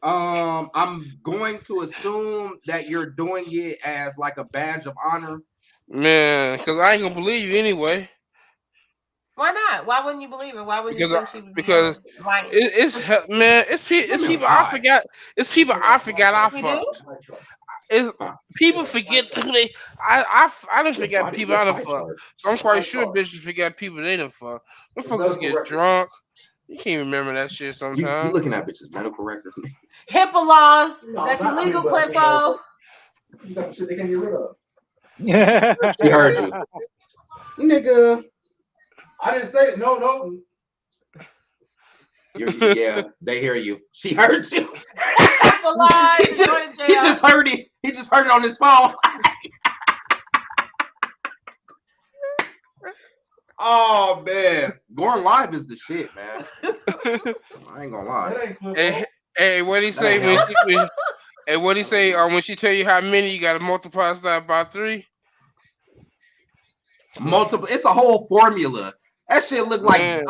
[SPEAKER 2] I'm going to assume that you're doing it as like a badge of honor.
[SPEAKER 4] Man, because I ain't gonna believe you anyway.
[SPEAKER 3] Why not? Why wouldn't you believe her? Why wouldn't you think she would be lying?
[SPEAKER 4] It's people I forgot. It's people I forgot I fucked. It's people forget who they. I didn't forget people I done fucked. So I'm quite sure bitches forget people they done fucked. Motherfuckers get drunk. You can't remember that shit sometimes.
[SPEAKER 2] You looking at bitches medical records.
[SPEAKER 3] HIPAA laws. That's illegal, Cliffo.
[SPEAKER 2] You got shit they can't get rid of. She heard you, nigga. I didn't say it. No. Yeah, they hear you. She heard you.
[SPEAKER 3] HIPAA laws.
[SPEAKER 2] He just heard it. He just heard it on his phone. Oh man, going live is the shit, man. I ain't gonna lie.
[SPEAKER 4] Hey, what he say when hey, what he say? When she tell you how many, you gotta multiply that by 3.
[SPEAKER 2] Multiple. It's a whole formula. That shit look like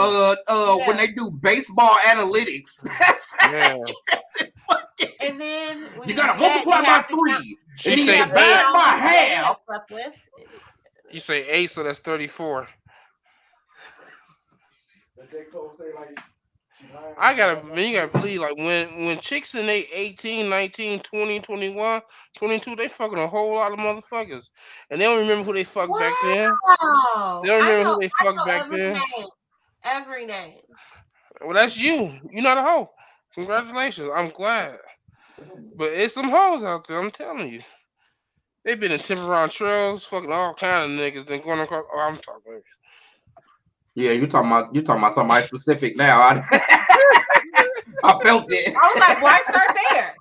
[SPEAKER 2] when they do baseball analytics.
[SPEAKER 3] And then
[SPEAKER 2] you gotta multiply by 3.
[SPEAKER 4] She say
[SPEAKER 2] divide by half.
[SPEAKER 4] You say 8, so that's 34. You gotta believe, like when chicks in they 18, 19, 20, 21, 22, they fucking a whole lot of motherfuckers. And they don't remember who they fucked back then. They don't remember who they fucked back then.
[SPEAKER 3] Every name.
[SPEAKER 4] Well, that's you. You're not a hoe. Congratulations. I'm glad. But it's some hoes out there, I'm telling you. They've been in Timberline trails, fucking all kind of niggas, then going across. Oh, I'm talking.
[SPEAKER 2] Yeah, you talking about somebody specific now. I felt it.
[SPEAKER 3] I was like, why start
[SPEAKER 4] there?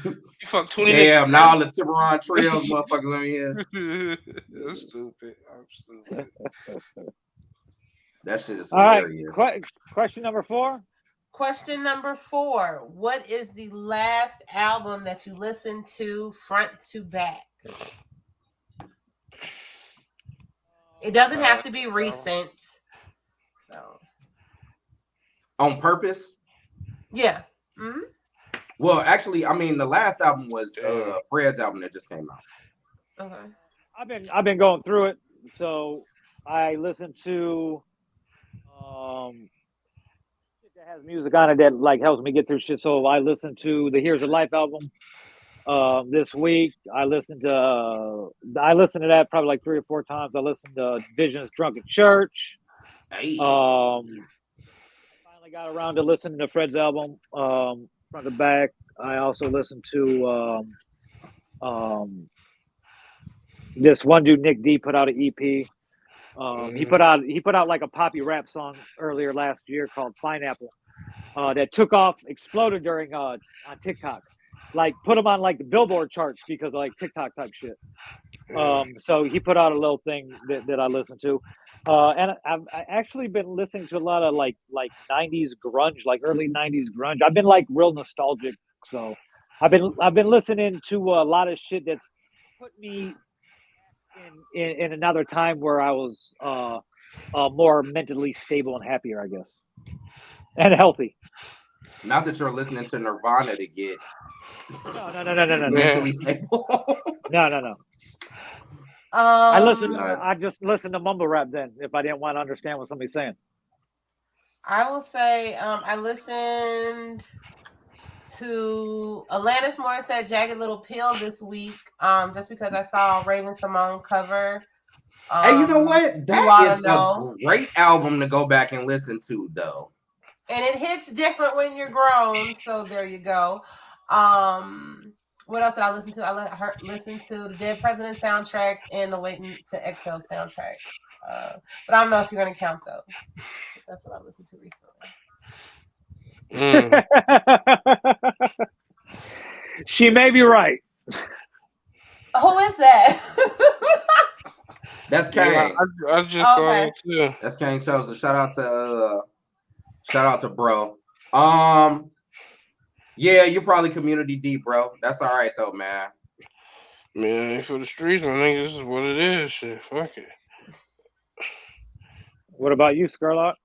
[SPEAKER 4] You fuck 20
[SPEAKER 2] Damn, now all the Timberline trails motherfuckers in here.
[SPEAKER 4] That's stupid. I'm stupid.
[SPEAKER 2] That shit is
[SPEAKER 1] hilarious. All right. Question number 4.
[SPEAKER 3] Question number 4. What is the last album that you listened to front to back? It doesn't have to be recent. So.
[SPEAKER 2] On purpose?
[SPEAKER 3] Yeah. Mm-hmm.
[SPEAKER 2] Well, actually, I mean, the last album was Fred's album that just came out.
[SPEAKER 3] Okay.
[SPEAKER 1] I've been going through it, so I listened to shit that has music on it that like helps me get through shit. So I listened to the Here's a Life album. This week I listened to that probably like 3 or 4 times. I listened to Vision's Drunken Church.
[SPEAKER 2] Hey.
[SPEAKER 1] Finally got around to listening to Fred's album front to back. I also listened to this one dude Nick D put out an EP. He put out like a poppy rap song earlier last year called Pineapple that took off, exploded during on TikTok, like put him on like the Billboard charts because of like TikTok type shit. So he put out a little thing that I listened to, and I actually been listening to a lot of like 90s grunge, like early 90s grunge. I've been like real nostalgic, so I've been listening to a lot of shit that's put me in another time where I was more mentally stable and happier, I guess, and healthy.
[SPEAKER 2] Not that you're listening to Nirvana to get
[SPEAKER 1] No.
[SPEAKER 2] mentally stable.
[SPEAKER 1] No.
[SPEAKER 3] Nuts.
[SPEAKER 1] I just listen to mumble rap then if I didn't want to understand what somebody's saying.
[SPEAKER 3] I will say I listened to Alanis Morissette Jagged Little Pill this week just because I saw Raven Simone cover.
[SPEAKER 2] Hey, you know what? That is a great album to go back and listen to, though.
[SPEAKER 3] And it hits different when you're grown. So there you go. What else did I listen to? I listened to the Dead President soundtrack and the Waiting to Exhale soundtrack. But I don't know if you're going to count those. That's what I listened to recently.
[SPEAKER 1] She may be right.
[SPEAKER 3] Who is that?
[SPEAKER 2] That's Kane.
[SPEAKER 4] Yeah, I just saw it too.
[SPEAKER 2] That's Kane Chosen. Shout out to bro. Yeah, you're probably community deep, bro. That's all right though, man.
[SPEAKER 4] Man, for the streets, man, I think this is what it is. Shit, fuck it.
[SPEAKER 1] What about you, Scarlett?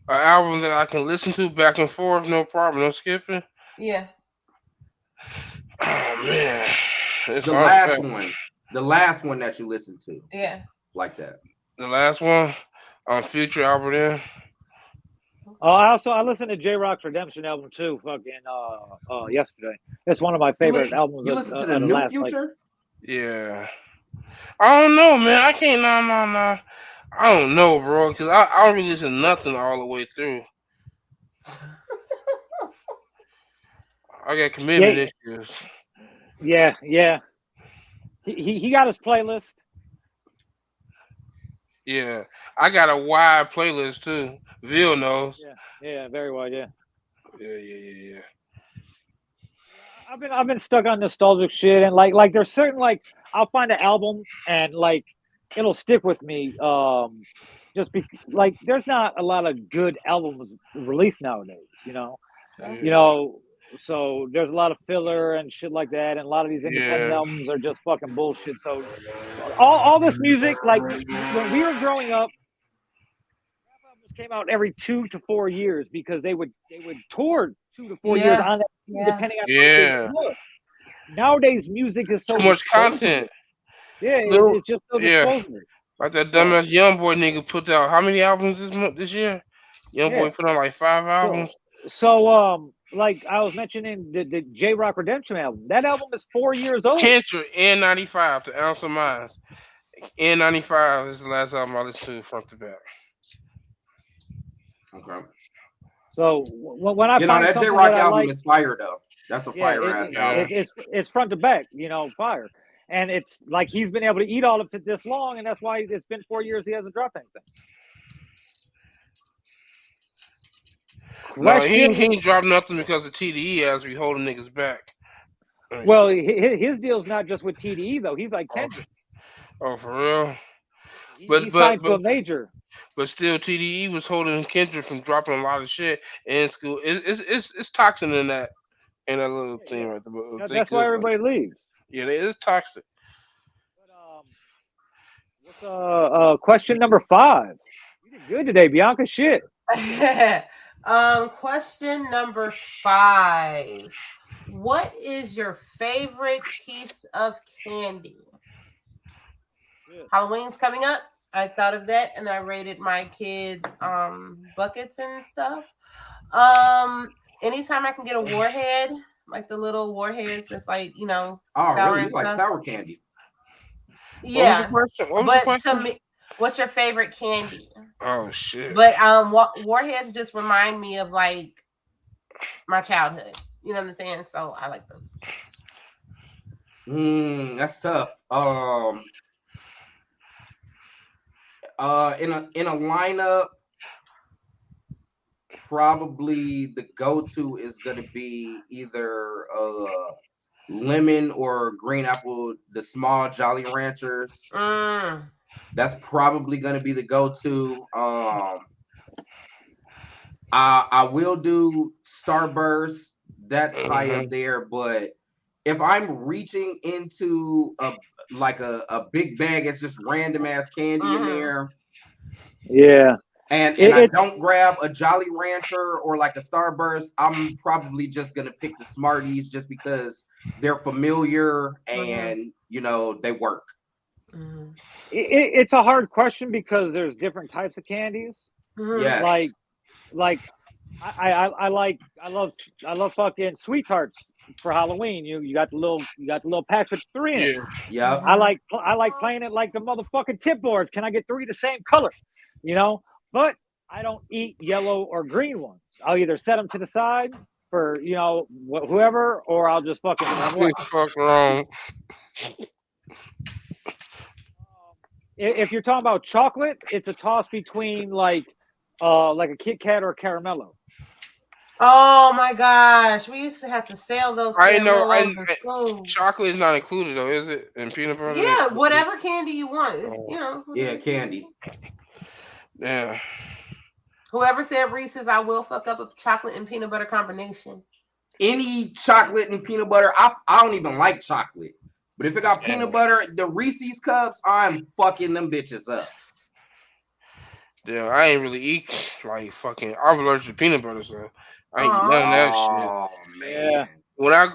[SPEAKER 4] An album that I can listen to back and forth, no problem, no skipping.
[SPEAKER 3] Yeah.
[SPEAKER 4] Oh man,
[SPEAKER 2] it's the last one that you listened to.
[SPEAKER 3] Yeah.
[SPEAKER 2] Like that.
[SPEAKER 4] The last one on Future album then.
[SPEAKER 1] I listened to J Rock's Redemption album too. Fucking yesterday. It's one of my favorite albums.
[SPEAKER 2] You listened to the new Future?
[SPEAKER 4] Yeah. I don't know, man. I can't. No. I don't know, bro, because I don't really listen to nothing all the way through. I got commitment issues.
[SPEAKER 1] Yeah. He got his playlist.
[SPEAKER 4] Yeah, I got a wide playlist too. Vill knows.
[SPEAKER 1] Yeah, very wide. Yeah.
[SPEAKER 4] Yeah.
[SPEAKER 1] I've been stuck on nostalgic shit, and like there's certain like I'll find an album and like it'll stick with me. Just like there's not a lot of good albums released nowadays. So there's a lot of filler and shit like that, and a lot of these independent albums are just fucking bullshit. So all this music, like when we were growing up, rap albums came out every 2 to 4 years because they would tour 2 to 4 years on that, depending on nowadays music is so
[SPEAKER 4] too much content.
[SPEAKER 1] Yeah, it's just so disposable.
[SPEAKER 4] Like that dumbass YoungBoy nigga put out how many albums this year? YoungBoy put out like 5 albums.
[SPEAKER 1] So like I was mentioning the J Rock Redemption album. That album is 4 years old.
[SPEAKER 4] Kendrick N95 to Ounce of Minds. N95 is the last album I listened to front to back.
[SPEAKER 2] Okay.
[SPEAKER 1] So when I find
[SPEAKER 2] that J Rock album is fire though. That's a fire ass album.
[SPEAKER 1] It's front to back, fire. And it's like he's been able to eat all of it this long, and that's why it's been 4 years he hasn't dropped anything.
[SPEAKER 4] No, he ain't dropped nothing because of TDE as we holding niggas back.
[SPEAKER 1] Well, his deal's not just with TDE though. He's like Kendrick.
[SPEAKER 4] Oh, for real?
[SPEAKER 1] He signed to a major.
[SPEAKER 4] But still, TDE was holding Kendrick from dropping a lot of shit in school. It's toxic in that little thing right there.
[SPEAKER 1] That's why everybody leaves.
[SPEAKER 4] Yeah, it is toxic.
[SPEAKER 1] But, what's question number 5? You did good today, Bianca. Shit.
[SPEAKER 3] Question number 5. What is your favorite piece of candy? Halloween's coming up. I thought of that and I rated my kids' buckets and stuff. Anytime I can get a warhead, like the little warheads that's like,
[SPEAKER 2] Oh,
[SPEAKER 3] sour
[SPEAKER 2] really?
[SPEAKER 3] and
[SPEAKER 2] You like
[SPEAKER 3] stuff.
[SPEAKER 2] sour candy?
[SPEAKER 4] What was the
[SPEAKER 3] Yeah,
[SPEAKER 4] question? What was the
[SPEAKER 3] but to
[SPEAKER 4] question?
[SPEAKER 3] me, what's your favorite candy?
[SPEAKER 4] Oh shit.
[SPEAKER 3] But warheads just remind me of like my childhood. You know what I'm saying? So I like those.
[SPEAKER 2] That's tough. In a lineup, probably the go-to is gonna be either lemon or green apple, the small Jolly Ranchers. That's probably gonna be the go-to. I will do Starburst. That's high up there, but if I'm reaching into a big bag, it's just random ass candy in there.
[SPEAKER 1] Yeah.
[SPEAKER 2] And I don't grab a Jolly Rancher or like a Starburst, I'm probably just gonna pick the Smarties just because they're familiar and they work.
[SPEAKER 1] It's a hard question because there's different types of candies.
[SPEAKER 2] Yes.
[SPEAKER 1] Like I love fucking sweet tarts for Halloween. You got the little packs with 3 in it.
[SPEAKER 2] Yep.
[SPEAKER 1] I like playing it like the motherfucking tip boards. Can I get 3 the same color? But I don't eat yellow or green ones. I'll either set them to the side for whoever, or I'll just fucking throw them away.
[SPEAKER 4] Fuck wrong.
[SPEAKER 1] If you're talking about chocolate, it's a toss between like a Kit Kat or a Caramello.
[SPEAKER 3] Oh my gosh, we used to have to sell those caramellos in school.
[SPEAKER 4] Chocolate is not included though, is it? And peanut butter?
[SPEAKER 3] Yeah, whatever candy you want. It's,
[SPEAKER 2] Yeah, candy.
[SPEAKER 4] Yeah.
[SPEAKER 3] Whoever said Reese's, I will fuck up a chocolate and peanut butter combination.
[SPEAKER 2] Any chocolate and peanut butter, I don't even like chocolate. But if it got peanut butter, the Reese's cups, I'm fucking them bitches up.
[SPEAKER 4] Yeah, I ain't really eat like fucking. I'm allergic to peanut butter, so I ain't eat none of that shit.
[SPEAKER 2] Oh man.
[SPEAKER 4] When I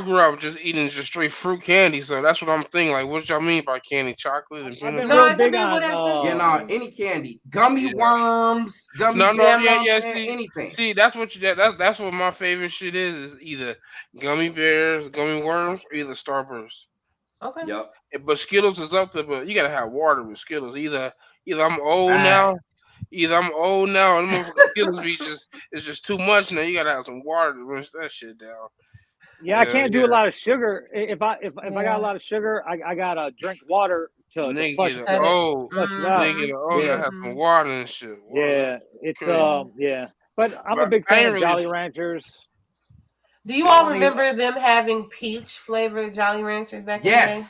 [SPEAKER 4] grew up just eating just straight fruit candy, so that's what I'm thinking. Like, what y'all mean by candy? Chocolate and peanut butter?
[SPEAKER 1] Real big on
[SPEAKER 2] any candy, gummy worms, gummy
[SPEAKER 4] bears,
[SPEAKER 2] anything.
[SPEAKER 4] See, that's what my favorite shit is either gummy bears, gummy worms, or either Starburst.
[SPEAKER 3] Okay.
[SPEAKER 2] Yep.
[SPEAKER 4] But Skittles is up there, but you gotta have water with Skittles. Either I'm old now. Either I'm old now, and the Skittles it's just too much now. You gotta have some water to rinse that shit down.
[SPEAKER 1] Yeah, I can't do a lot of sugar. If I got a lot of sugar, I gotta drink water to flush it out.
[SPEAKER 4] Nigga, have some water and shit.
[SPEAKER 1] Yeah, it's yeah. But I'm a big fan of Jolly Ranchers.
[SPEAKER 3] Do you all remember them having peach flavored Jolly Ranchers back in the day?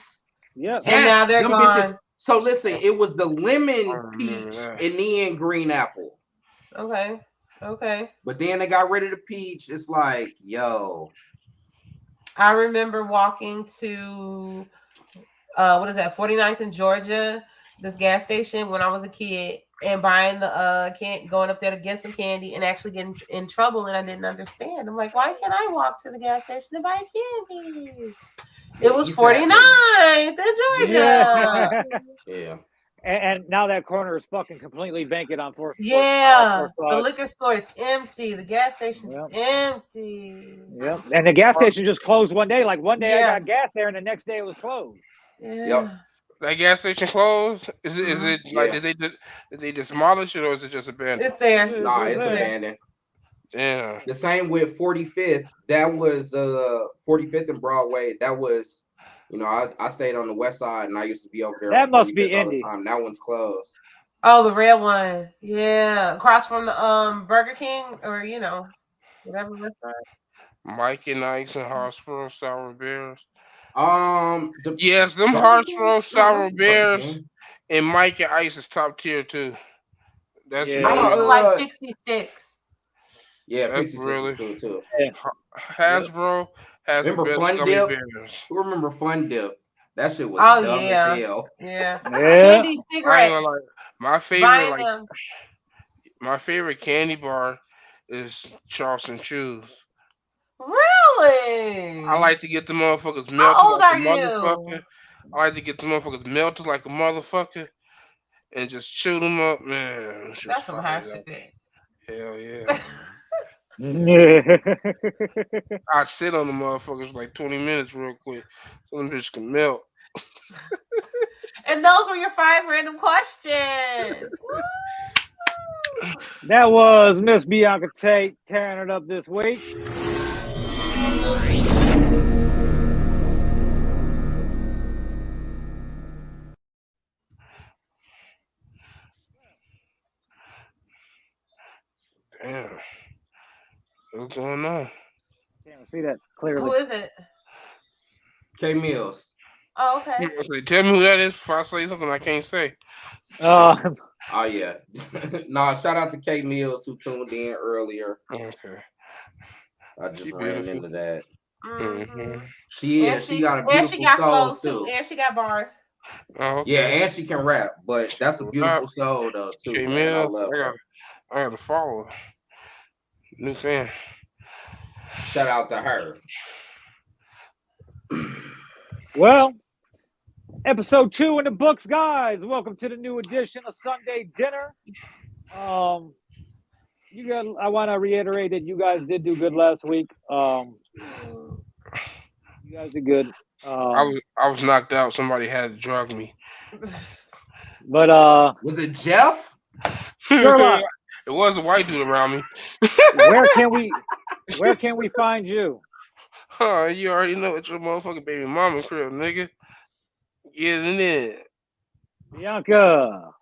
[SPEAKER 1] Yeah.
[SPEAKER 3] And now they're gone.
[SPEAKER 2] Bitches. So listen, it was the lemon peach and then green apple.
[SPEAKER 3] Okay.
[SPEAKER 2] But then they got rid of the peach. It's like, yo.
[SPEAKER 3] I remember walking to what is that, 49th in Georgia, this gas station when I was a kid, and buying the going up there to get some candy and actually getting in trouble, and I didn't understand. I'm like, why can't I walk to the gas station to buy candy? It was 49th in Georgia.
[SPEAKER 2] Yeah.
[SPEAKER 1] And now that corner is fucking completely vacant on 4th.
[SPEAKER 3] Yeah, the liquor store is empty. The gas station's empty.
[SPEAKER 1] Yep. And the gas station just closed one day. Like one day I got gas there, and the next day it was closed.
[SPEAKER 3] Yeah.
[SPEAKER 2] Yep.
[SPEAKER 4] That gas station closed? Is it like did they demolish it or is it just abandoned?
[SPEAKER 3] It's there.
[SPEAKER 2] Nah, it's abandoned.
[SPEAKER 4] Yeah.
[SPEAKER 2] The same with 45th. That was 45th and Broadway. That was, I stayed on the west side and I used to be over there.
[SPEAKER 1] That must be Indy.
[SPEAKER 2] All the time. That one's closed.
[SPEAKER 3] Oh, the red one. Yeah, across from the Burger King or whatever restaurant.
[SPEAKER 4] Mike and Ike's and Hartsboro Sour Bears.
[SPEAKER 2] Yes,
[SPEAKER 4] them Hartsboro Sour Bears and Mike and Ice is top tier too. That's
[SPEAKER 3] I used to like Pixie Sticks.
[SPEAKER 2] Yeah, Pixie Sticks is cool too.
[SPEAKER 4] Hasbro has
[SPEAKER 2] remember
[SPEAKER 4] the best
[SPEAKER 2] Fun
[SPEAKER 4] gummy
[SPEAKER 2] Dip?
[SPEAKER 4] bears.
[SPEAKER 2] Who remember Fun Dip? That shit was dumb as hell.
[SPEAKER 3] Yeah. Candy cigarettes.
[SPEAKER 4] My favorite candy bar is Charleston Chews.
[SPEAKER 3] Really?
[SPEAKER 4] I like to get the motherfuckers melted
[SPEAKER 3] How old
[SPEAKER 4] like
[SPEAKER 3] are
[SPEAKER 4] a motherfucker.
[SPEAKER 3] you?
[SPEAKER 4] I like to get the motherfuckers melted like a motherfucker and just chew them up, man.
[SPEAKER 3] That's some hot shit.
[SPEAKER 4] Hell yeah. I sit on the motherfuckers for like 20 minutes real quick. So them bitch can melt.
[SPEAKER 3] And those were your 5 random questions.
[SPEAKER 1] That was Miss Bianca Tate tearing it up this week.
[SPEAKER 4] Damn. What's going on?
[SPEAKER 1] Can't see that clearly.
[SPEAKER 3] Who is it?
[SPEAKER 2] K Mills.
[SPEAKER 3] Oh, okay.
[SPEAKER 4] I say, tell me who that is before I say something I can't say.
[SPEAKER 2] Oh yeah. Nah, shout out to K Mills who tuned in earlier.
[SPEAKER 4] Okay.
[SPEAKER 2] I just
[SPEAKER 4] She
[SPEAKER 2] ran
[SPEAKER 4] beautiful.
[SPEAKER 2] into that.
[SPEAKER 3] Mm-hmm.
[SPEAKER 2] She
[SPEAKER 3] And
[SPEAKER 2] is. She got a
[SPEAKER 3] and
[SPEAKER 2] beautiful
[SPEAKER 3] she got
[SPEAKER 2] soul
[SPEAKER 3] flows
[SPEAKER 2] too.
[SPEAKER 3] And she got bars.
[SPEAKER 4] Oh, okay.
[SPEAKER 2] Yeah, and she can rap, but that's a beautiful soul though too,
[SPEAKER 4] K
[SPEAKER 2] man. I
[SPEAKER 4] Mills,
[SPEAKER 2] love her.
[SPEAKER 4] I got to follow her. New fan.
[SPEAKER 2] Shout out to her.
[SPEAKER 1] Well, episode 2 in the books, guys. Welcome to the new edition of Sunday Dinner. You guys, I want to reiterate that you guys did do good last week. You guys did good.
[SPEAKER 4] I was knocked out. Somebody had to drug me.
[SPEAKER 1] But
[SPEAKER 2] was it Jeff?
[SPEAKER 1] Sherlock,
[SPEAKER 4] it was a white dude around me.
[SPEAKER 1] where can we find you?
[SPEAKER 4] Oh, you already know it's your motherfucking baby mama crib, nigga. Get in there.
[SPEAKER 1] Bianca.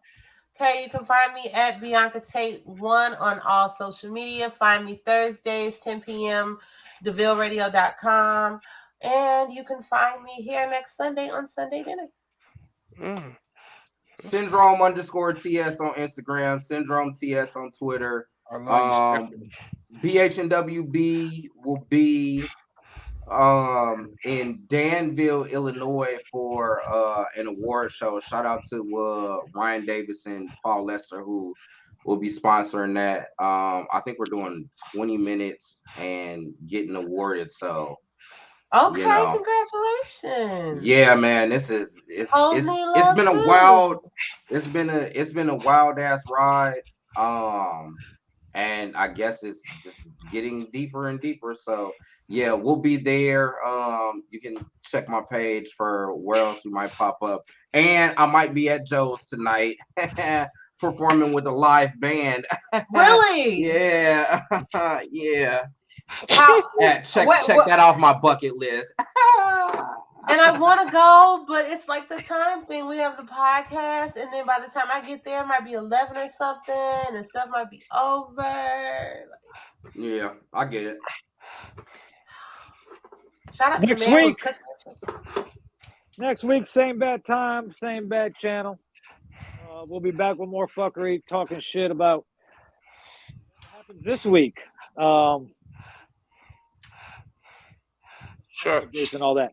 [SPEAKER 3] Okay, you can find me at Bianca Tate 1 on all social media. Find me Thursdays, 10 p.m., DeVilleRadio.com. And you can find me here next Sunday on Sunday Dinner.
[SPEAKER 2] Syndrome _TS on Instagram, Syndrome TS on Twitter.
[SPEAKER 4] I love you,
[SPEAKER 2] BHNWB will be in Danville, Illinois for an award show. Shout out to Ryan Davis and Paul Lester who will be sponsoring that. I think we're doing 20 minutes and getting awarded. So
[SPEAKER 3] okay,
[SPEAKER 2] you know,
[SPEAKER 3] congratulations.
[SPEAKER 2] Yeah, man, it's been a wild ass ride. And I guess it's just getting deeper and deeper. So yeah, we'll be there. You can check my page for where else we might pop up. And I might be at Joe's tonight performing with a live band.
[SPEAKER 3] Really?
[SPEAKER 2] Yeah. Yeah. Check
[SPEAKER 3] what?
[SPEAKER 2] that off my bucket list.
[SPEAKER 3] And I want to go, but it's like the time thing. We have the podcast, and then by the time I get there, it might be 11 or something, and stuff might be over.
[SPEAKER 2] Yeah, I get it.
[SPEAKER 3] Shout out to the man who's cooking.
[SPEAKER 1] Next week, same bad time, same bad channel. We'll be back with more fuckery, talking shit about what happens this week.
[SPEAKER 4] Church
[SPEAKER 1] and all that.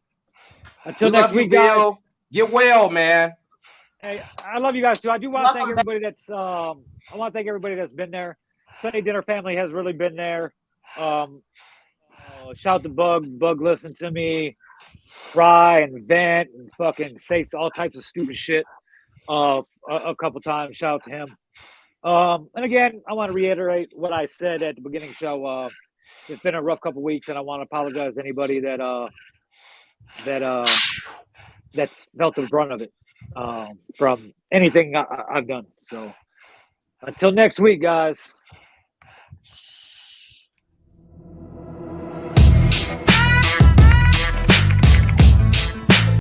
[SPEAKER 1] Until next week, guys.
[SPEAKER 2] Get well, man.
[SPEAKER 1] Hey, I love you guys too. I do want to thank everybody that's been there. Sunday Dinner family has really been there. Shout to Bug listened to me cry and vent and fucking say all types of stupid shit a couple times. Shout out to him. And again, I want to reiterate what I said at the beginning of the show. It's been a rough couple weeks, and I want to apologize to anybody that's felt the brunt of it from anything I've done. So until next week, guys.